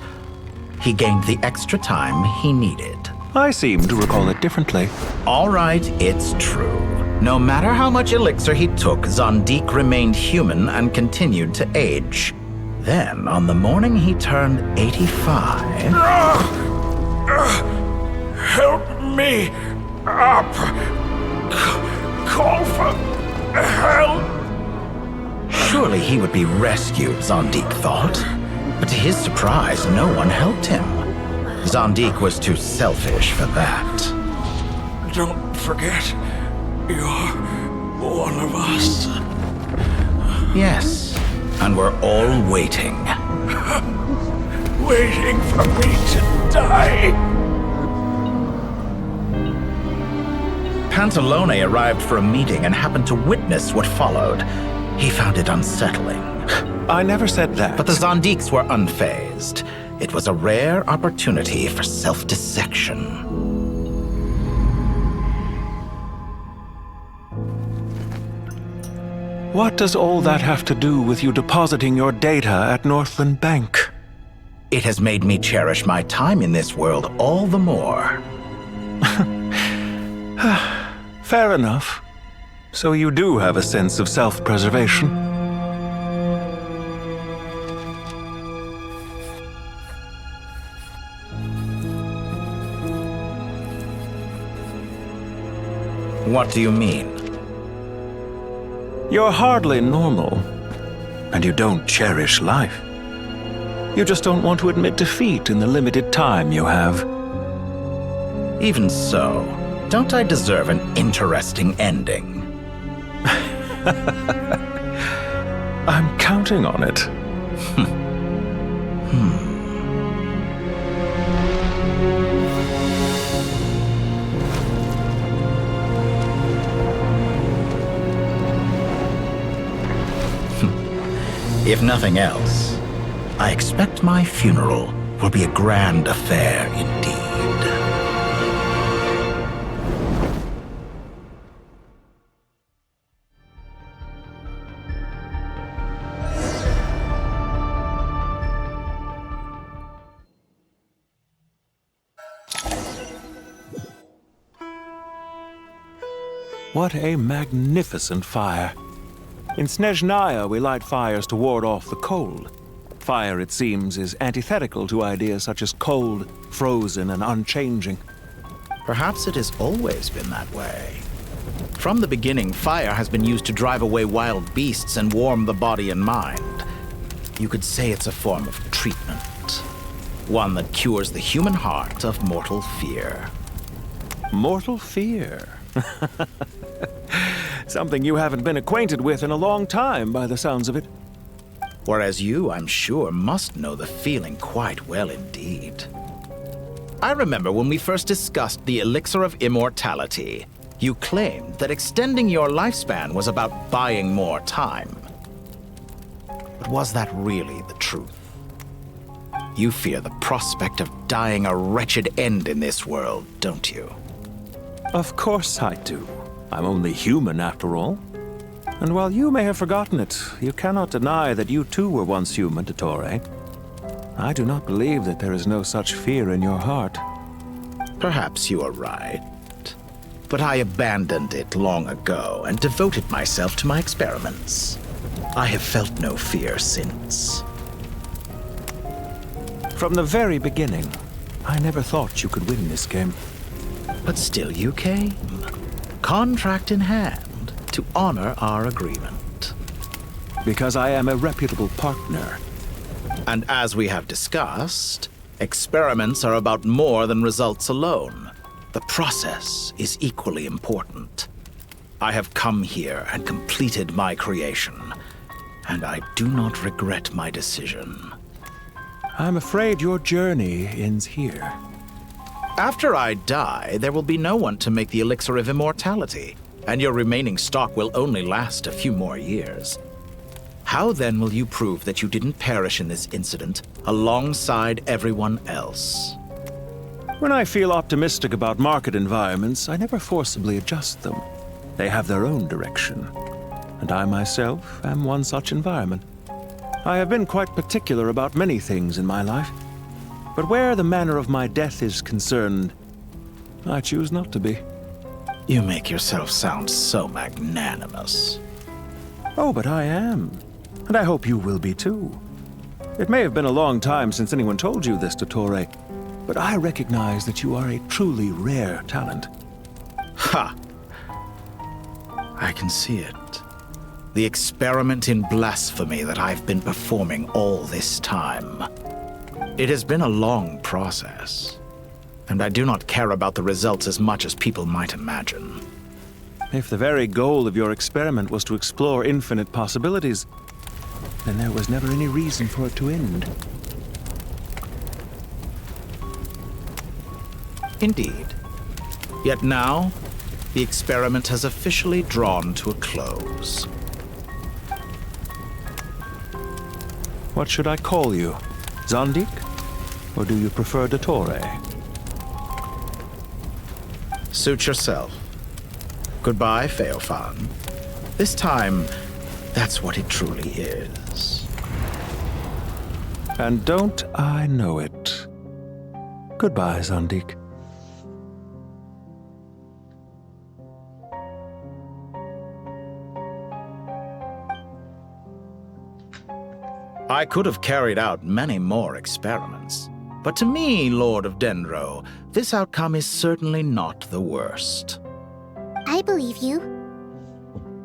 he gained the extra time he needed. I seem to recall it differently. All right, it's true. No matter how much elixir he took, Zandik remained human and continued to age. Then, on the morning he turned 85... Help me up! Call for help! Surely he would be rescued, Zandik thought. But to his surprise, no one helped him. Zandik was too selfish for that. Don't forget, you're one of us. Yes, and we're all waiting. Waiting for me to die. Pantalone arrived for a meeting and happened to witness what followed. He found it unsettling. I never said that. But the Zondiques were unfazed. It was a rare opportunity for self-dissection. What does all that have to do with you depositing your data at Northland Bank? It has made me cherish my time in this world all the more. Fair enough. So you do have a sense of self-preservation. What do you mean? You're hardly normal, and you don't cherish life. You just don't want to admit defeat in the limited time you have. Even so, don't I deserve an interesting ending? I'm counting on it. If nothing else, I expect my funeral will be a grand affair indeed. What a magnificent fire. In Snezhnaya, we light fires to ward off the cold. Fire, it seems, is antithetical to ideas such as cold, frozen, and unchanging. Perhaps it has always been that way. From the beginning, fire has been used to drive away wild beasts and warm the body and mind. You could say it's a form of treatment. One that cures the human heart of mortal fear. Mortal fear? Something you haven't been acquainted with in a long time, by the sounds of it. Whereas you, I'm sure, must know the feeling quite well indeed. I remember when we first discussed the elixir of immortality, you claimed that extending your lifespan was about buying more time. But was that really the truth? You fear the prospect of dying a wretched end in this world, don't you? Of course I do. I'm only human, after all. And while you may have forgotten it, you cannot deny that you too were once human, pt.3. I do not believe that there is no such fear in your heart. Perhaps you are right. But I abandoned it long ago and devoted myself to my experiments. I have felt no fear since. From the very beginning, I never thought you could win this game. But still you came. Contract in hand, to honor our agreement. Because I am a reputable partner. And as we have discussed, experiments are about more than results alone. The process is equally important. I have come here and completed my creation, and I do not regret my decision. I'm afraid your journey ends here. After I die, there will be no one to make the elixir of immortality, and your remaining stock will only last a few more years. How then will you prove that you didn't perish in this incident alongside everyone else? When I feel optimistic about market environments, I never forcibly adjust them. They have their own direction, and I myself am one such environment. I have been quite particular about many things in my life. But where the manner of my death is concerned, I choose not to be. You make yourself sound so magnanimous. Oh, but I am. And I hope you will be too. It may have been a long time since anyone told you this, pt.3, but I recognize that you are a truly rare talent. Ha! I can see it. The experiment in blasphemy that I've been performing all this time. It has been a long process, and I do not care about the results as much as people might imagine. If the very goal of your experiment was to explore infinite possibilities, then there was never any reason for it to end. Indeed. Yet now, the experiment has officially drawn to a close. What should I call you? Zondik? Or do you prefer Dottore? Suit yourself. Goodbye, Feofan. This time, that's what it truly is. And don't I know it? Goodbye, Zondik. I could have carried out many more experiments, but to me, Lord of Dendro, this outcome is certainly not the worst. I believe you.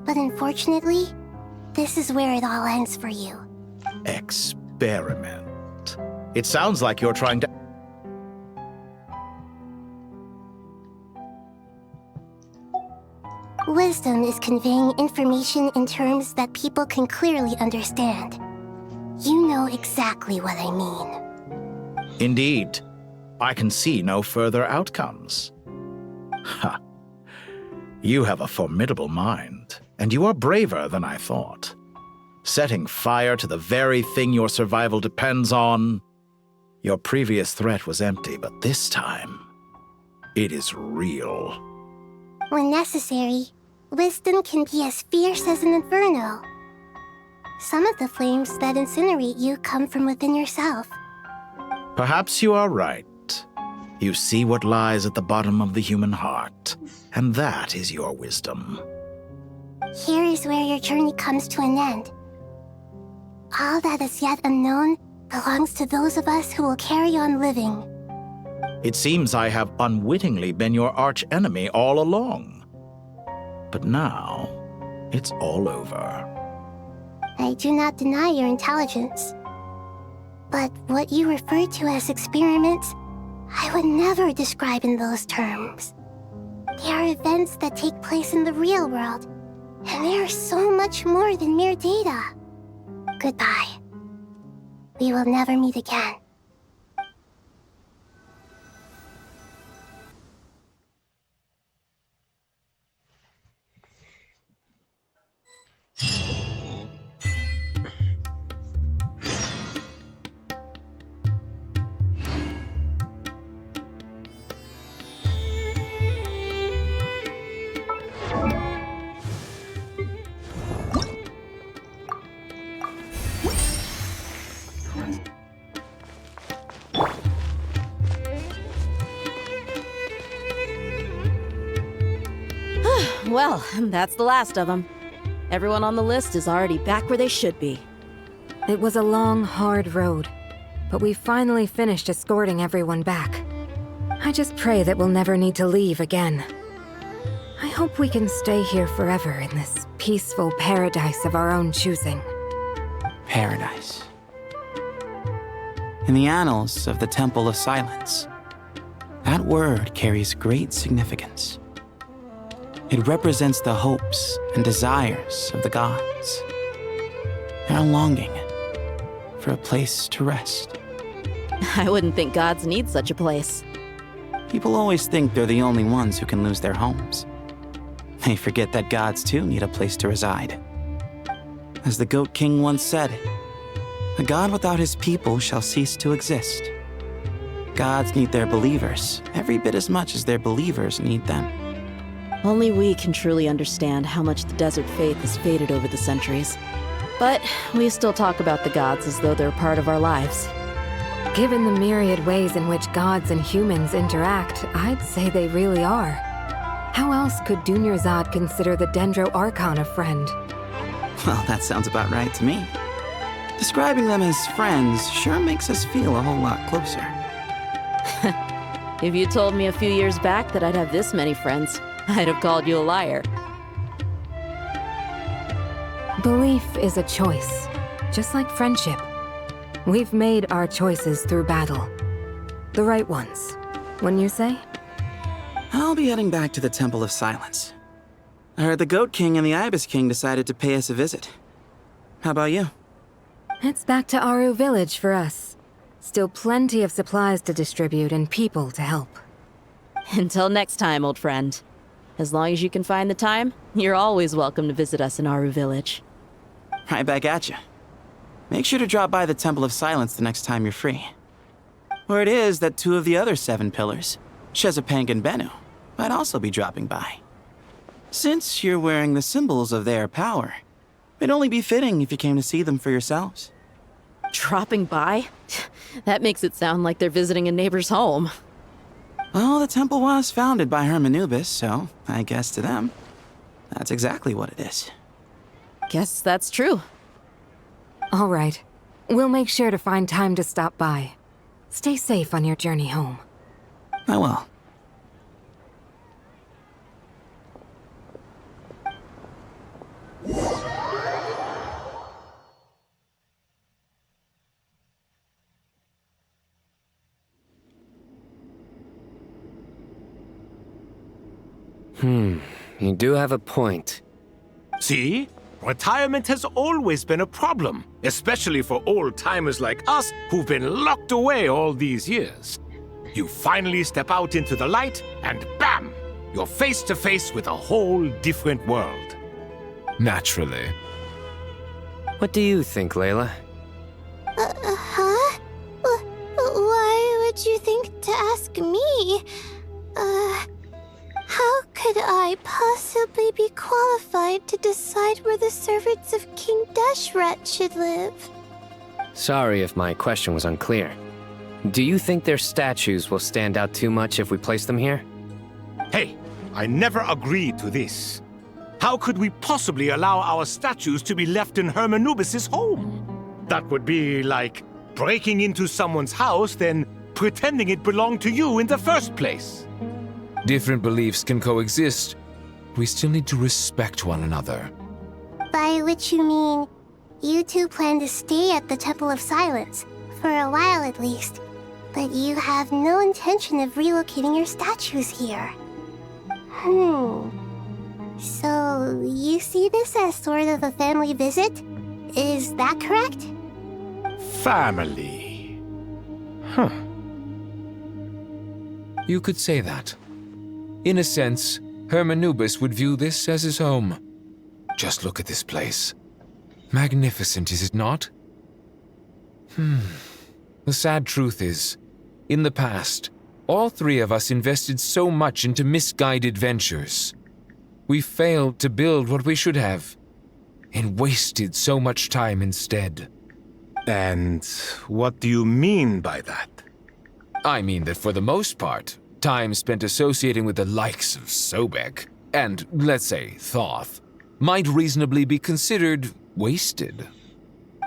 But unfortunately, this is where it all ends for you. Experiment. It sounds like you're trying to... Wisdom is conveying information in terms that people can clearly understand. You know exactly what I mean. Indeed. I can see no further outcomes. Ha. You have a formidable mind, and you are braver than I thought. Setting fire to the very thing your survival depends on. Your previous threat was empty, but this time, it is real. When necessary, wisdom can be as fierce as an inferno. Some of the flames that incinerate you come from within yourself. Perhaps you are right. You see what lies at the bottom of the human heart, and that is your wisdom. Here is where your journey comes to an end. All that is yet unknown belongs to those of us who will carry on living. It seems I have unwittingly been your arch-enemy all along. But now, it's all over. I do not deny your intelligence. But what you refer to as experiments, I would never describe in those terms. They are events that take place in the real world, and they are so much more than mere data. Goodbye. We will never meet again. Well, that's the last of them. Everyone on the list is already back where they should be. It was a long, hard road, but we finally finished escorting everyone back. I just pray that we'll never need to leave again. I hope we can stay here forever in this peaceful paradise of our own choosing. Paradise. In the annals of the Temple of Silence, that word carries great significance. It represents the hopes and desires of the gods. Their longing for a place to rest. I wouldn't think gods need such a place. People always think they're the only ones who can lose their homes. They forget that gods too need a place to reside. As the Goat King once said, "A god without his people shall cease to exist." Gods need their believers every bit as much as their believers need them. Only we can truly understand how much the desert faith has faded over the centuries. But we still talk about the gods as though they're part of our lives. Given the myriad ways in which gods and humans interact, I'd say they really are. How else could Dunyarzad consider the Dendro Archon a friend? Well, that sounds about right to me. Describing them as friends sure makes us feel a whole lot closer. If you told me a few years back that I'd have this many friends, I'd have called you a liar. Belief is a choice, just like friendship. We've made our choices through battle. The right ones, wouldn't you say? I'll be heading back to the Temple of Silence. I heard the Goat King and the Ibis King decided to pay us a visit. How about you? It's back to Aru Village for us. Still plenty of supplies to distribute and people to help. Until next time, old friend. As long as you can find the time, you're always welcome to visit us in Aru Village. Right back at you. Make sure to drop by the Temple of Silence the next time you're free. Where it is that 2 of the other 7 pillars, Shezapeng and Bennu, might also be dropping by. Since you're wearing the symbols of their power, it'd only be fitting if you came to see them for yourselves. Dropping by? That makes it sound like they're visiting a neighbor's home. Well, the temple was founded by Hermanubis, so I guess to them, that's exactly what it is. Guess that's true. All right. We'll make sure to find time to stop by. Stay safe on your journey home. I will. You do have a point. See? Retirement has always been a problem, especially for old-timers like us who've been locked away all these years. You finally step out into the light, and bam! You're face to face with a whole different world. Naturally. What do you think, Layla? Huh? Why would you think to ask me? How could I possibly be qualified to decide where the servants of King Deshret should live? Sorry if my question was unclear. Do you think their statues will stand out too much if we place them here? Hey, I never agreed to this. How could we possibly allow our statues to be left in Hermanubis' home? That would be like breaking into someone's house, then pretending it belonged to you in the first place. Different beliefs can coexist. We still need to respect one another. By which you mean, you two plan to stay at the Temple of Silence, for a while at least, but you have no intention of relocating your statues here. So, you see this as sort of a family visit? Is that correct? Family. Huh. You could say that. In a sense, Hermanubis would view this as his home. Just look at this place. Magnificent, is it not? The sad truth is, in the past, all 3 of us invested so much into misguided ventures. We failed to build what we should have, and wasted so much time instead. And what do you mean by that? I mean that for the most part, time spent associating with the likes of Sobek, and, let's say, Thoth, might reasonably be considered wasted.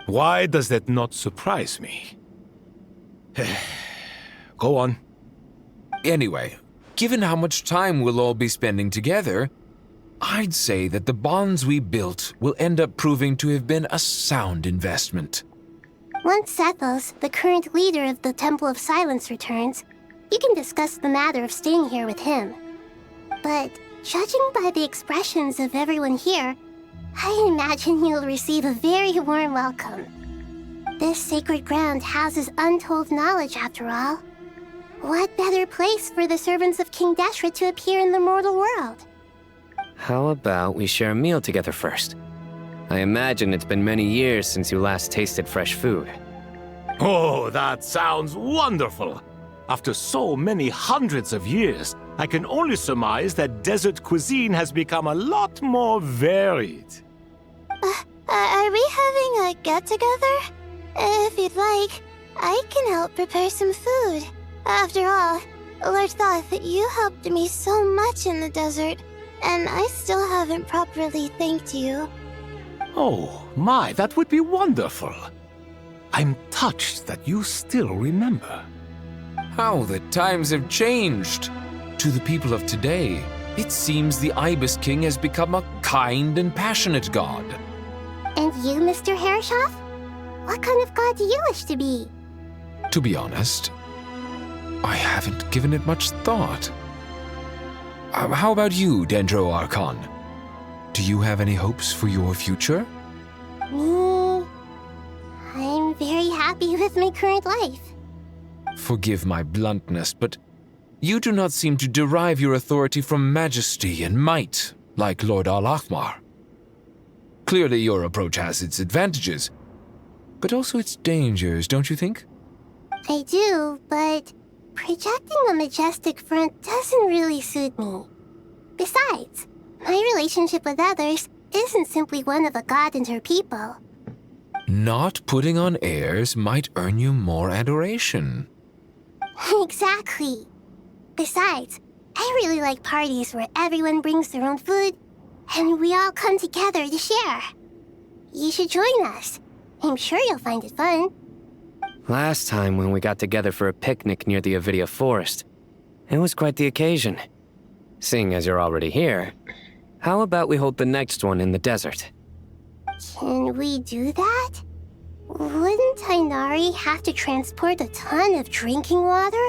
Why does that not surprise me? Go on. Anyway, given how much time we'll all be spending together, I'd say that the bonds we built will end up proving to have been a sound investment. Once Sethos, the current leader of the Temple of Silence, returns, you can discuss the matter of staying here with him. But judging by the expressions of everyone here, I imagine you'll receive a very warm welcome. This sacred ground houses untold knowledge, after all. What better place for the servants of King Deshret to appear in the mortal world? How about we share a meal together first? I imagine it's been many years since you last tasted fresh food. Oh, that sounds wonderful! After so many hundreds of years, I can only surmise that desert cuisine has become a lot more varied. Are we having a get-together? If you'd like, I can help prepare some food. After all, Lord Thoth, you helped me so much in the desert, and I still haven't properly thanked you. Oh, my, that would be wonderful. I'm touched that you still remember. How the times have changed! To the people of today, it seems the Ibis King has become a kind and passionate god. And you, Mr. Herreshoff? What kind of god do you wish to be? To be honest, I haven't given it much thought. How about you, Dendro Archon? Do you have any hopes for your future? Me? I'm very happy with my current life. Forgive my bluntness, but you do not seem to derive your authority from majesty and might, like Lord Al-Ahmar. Clearly your approach has its advantages, but also its dangers, don't you think? I do, but projecting a majestic front doesn't really suit me. Besides, my relationship with others isn't simply one of a god and her people. Not putting on airs might earn you more adoration. Exactly. Besides, I really like parties where everyone brings their own food and we all come together to share. You should join us. I'm sure you'll find it fun. Last time when we got together for a picnic near the Avidia Forest, it was quite the occasion. Seeing as you're already here, how about we hold the next one in the desert? Can we do that? Wouldn't Tainari have to transport a ton of drinking water?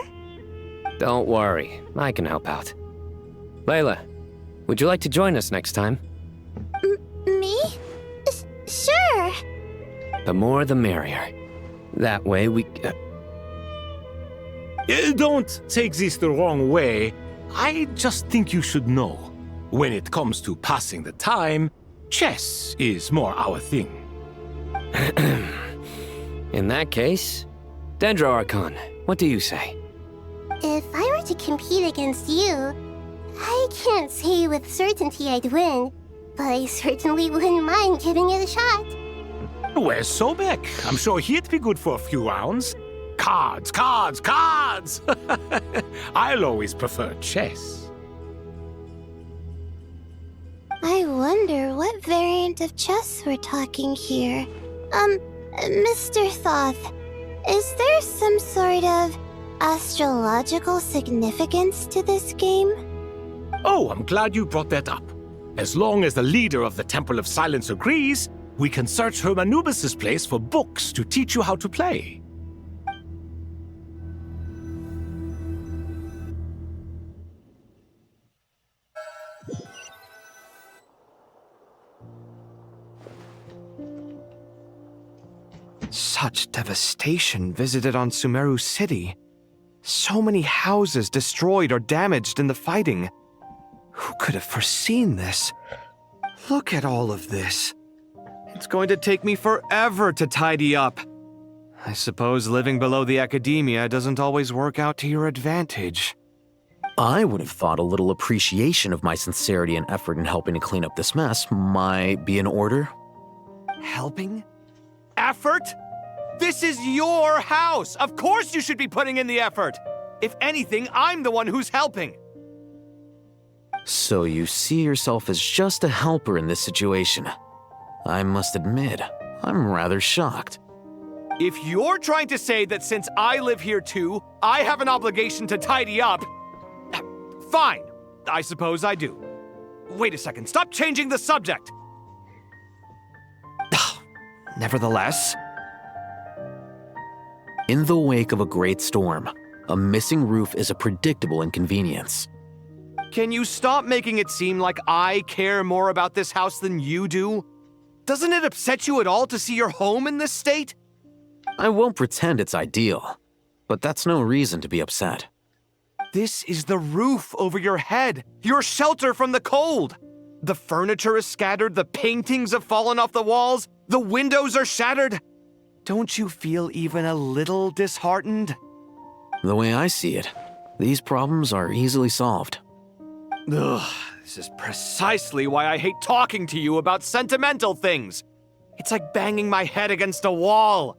Don't worry, I can help out. Layla, would you like to join us next time? Me? Sure. The more the merrier. That way we... Don't take this the wrong way. I just think you should know. When it comes to passing the time, chess is more our thing. In that case, Dendro Archon, what do you say? If I were to compete against you, I can't say with certainty I'd win, but I certainly wouldn't mind giving it a shot. Where's Sobek? I'm sure he'd be good for a few rounds. Cards, cards, cards! I'll always prefer chess. I wonder what variant of chess we're talking here. Mr. Thoth, is there some sort of astrological significance to this game? Oh, I'm glad you brought that up. As long as the leader of the Temple of Silence agrees, we can search Hermanubis' place for books to teach you how to play. Such devastation visited on Sumeru City. So many houses destroyed or damaged in the fighting. Who could have foreseen this? Look at all of this. It's going to take me forever to tidy up. I suppose living below the academia doesn't always work out to your advantage. I would have thought a little appreciation of my sincerity and effort in helping to clean up this mess might be in order. Helping? Effort? This is your house! Of course you should be putting in the effort! If anything, I'm the one who's helping! So you see yourself as just a helper in this situation. I must admit, I'm rather shocked. If you're trying to say that since I live here too, I have an obligation to tidy up, fine, I suppose I do. Wait a second, stop changing the subject! Nevertheless... In the wake of a great storm, a missing roof is a predictable inconvenience. Can you stop making it seem like I care more about this house than you do? Doesn't it upset you at all to see your home in this state? I won't pretend it's ideal, but that's no reason to be upset. This is the roof over your head, your shelter from the cold. The furniture is scattered, the paintings have fallen off the walls, the windows are shattered. Don't you feel even a little disheartened? The way I see it, these problems are easily solved. Ugh, this is precisely why I hate talking to you about sentimental things. It's like banging my head against a wall.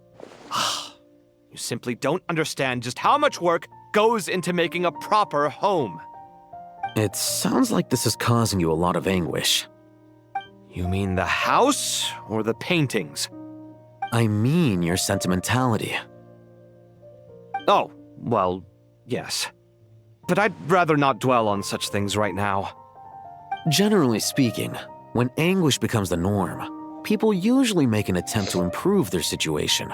You simply don't understand just how much work goes into making a proper home. It sounds like this is causing you a lot of anguish. You mean the house or the paintings? I mean your sentimentality. Oh, well, yes. But I'd rather not dwell on such things right now. Generally speaking, when anguish becomes the norm, people usually make an attempt to improve their situation.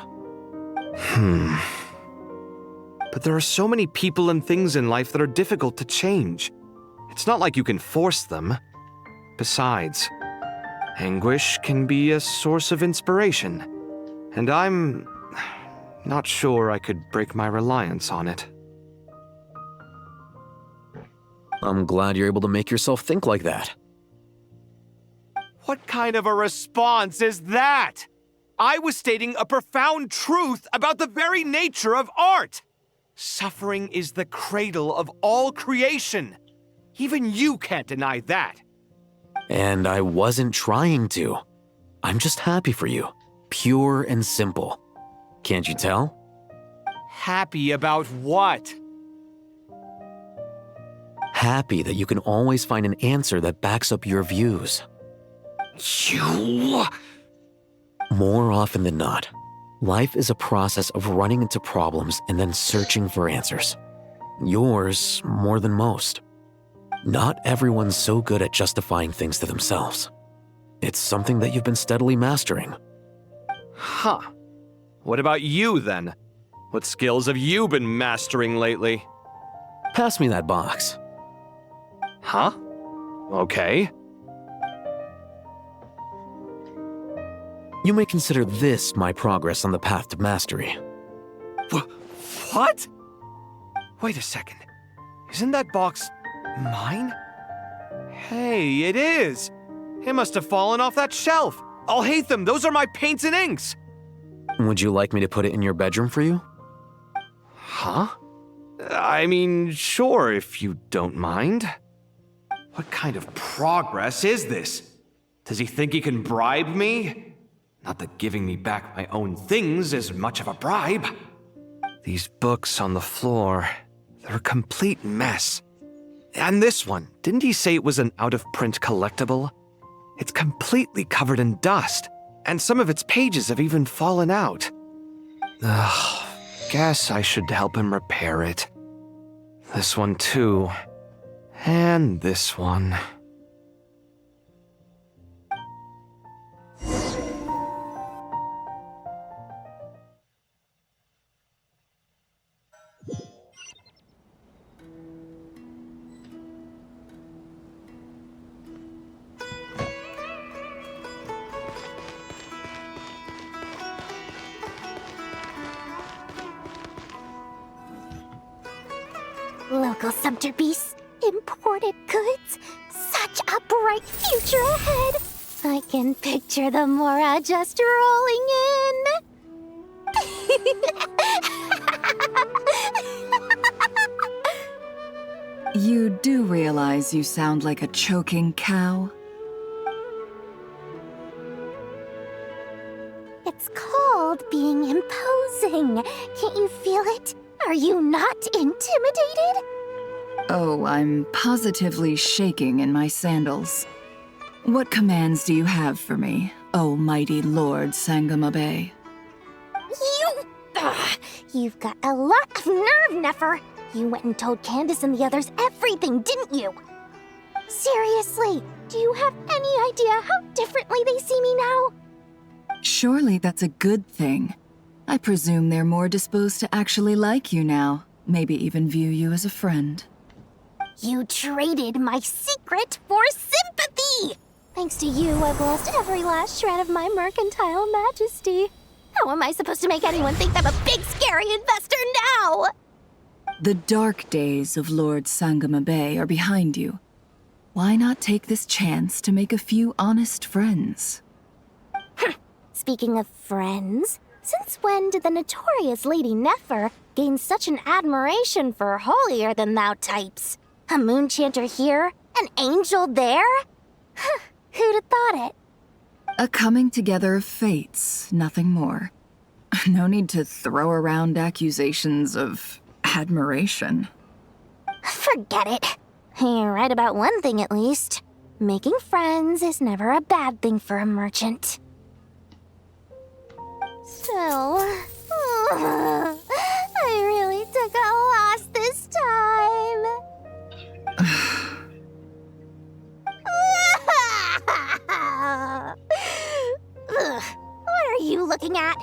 But there are so many people and things in life that are difficult to change. It's not like you can force them. Besides, Anguish can be a source of inspiration, and I'm not sure I could break my reliance on it. I'm glad you're able to make yourself think like that. What kind of a response is that? I was stating a profound truth about the very nature of art. Suffering is the cradle of all creation. Even you can't deny that. And I wasn't trying to. I'm just happy for you. Pure and simple. Can't you tell? Happy about what? Happy that you can always find an answer that backs up your views. You... More often than not, life is a process of running into problems and then searching for answers. Yours more than most. Not everyone's so good at justifying things to themselves. It's something that you've been steadily mastering. Huh. What about you, then? What skills have you been mastering lately? Pass me that box. Huh? Okay. You may consider this my progress on the path to mastery. What? Wait a second. Isn't that box mine? Hey, it is. It must have fallen off that shelf. I'll hate them. Those are my paints and inks. Would you like me to put it in your bedroom for you? Huh? I mean, sure, if you don't mind. What kind of progress is this? Does he think he can bribe me? Not that giving me back my own things is much of a bribe. These books on the floor, they're a complete mess. And this one, didn't he say it was an out-of-print collectible? It's completely covered in dust, and some of its pages have even fallen out. Ugh, guess I should help him repair it. This one too. And this one. Local sumpter beasts, imported goods, such a bright future ahead. I can picture the Mora just rolling in. You do realize you sound like a choking cow? It's called being imposing. Can't you feel it? Are you not intimidated? Oh, I'm positively shaking in my sandals. What commands do you have for me, oh mighty Lord Sangama Bay? You've got a lot of nerve, Nefer. You went and told Candace and the others everything, didn't you? Seriously, do you have any idea how differently they see me now? Surely that's a good thing. I presume they're more disposed to actually like you now, maybe even view you as a friend. You traded my secret for sympathy! Thanks to you, I've lost every last shred of my mercantile majesty. How am I supposed to make anyone think I'm a big, scary investor now? The dark days of Lord Sangama Bay are behind you. Why not take this chance to make a few honest friends? Speaking of friends, since when did the notorious Lady Nefer gain such an admiration for holier-than-thou types? A moonchanter here, an angel there? Who'd have thought it? A coming together of fates, nothing more. No need to throw around accusations of admiration. Forget it. You're right about one thing at least. Making friends is never a bad thing for a merchant. Still, I really took a loss this time. What are you looking at?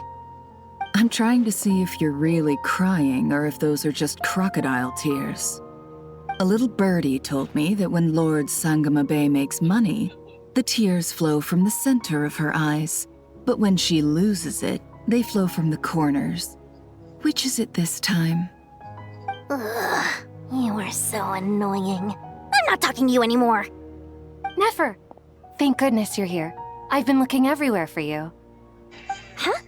I'm trying to see if you're really crying or if those are just crocodile tears. A little birdie told me that when Lord Sangama Bay makes money, The tears flow from the center of her eyes, but when she loses it, they flow from the corners. Which is it this time? Ugh, you are so annoying. I'm not talking to you anymore. Nefer! Thank goodness you're here. I've been looking everywhere for you. Huh?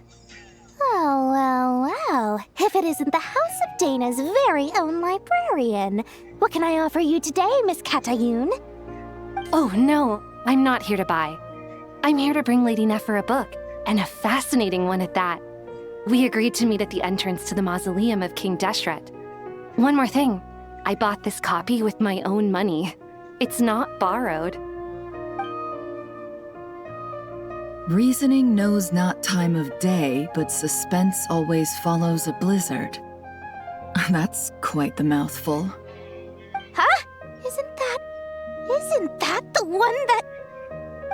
Well. If it isn't the House of Dana's very own librarian. What can I offer you today, Miss Katayun? Oh, no. I'm not here to buy. I'm here to bring Lady Nefer a book, and a fascinating one at that. We agreed to meet at the entrance to the mausoleum of King Deshret. One more thing. I bought this copy with my own money. It's not borrowed. Reasoning knows not time of day, but suspense always follows a blizzard. That's quite the mouthful. Huh? Isn't that the one that...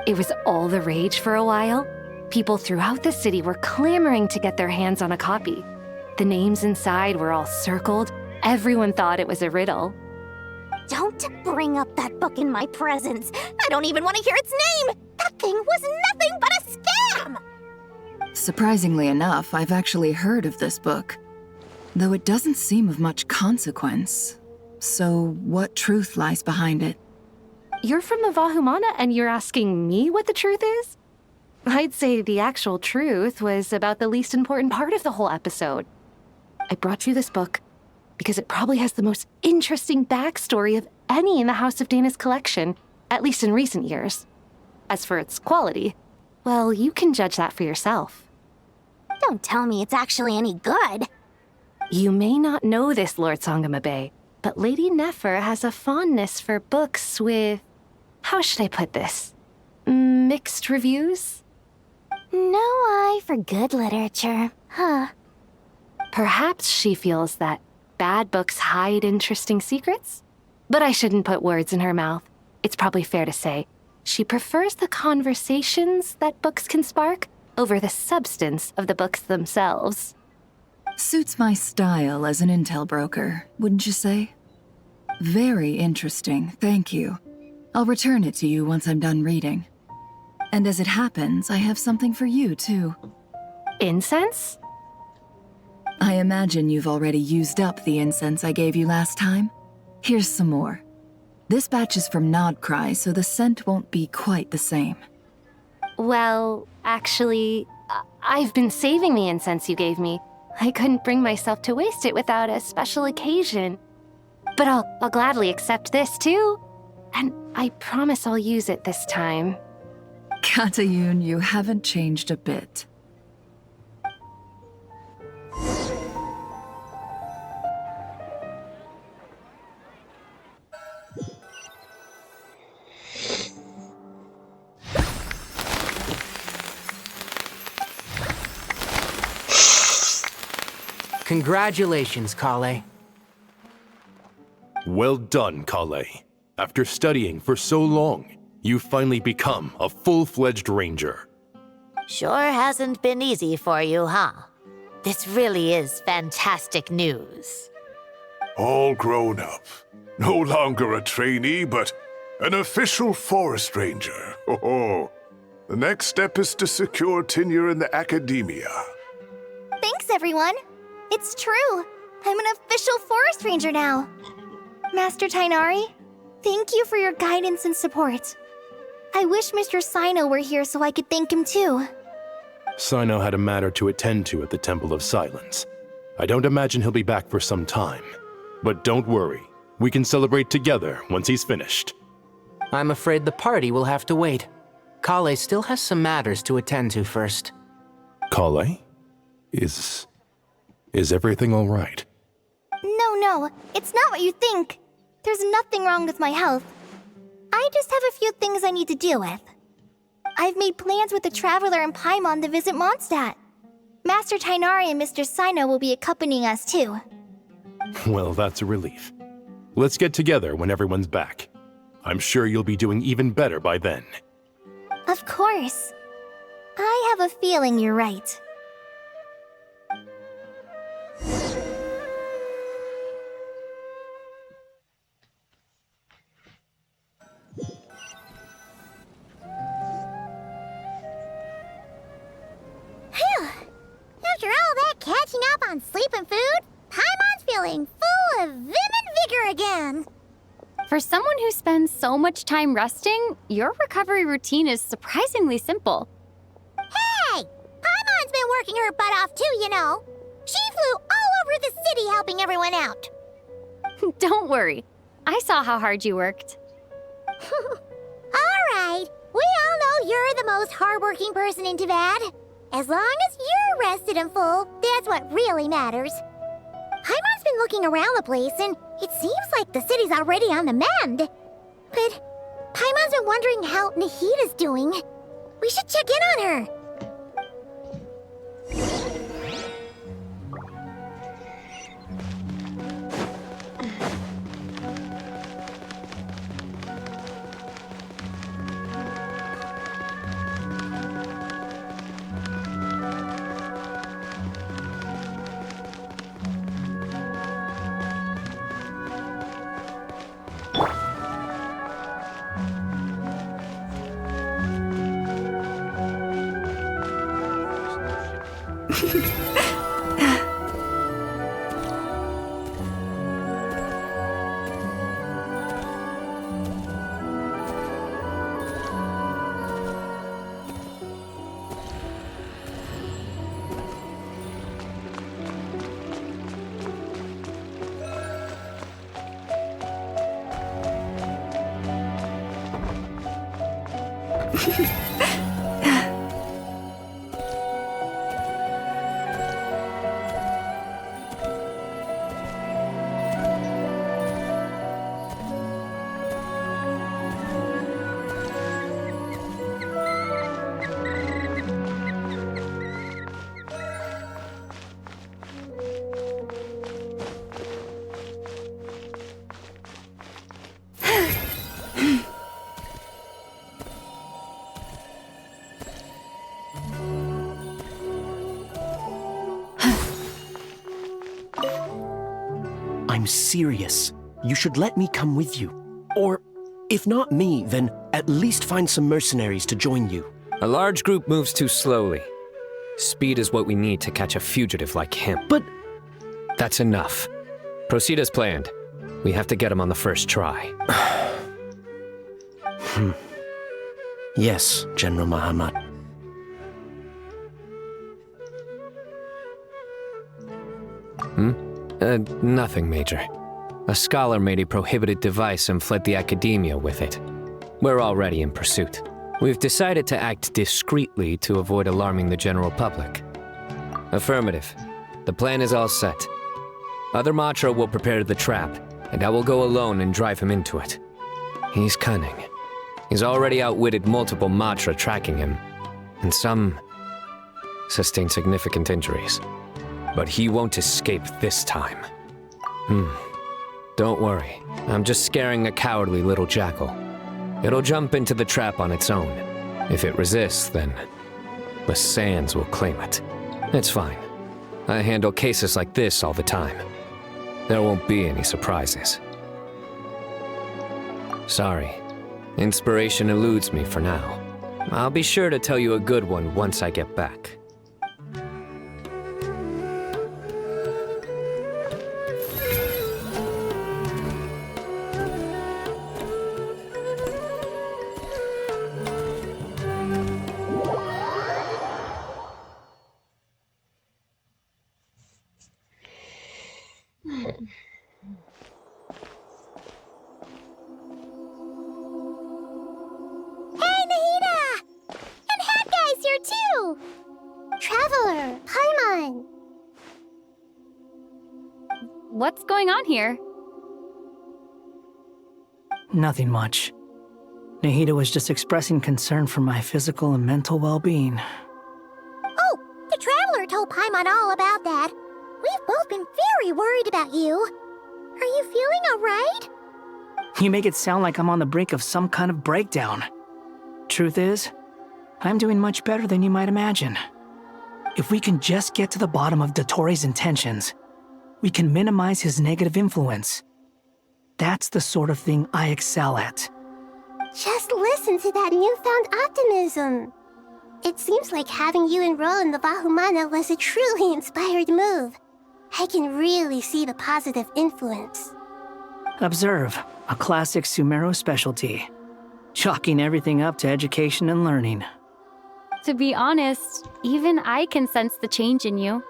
It was all the rage for a while. People throughout the city were clamoring to get their hands on a copy. The names inside were all circled. Everyone thought it was a riddle. Don't bring up that book in my presence. I don't even want to hear its name. That thing was nothing but a scam. Surprisingly enough, I've actually heard of this book, though it doesn't seem of much consequence. So what truth lies behind it? You're from the Vahumana and you're asking me what the truth is? I'd say the actual truth was about the least important part of the whole episode. I brought you this book because it probably has the most interesting backstory of any in the House of Dana's collection, at least in recent years. As for its quality, well, you can judge that for yourself. Don't tell me it's actually any good. You may not know this, Lord Sangamabe, but Lady Nefer has a fondness for books with... how should I put this? Mixed reviews? No eye for good literature, huh? Perhaps she feels that bad books hide interesting secrets? But I shouldn't put words in her mouth. It's probably fair to say she prefers the conversations that books can spark over the substance of the books themselves. Suits my style as an intel broker, wouldn't you say? Very interesting, thank you. I'll return it to you once I'm done reading. And as it happens, I have something for you, too. Incense? I imagine you've already used up the incense I gave you last time. Here's some more. This batch is from Nodcry, so the scent won't be quite the same. Well, actually, I've been saving the incense you gave me. I couldn't bring myself to waste it without a special occasion. But I'll gladly accept this, too. And I promise I'll use it this time. Katayun, you haven't changed a bit. Congratulations, Kale. Well done, Kale. After studying for so long, you've finally become a full-fledged ranger. Sure hasn't been easy for you, huh? This really is fantastic news. All grown up. No longer a trainee, but an official forest ranger. Oh, the next step is to secure tenure in the academia. Thanks, everyone. It's true. I'm an official forest ranger now. Master Tainari, thank you for your guidance and support. I wish Mr. Sino were here so I could thank him too. Sino had a matter to attend to at the Temple of Silence. I don't imagine he'll be back for some time. But don't worry, we can celebrate together once he's finished. I'm afraid the party will have to wait. Kale still has some matters to attend to first. Kale? Is everything all right? No, it's not what you think. There's nothing wrong with my health. I just have a few things I need to deal with. I've made plans with the Traveler and Paimon to visit Mondstadt. Master Tainari and Mr. Sino will be accompanying us too. Well, that's a relief. Let's get together when everyone's back. I'm sure you'll be doing even better by then. Of course. I have a feeling you're right. on sleep and food, Paimon's feeling full of vim and vigor again. For someone who spends so much time resting, your recovery routine is surprisingly simple. Hey! Paimon's been working her butt off too, you know. She flew all over the city helping everyone out. Don't worry. I saw how hard you worked. All right. We all know you're the most hardworking person in Tavad. As long as you're rested and full, that's what really matters. Paimon's been looking around the place, and it seems like the city's already on the mend. But Paimon's been wondering how Nahita's doing. We should check in on her. I'm serious. You should let me come with you. Or, if not me, then at least find some mercenaries to join you. A large group moves too slowly. Speed is what we need to catch a fugitive like him. But... That's enough. Proceed as planned. We have to get him on the first try. Yes, General Muhammad. Nothing, Major. A scholar made a prohibited device and fled the academia with it. We're already in pursuit. We've decided to act discreetly to avoid alarming the general public. Affirmative. The plan is all set. Other Matra will prepare the trap, and I will go alone and drive him into it. He's cunning. He's already outwitted multiple Matra tracking him, and some sustained significant injuries. But he won't escape this time. Don't worry. I'm just scaring a cowardly little jackal. It'll jump into the trap on its own. If it resists, then the sands will claim it. It's fine. I handle cases like this all the time. There won't be any surprises. Sorry. Inspiration eludes me for now. I'll be sure to tell you a good one once I get back. What's going on here? Nothing much. Nahita was just expressing concern for my physical and mental well-being. Oh, the Traveler told Paimon all about that. We've both been very worried about you. Are you feeling alright? You make it sound like I'm on the brink of some kind of breakdown. Truth is, I'm doing much better than you might imagine. If we can just get to the bottom of Dottoro's intentions, we can minimize his negative influence. That's the sort of thing I excel at. Just listen to that newfound optimism. It seems like having you enroll in the Vahumana was a truly inspired move. I can really see the positive influence. Observe, a classic Sumeru specialty. Chalking everything up to education and learning. To be honest, even I can sense the change in you.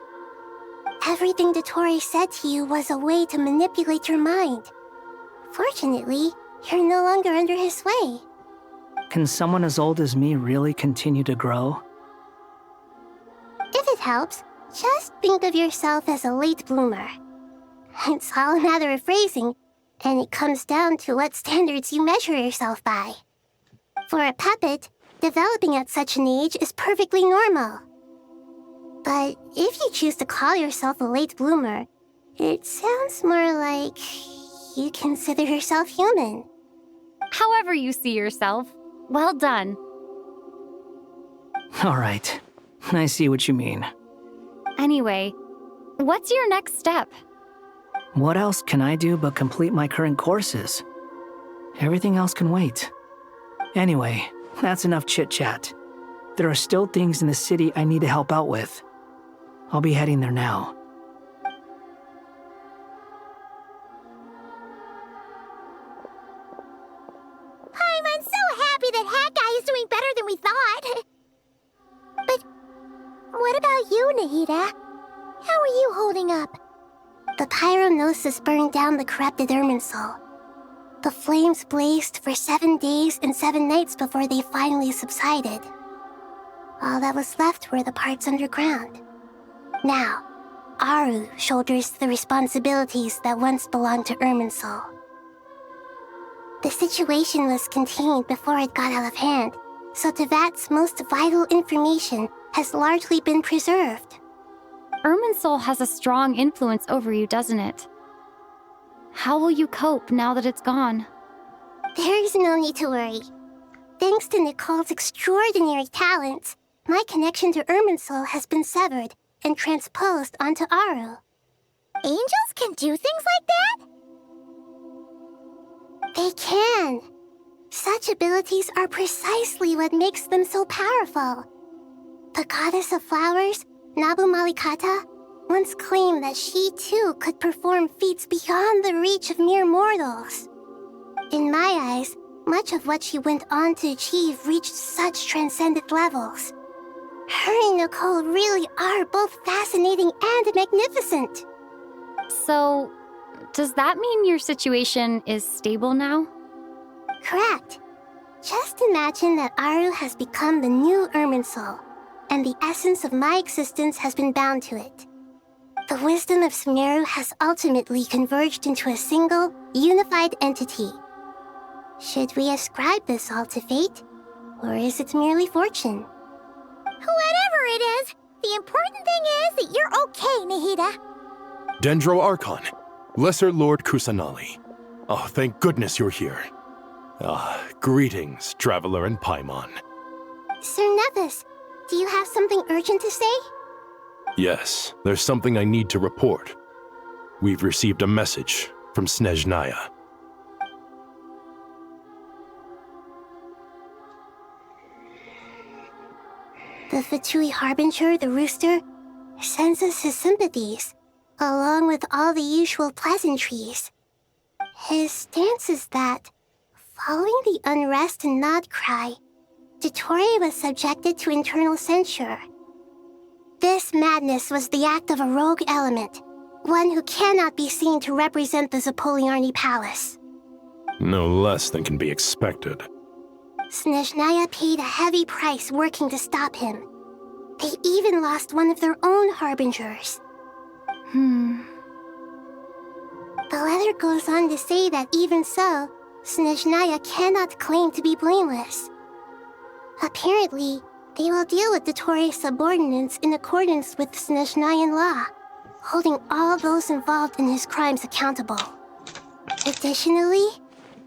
Everything Dottore said to you was a way to manipulate your mind. Fortunately, you're no longer under his sway. Can someone as old as me really continue to grow? If it helps, just think of yourself as a late bloomer. It's all a matter of phrasing, and it comes down to what standards you measure yourself by. For a puppet, developing at such an age is perfectly normal. But if you choose to call yourself a late bloomer, it sounds more like you consider yourself human. However you see yourself, well done. All right, I see what you mean. Anyway, what's your next step? What else can I do but complete my current courses? Everything else can wait. Anyway, that's enough chit-chat. There are still things in the city I need to help out with. I'll be heading there now. I'm so happy that Hat Guy is doing better than we thought. But what about you, Nahida? How are you holding up? The pyronosis burned down the corrupted Irminsul. The flames blazed for 7 days and 7 nights before they finally subsided. All that was left were the parts underground. Now, Aru shoulders the responsibilities that once belonged to Irminsul. The situation was contained before it got out of hand, so Tevat's most vital information has largely been preserved. Irminsul has a strong influence over you, doesn't it? How will you cope now that it's gone? There is no need to worry. Thanks to Nicole's extraordinary talents, my connection to Irminsul has been severed and transposed onto Aru. Angels can do things like that? They can. Such abilities are precisely what makes them so powerful. The goddess of flowers, Nabu Malikata, once claimed that she too could perform feats beyond the reach of mere mortals. In my eyes, much of what she went on to achieve reached such transcendent levels. Her and Nicole really are both fascinating and magnificent. So, does that mean your situation is stable now? Correct. Just imagine that Aru has become the new Irminsul, and the essence of my existence has been bound to it. The wisdom of Sumeru has ultimately converged into a single, unified entity. Should we ascribe this all to fate, or is it merely fortune? Whatever it is, the important thing is that you're okay, Nahida. Dendro Archon, Lesser Lord Kusanali. Oh, thank goodness you're here. Greetings, Traveler and Paimon. Sir Nevis, do you have something urgent to say? Yes, there's something I need to report. We've received a message from Snezhnaya. The Fatui Harbinger, the Rooster, sends us his sympathies, along with all the usual pleasantries. His stance is that, following the unrest and Nod Cry, Dottore was subjected to internal censure. This madness was the act of a rogue element, one who cannot be seen to represent the Zapoliarni Palace. No less than can be expected. Snezhnaya paid a heavy price working to stop him. They even lost one of their own harbingers. The letter goes on to say that even so, Snezhnaya cannot claim to be blameless. Apparently, they will deal with Dottore's subordinates in accordance with Snezhnayan law, holding all those involved in his crimes accountable. Additionally,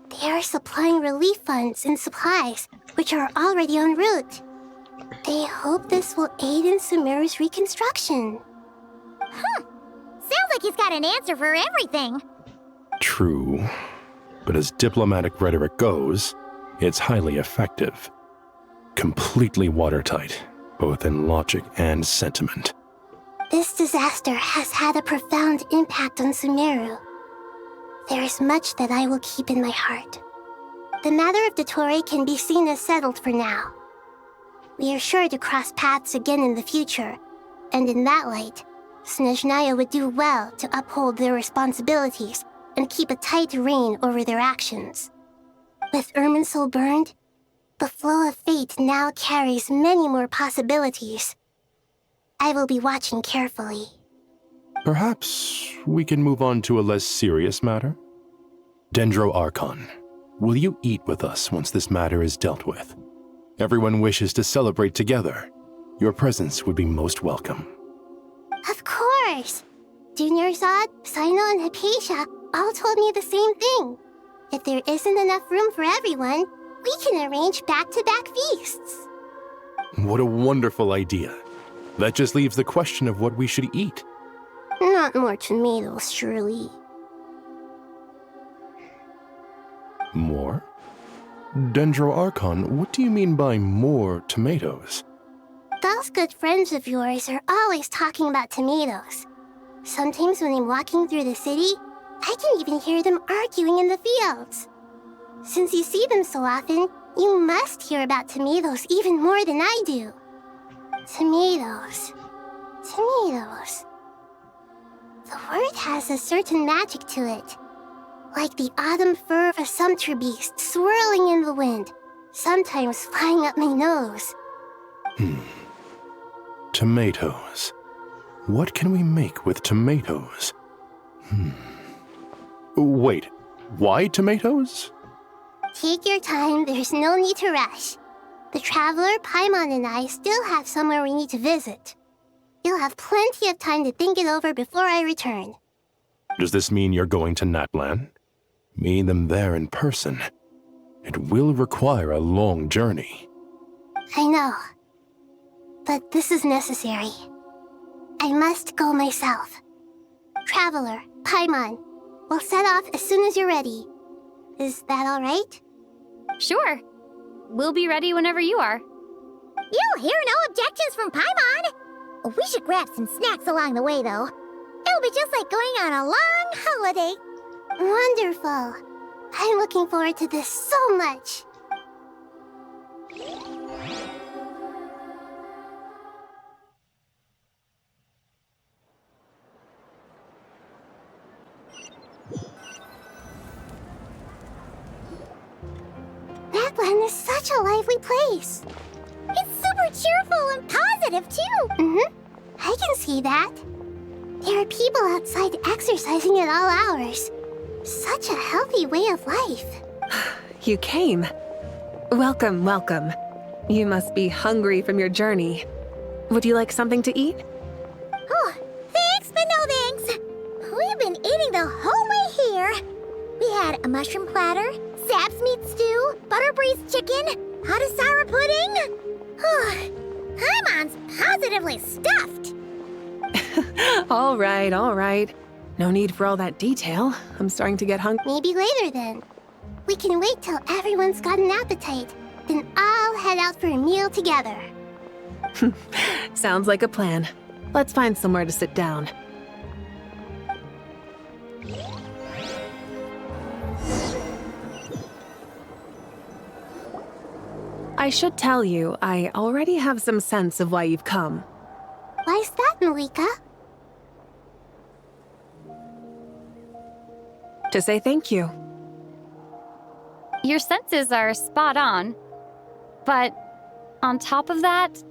they are supplying relief funds and supplies, which are already en route. They hope this will aid in Sumeru's reconstruction. Sounds like he's got an answer for everything. True, but as diplomatic rhetoric goes, it's highly effective. Completely watertight, both in logic and sentiment. This disaster has had a profound impact on Sumeru. There is much that I will keep in my heart. The matter of Dottore can be seen as settled for now. We are sure to cross paths again in the future, and in that light, Snezhnaya would do well to uphold their responsibilities and keep a tight rein over their actions. With Irminsul burned, the flow of fate now carries many more possibilities. I will be watching carefully. Perhaps we can move on to a less serious matter? Dendro Archon, will you eat with us once this matter is dealt with? Everyone wishes to celebrate together. Your presence would be most welcome. Of course! Junior Zod, Sino, and Hypatia all told me the same thing. If there isn't enough room for everyone, we can arrange back-to-back feasts. What a wonderful idea. That just leaves the question of what we should eat. Not more tomatoes, surely. More? Dendro Archon, what do you mean by more tomatoes? Those good friends of yours are always talking about tomatoes. Sometimes when I'm walking through the city, I can even hear them arguing in the fields. Since you see them so often, you must hear about tomatoes even more than I do. Tomatoes. Tomatoes. The word has a certain magic to it. Like the autumn fur of a sumpter beast swirling in the wind, sometimes flying up my nose. Tomatoes. What can we make with tomatoes? Wait, why tomatoes? Take your time, there's no need to rush. The Traveler, Paimon, and I still have somewhere we need to visit. You'll have plenty of time to think it over before I return. Does this mean you're going to Natlan? Meeting them there in person. It will require a long journey. I know. But this is necessary. I must go myself. Traveler, Paimon, we'll set off as soon as you're ready. Is that all right? Sure. We'll be ready whenever you are. You'll hear no objections from Paimon. We should grab some snacks along the way, though. It'll be just like going on a long holiday. Wonderful. I'm looking forward to this so much. Natlan is such a lively place. It's super cheerful and positive, too. I can see that. There are people outside exercising at all hours. Such a healthy way of life. You came. Welcome, welcome. You must be hungry from your journey. Would you like something to eat? Oh, thanks, but no thanks. We've been eating the whole way here. We had a mushroom platter, sap's meat stew, butter braised chicken, Hadasara pudding. Paimon's positively stuffed. All right. No need for all that detail. I'm starting to get hungry. Maybe later then. We can wait till everyone's got an appetite, then all head out for a meal together. Sounds like a plan. Let's find somewhere to sit down. I should tell you, I already have some sense of why you've come. Why's that, Malika? To say thank you. Your senses are spot on. But on top of that,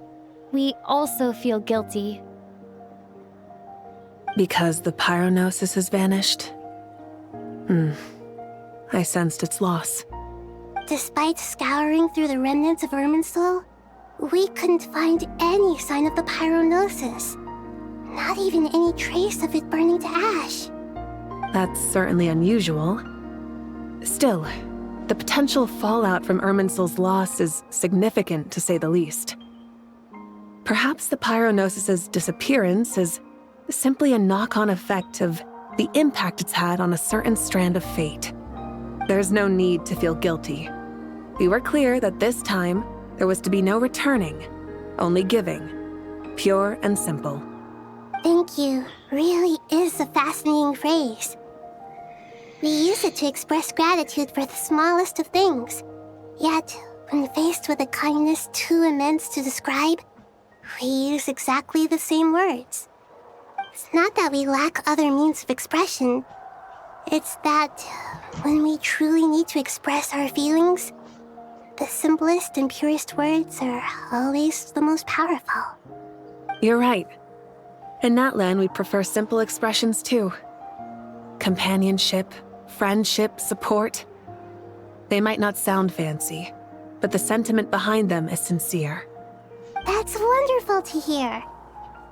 we also feel guilty. Because the pyronosis has vanished? I sensed its loss. Despite scouring through the remnants of Irminsul, we couldn't find any sign of the pyronosis. Not even any trace of it burning to ash. That's certainly unusual. Still, the potential fallout from Irminsul's loss is significant, to say the least. Perhaps the pyronosis's disappearance is simply a knock-on effect of the impact it's had on a certain strand of fate. There's no need to feel guilty. We were clear that this time, there was to be no returning, only giving. Pure and simple. Thank you really is a fascinating phrase. We use it to express gratitude for the smallest of things. Yet, when faced with a kindness too immense to describe, we use exactly the same words. It's not that we lack other means of expression. It's that when we truly need to express our feelings, the simplest and purest words are always the most powerful. You're right. In Natlan, we prefer simple expressions too. Companionship, friendship, support. They might not sound fancy, but the sentiment behind them is sincere. That's wonderful to hear.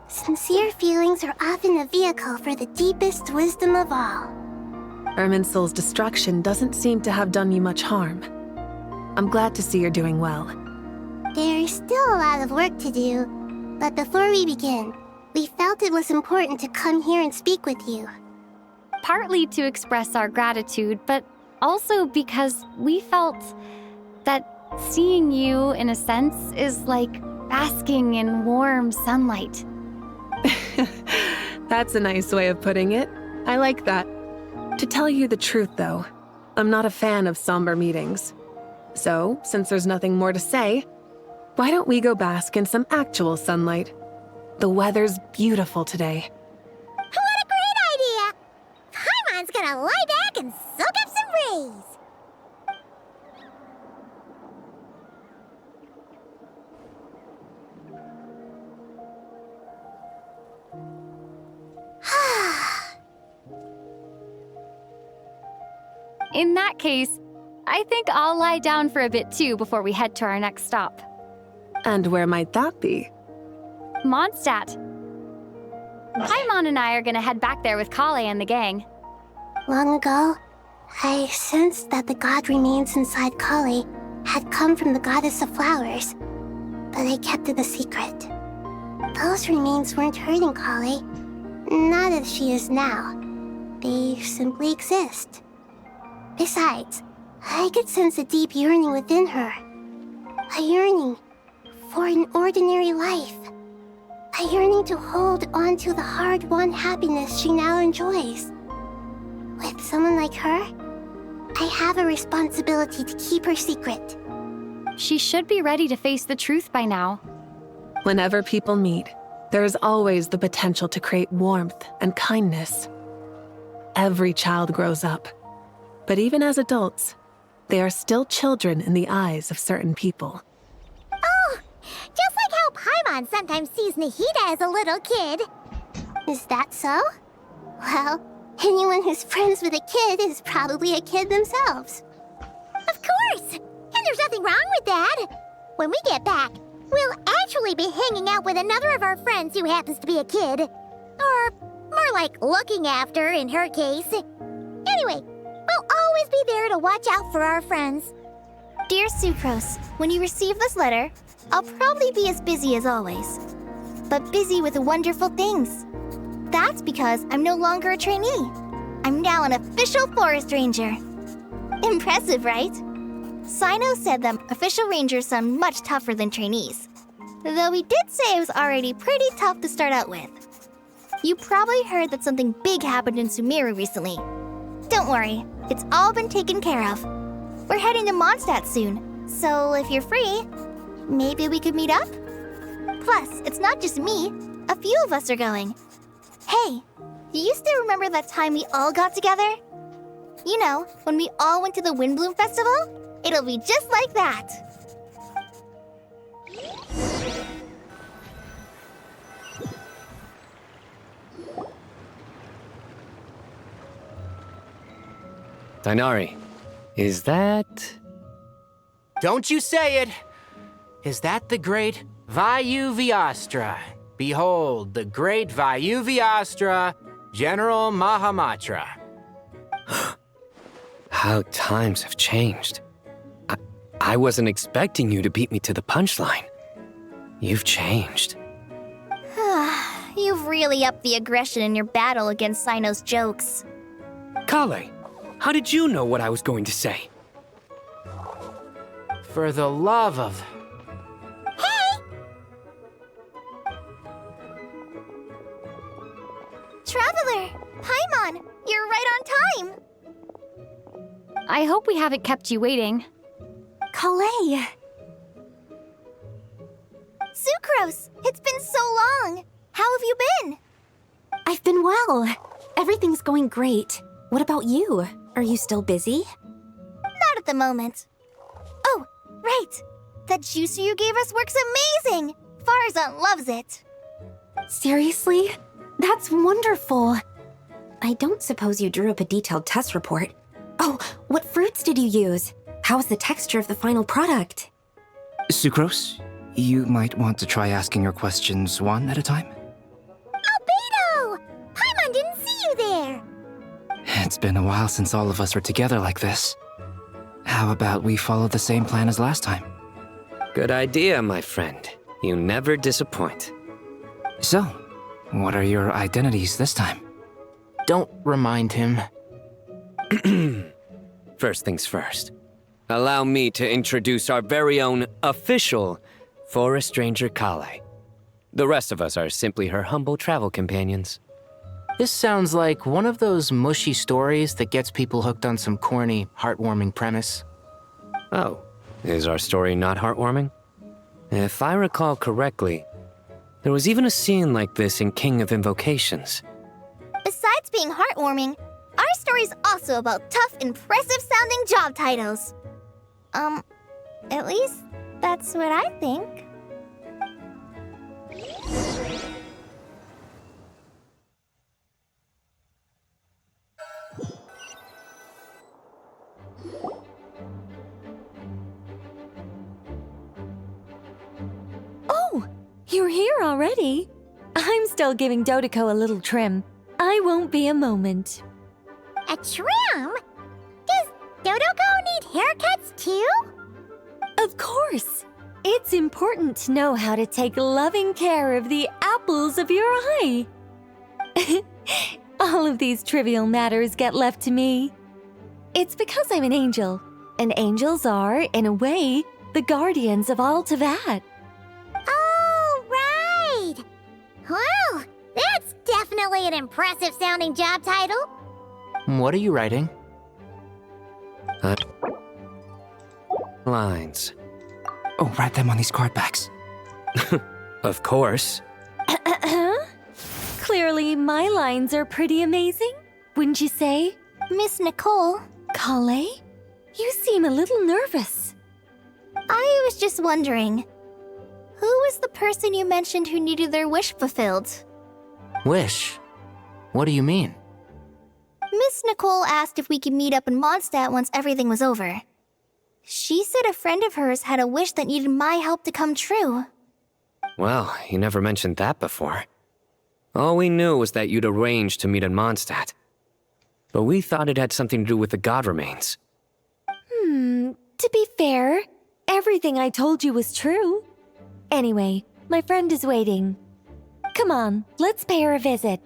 Sincere feelings are often a vehicle for the deepest wisdom of all. Irminsul's destruction doesn't seem to have done you much harm. I'm glad to see you're doing well. There's still a lot of work to do, but before we begin, we felt it was important to come here and speak with you. Partly to express our gratitude, but also because we felt that seeing you, in a sense, is like basking in warm sunlight. That's a nice way of putting it. I like that. To tell you the truth, though, I'm not a fan of somber meetings. So, since there's nothing more to say, why don't we go bask in some actual sunlight? The weather's beautiful today. What a great idea! Paimon's gonna lie back and soak up some rays. In that case, I think I'll lie down for a bit too before we head to our next stop. And where might that be? Mondstadt. Paimon and I are gonna head back there with Kale and the gang. Long ago, I sensed that the god remains inside Kali had come from the goddess of flowers, but I kept it a secret. Those remains weren't hurting Kali, not as she is now. They simply exist. Besides, I could sense a deep yearning within her. A yearning for an ordinary life. A yearning to hold on to the hard-won happiness she now enjoys. With someone like her, I have a responsibility to keep her secret. She should be ready to face the truth by now. Whenever people meet, there is always the potential to create warmth and kindness. Every child grows up. But even as adults, they are still children in the eyes of certain people. Oh, just like how Paimon sometimes sees Nahida as a little kid. Is that so? Well, anyone who's friends with a kid is probably a kid themselves. Of course! And there's nothing wrong with that. When we get back, we'll actually be hanging out with another of our friends who happens to be a kid. Or more like looking after, in her case. Anyway, we'll always be there to watch out for our friends. Dear Sucrose, when you receive this letter, I'll probably be as busy as always. But busy with wonderful things. That's because I'm no longer a trainee. I'm now an official forest ranger. Impressive, right? Sino said that official rangers sound much tougher than trainees. Though he did say it was already pretty tough to start out with. You probably heard that something big happened in Sumeru recently. Don't worry, it's all been taken care of. We're heading to Mondstadt soon, so if you're free, maybe we could meet up? Plus, it's not just me. A few of us are going. Hey, do you still remember that time we all got together? You know, when we all went to the Windbloom Festival? It'll be just like that. Dainari, is that... Don't you say it! Is that the great Vayu-Vyastra? Behold, the great Vayu-Vyastra, General Mahamatra. How times have changed. I wasn't expecting you to beat me to the punchline. You've changed. You've really upped the aggression in your battle against Sino's jokes. Kale, how did you know what I was going to say? For the love of... traveler! Paimon, you're right on time! I hope we haven't kept you waiting. Kalei! Sucrose! It's been so long! How have you been? I've been well. Everything's going great. What about you? Are you still busy? Not at the moment. Oh, right! That juicer you gave us works amazing! Farzan loves it! Seriously? That's wonderful. I don't suppose you drew up a detailed test report. Oh, what fruits did you use? How's the texture of the final product? Sucrose, you might want to try asking your questions one at a time. Albedo! Paimon didn't see you there! It's been a while since all of us were together like this. How about we follow the same plan as last time? Good idea, my friend. You never disappoint. So, what are your identities this time? Don't remind him. First things first. Allow me to introduce our very own official Forest Ranger Kalei. The rest of us are simply her humble travel companions. This sounds like one of those mushy stories that gets people hooked on some corny, heartwarming premise. Oh, is our story not heartwarming? If I recall correctly, there was even a scene like this in King of Invocations. Besides being heartwarming, our story's also about tough, impressive-sounding job titles. At least that's what I think. Oh, you're here already? I'm still giving Dodeko a little trim. I won't be a moment. A trim? Does Dodeko need haircuts too? Of course. It's important to know how to take loving care of the apples of your eye. All of these trivial matters get left to me. It's because I'm an angel, and angels are, in a way, the guardians of all Teyvat. Oh, right! Well, that's definitely an impressive-sounding job title. What are you writing? Lines. Oh, write them on these card backs. Of course. Clearly, my lines are pretty amazing, wouldn't you say? Miss Nicole. Kalei? You seem a little nervous. I was just wondering, who was the person you mentioned who needed their wish fulfilled? Wish? What do you mean? Miss Nicole asked if we could meet up in Mondstadt once everything was over. She said a friend of hers had a wish that needed my help to come true. Well, you never mentioned that before. All we knew was that you'd arranged to meet in Mondstadt. But we thought it had something to do with the god remains. To be fair, everything I told you was true. Anyway, my friend is waiting. Come on, let's pay her a visit.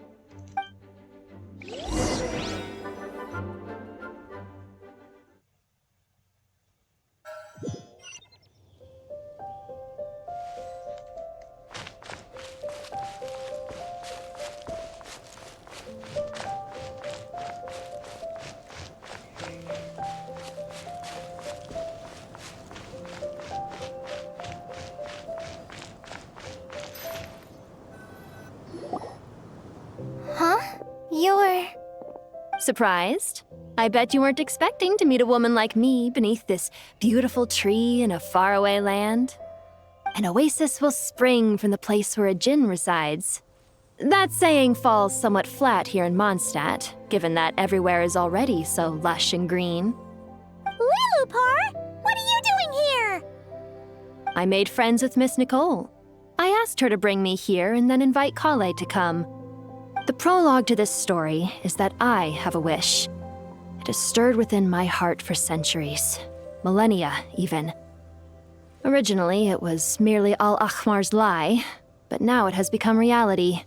Huh? You're... Surprised? I bet you weren't expecting to meet a woman like me beneath this beautiful tree in a faraway land. An oasis will spring from the place where a djinn resides. That saying falls somewhat flat here in Mondstadt, given that everywhere is already so lush and green. Lilupar! What are you doing here? I made friends with Miss Nicole. I asked her to bring me here and then invite Kalei to come. The prologue to this story is that I have a wish. It has stirred within my heart for centuries, millennia even. Originally, it was merely Al-Akhmar's lie, but now it has become reality.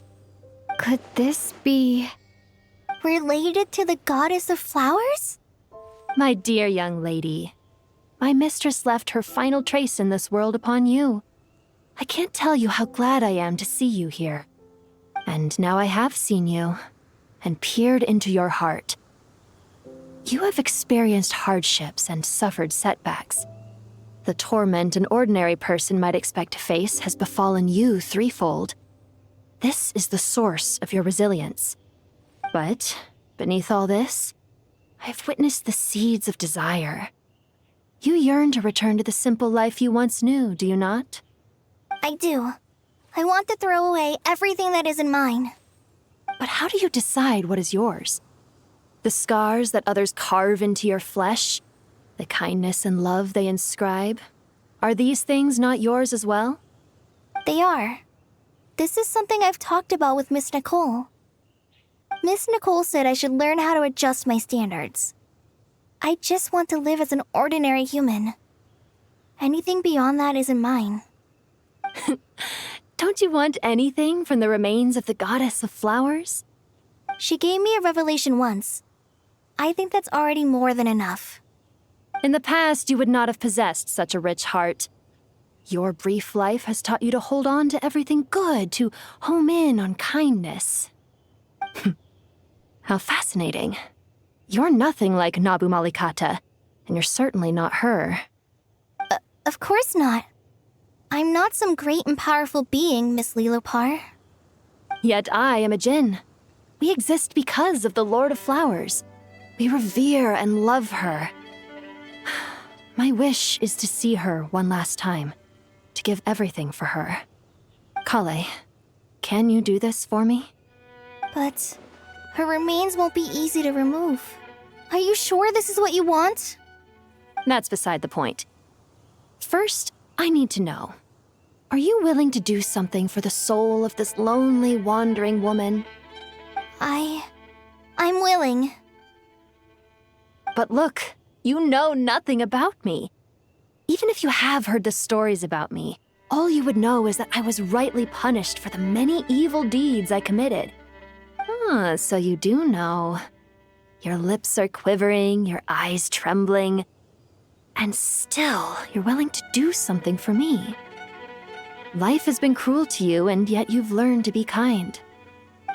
Could this be... related to the goddess of flowers? My dear young lady, my mistress left her final trace in this world upon you. I can't tell you how glad I am to see you here. And now I have seen you. and peered into your heart. You have experienced hardships and suffered setbacks. The torment an ordinary person might expect to face has befallen you threefold. This is the source of your resilience. But beneath all this, I've witnessed the seeds of desire. You yearn to return to the simple life you once knew, do you not? I do. I want to throw away everything that isn't mine. But how do you decide what is yours? The scars that others carve into your flesh? The kindness and love they inscribe? Are these things not yours as well? They are. This is something I've talked about with Miss Nicole. Miss Nicole said I should learn how to adjust my standards. I just want to live as an ordinary human. Anything beyond that isn't mine. Don't you want anything from the remains of the goddess of flowers? She gave me a revelation once. I think that's already more than enough. In the past, you would not have possessed such a rich heart. Your brief life has taught you to hold on to everything good, to home in on kindness. How fascinating. You're nothing like Nabu Malikata, and you're certainly not her. Of course not. I'm not some great and powerful being, Miss Lilopar. Yet I am a Jinn. We exist because of the Lord of Flowers. We revere and love her. My wish is to see her one last time, to give everything for her. Kale, can you do this for me? But her remains won't be easy to remove. Are you sure this is what you want? That's beside the point. First, I need to know. Are you willing to do something for the soul of this lonely, wandering woman? I'm willing. But look, you know nothing about me. Even if you have heard the stories about me, all you would know is that I was rightly punished for the many evil deeds I committed. Ah, so you do know. Your lips are quivering, your eyes trembling, and still you're willing to do something for me. Life has been cruel to you, and yet you've learned to be kind.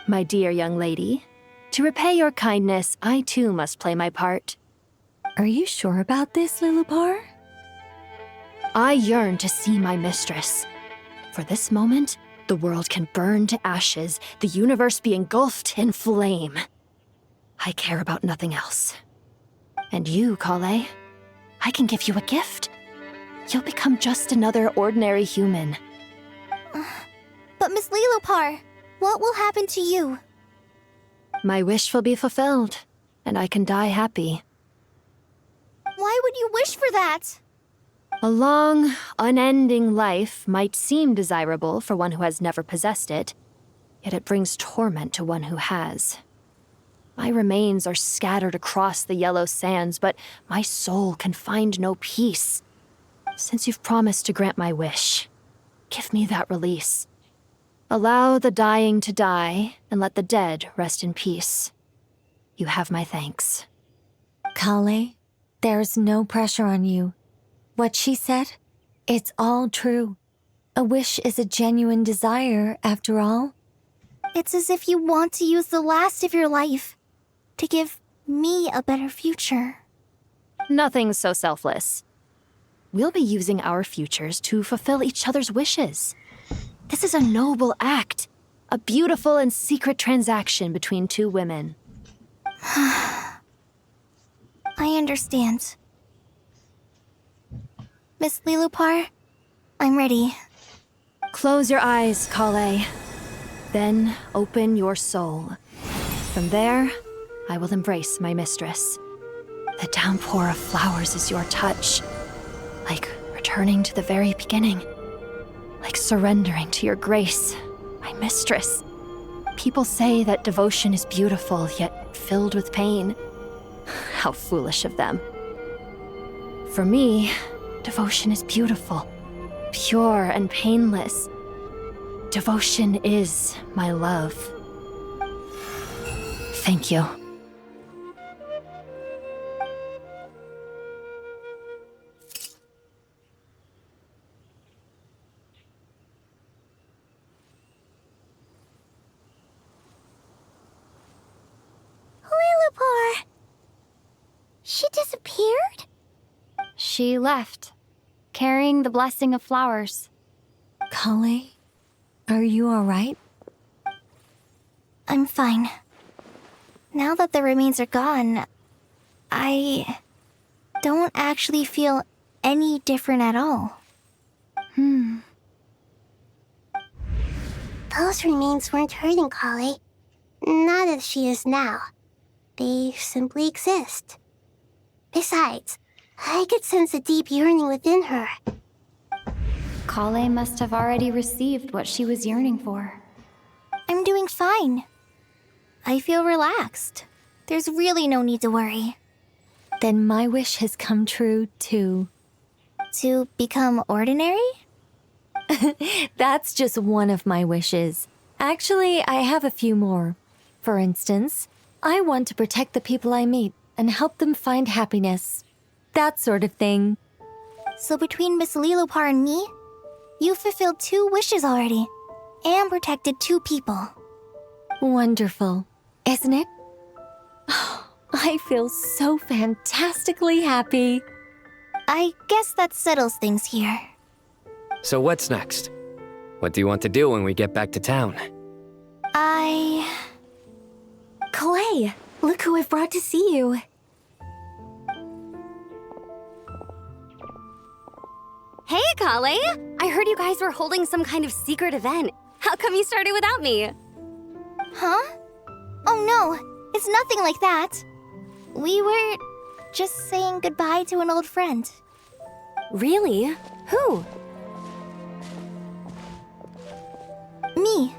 My dear young lady, to repay your kindness, I too must play my part. Are you sure about this, Lilopar? I yearn to see my mistress. For this moment, the world can burn to ashes, the universe be engulfed in flame. I care about nothing else. And you, Kale, I can give you a gift. You'll become just another ordinary human. But Miss Lilopar, what will happen to you? My wish will be fulfilled, and I can die happy. Why would you wish for that? A long, unending life might seem desirable for one who has never possessed it, yet it brings torment to one who has. My remains are scattered across the yellow sands, but my soul can find no peace. Since you've promised to grant my wish, give me that release. Allow the dying to die, and let the dead rest in peace. You have my thanks. Kale, there's no pressure on you. What she said, it's all true. A wish is a genuine desire, after all. It's as if you want to use the last of your life to give me a better future. Nothing's so selfless. We'll be using our futures to fulfill each other's wishes. This is a noble act, a beautiful and secret transaction between two women. I understand. Miss Lilopar, I'm ready. Close your eyes, Kale. Then open your soul. From there, I will embrace my mistress. The downpour of flowers is your touch, like returning to the very beginning. Like surrendering to your grace, my mistress. People say that devotion is beautiful, yet filled with pain. How foolish of them. For me, devotion is beautiful, pure and painless. Devotion is my love. Thank you. She disappeared? She left, carrying the blessing of flowers. Kale, are you alright? I'm fine. Now that the remains are gone, I don't actually feel any different at all. Those remains weren't hurting Kale. Not as she is now. They simply exist. Besides, I could sense a deep yearning within her. Kale must have already received what she was yearning for. I'm doing fine. I feel relaxed. There's really no need to worry. Then my wish has come true, too. To become ordinary? That's just one of my wishes. Actually, I have a few more. For instance, I want to protect the people I meet and help them find happiness. That sort of thing. So between Miss Lilopar and me, you've fulfilled 2 wishes already, and protected 2 people. Wonderful, isn't it? I feel so fantastically happy. I guess that settles things here. So what's next? What do you want to do when we get back to town? Clay, look who I've brought to see you. Hey, Kale! I heard you guys were holding some kind of secret event. How come you started without me? Huh? Oh no, it's nothing like that. We were just saying goodbye to an old friend. Really? Who? Me.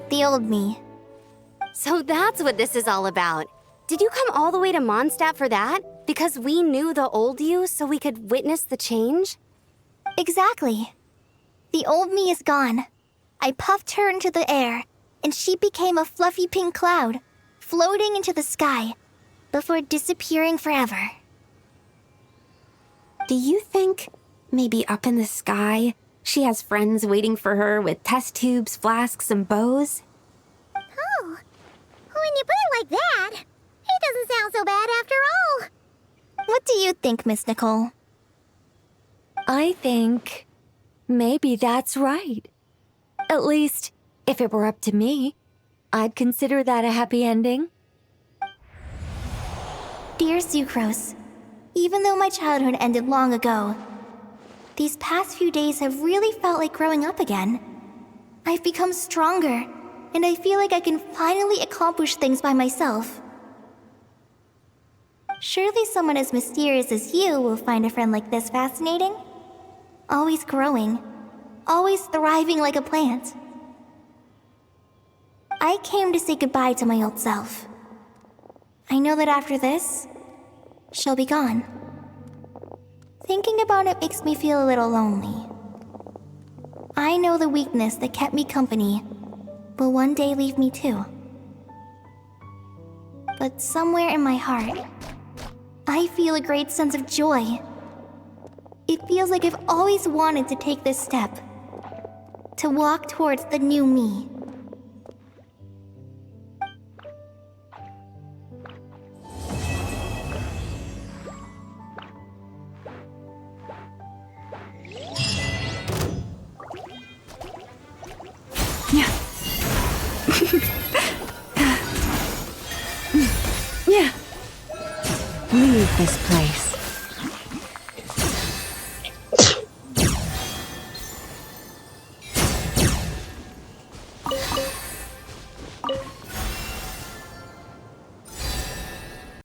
The old me. So that's what this is all about. Did you come all the way to Mondstadt for that? Because we knew the old you so we could witness the change? Exactly. The old me is gone. I puffed her into the air, and she became a fluffy pink cloud, floating into the sky, before disappearing forever. Do you think maybe up in the sky, she has friends waiting for her with test tubes, flasks, and bows? Oh, when you put it like that, it doesn't sound so bad after all. What do you think, Miss Nicole? I think maybe that's right. At least, if it were up to me, I'd consider that a happy ending. Dear Sucrose, even though my childhood ended long ago, these past few days have really felt like growing up again. I've become stronger, and I feel like I can finally accomplish things by myself. Surely someone as mysterious as you will find a friend like this fascinating. Always growing, always thriving like a plant. I came to say goodbye to my old self. I know that after this, she'll be gone. Thinking about it makes me feel a little lonely. I know the weakness that kept me company will one day leave me too. But somewhere in my heart, I feel a great sense of joy. It feels like I've always wanted to take this step, to walk towards the new me. Yeah. Leave this place.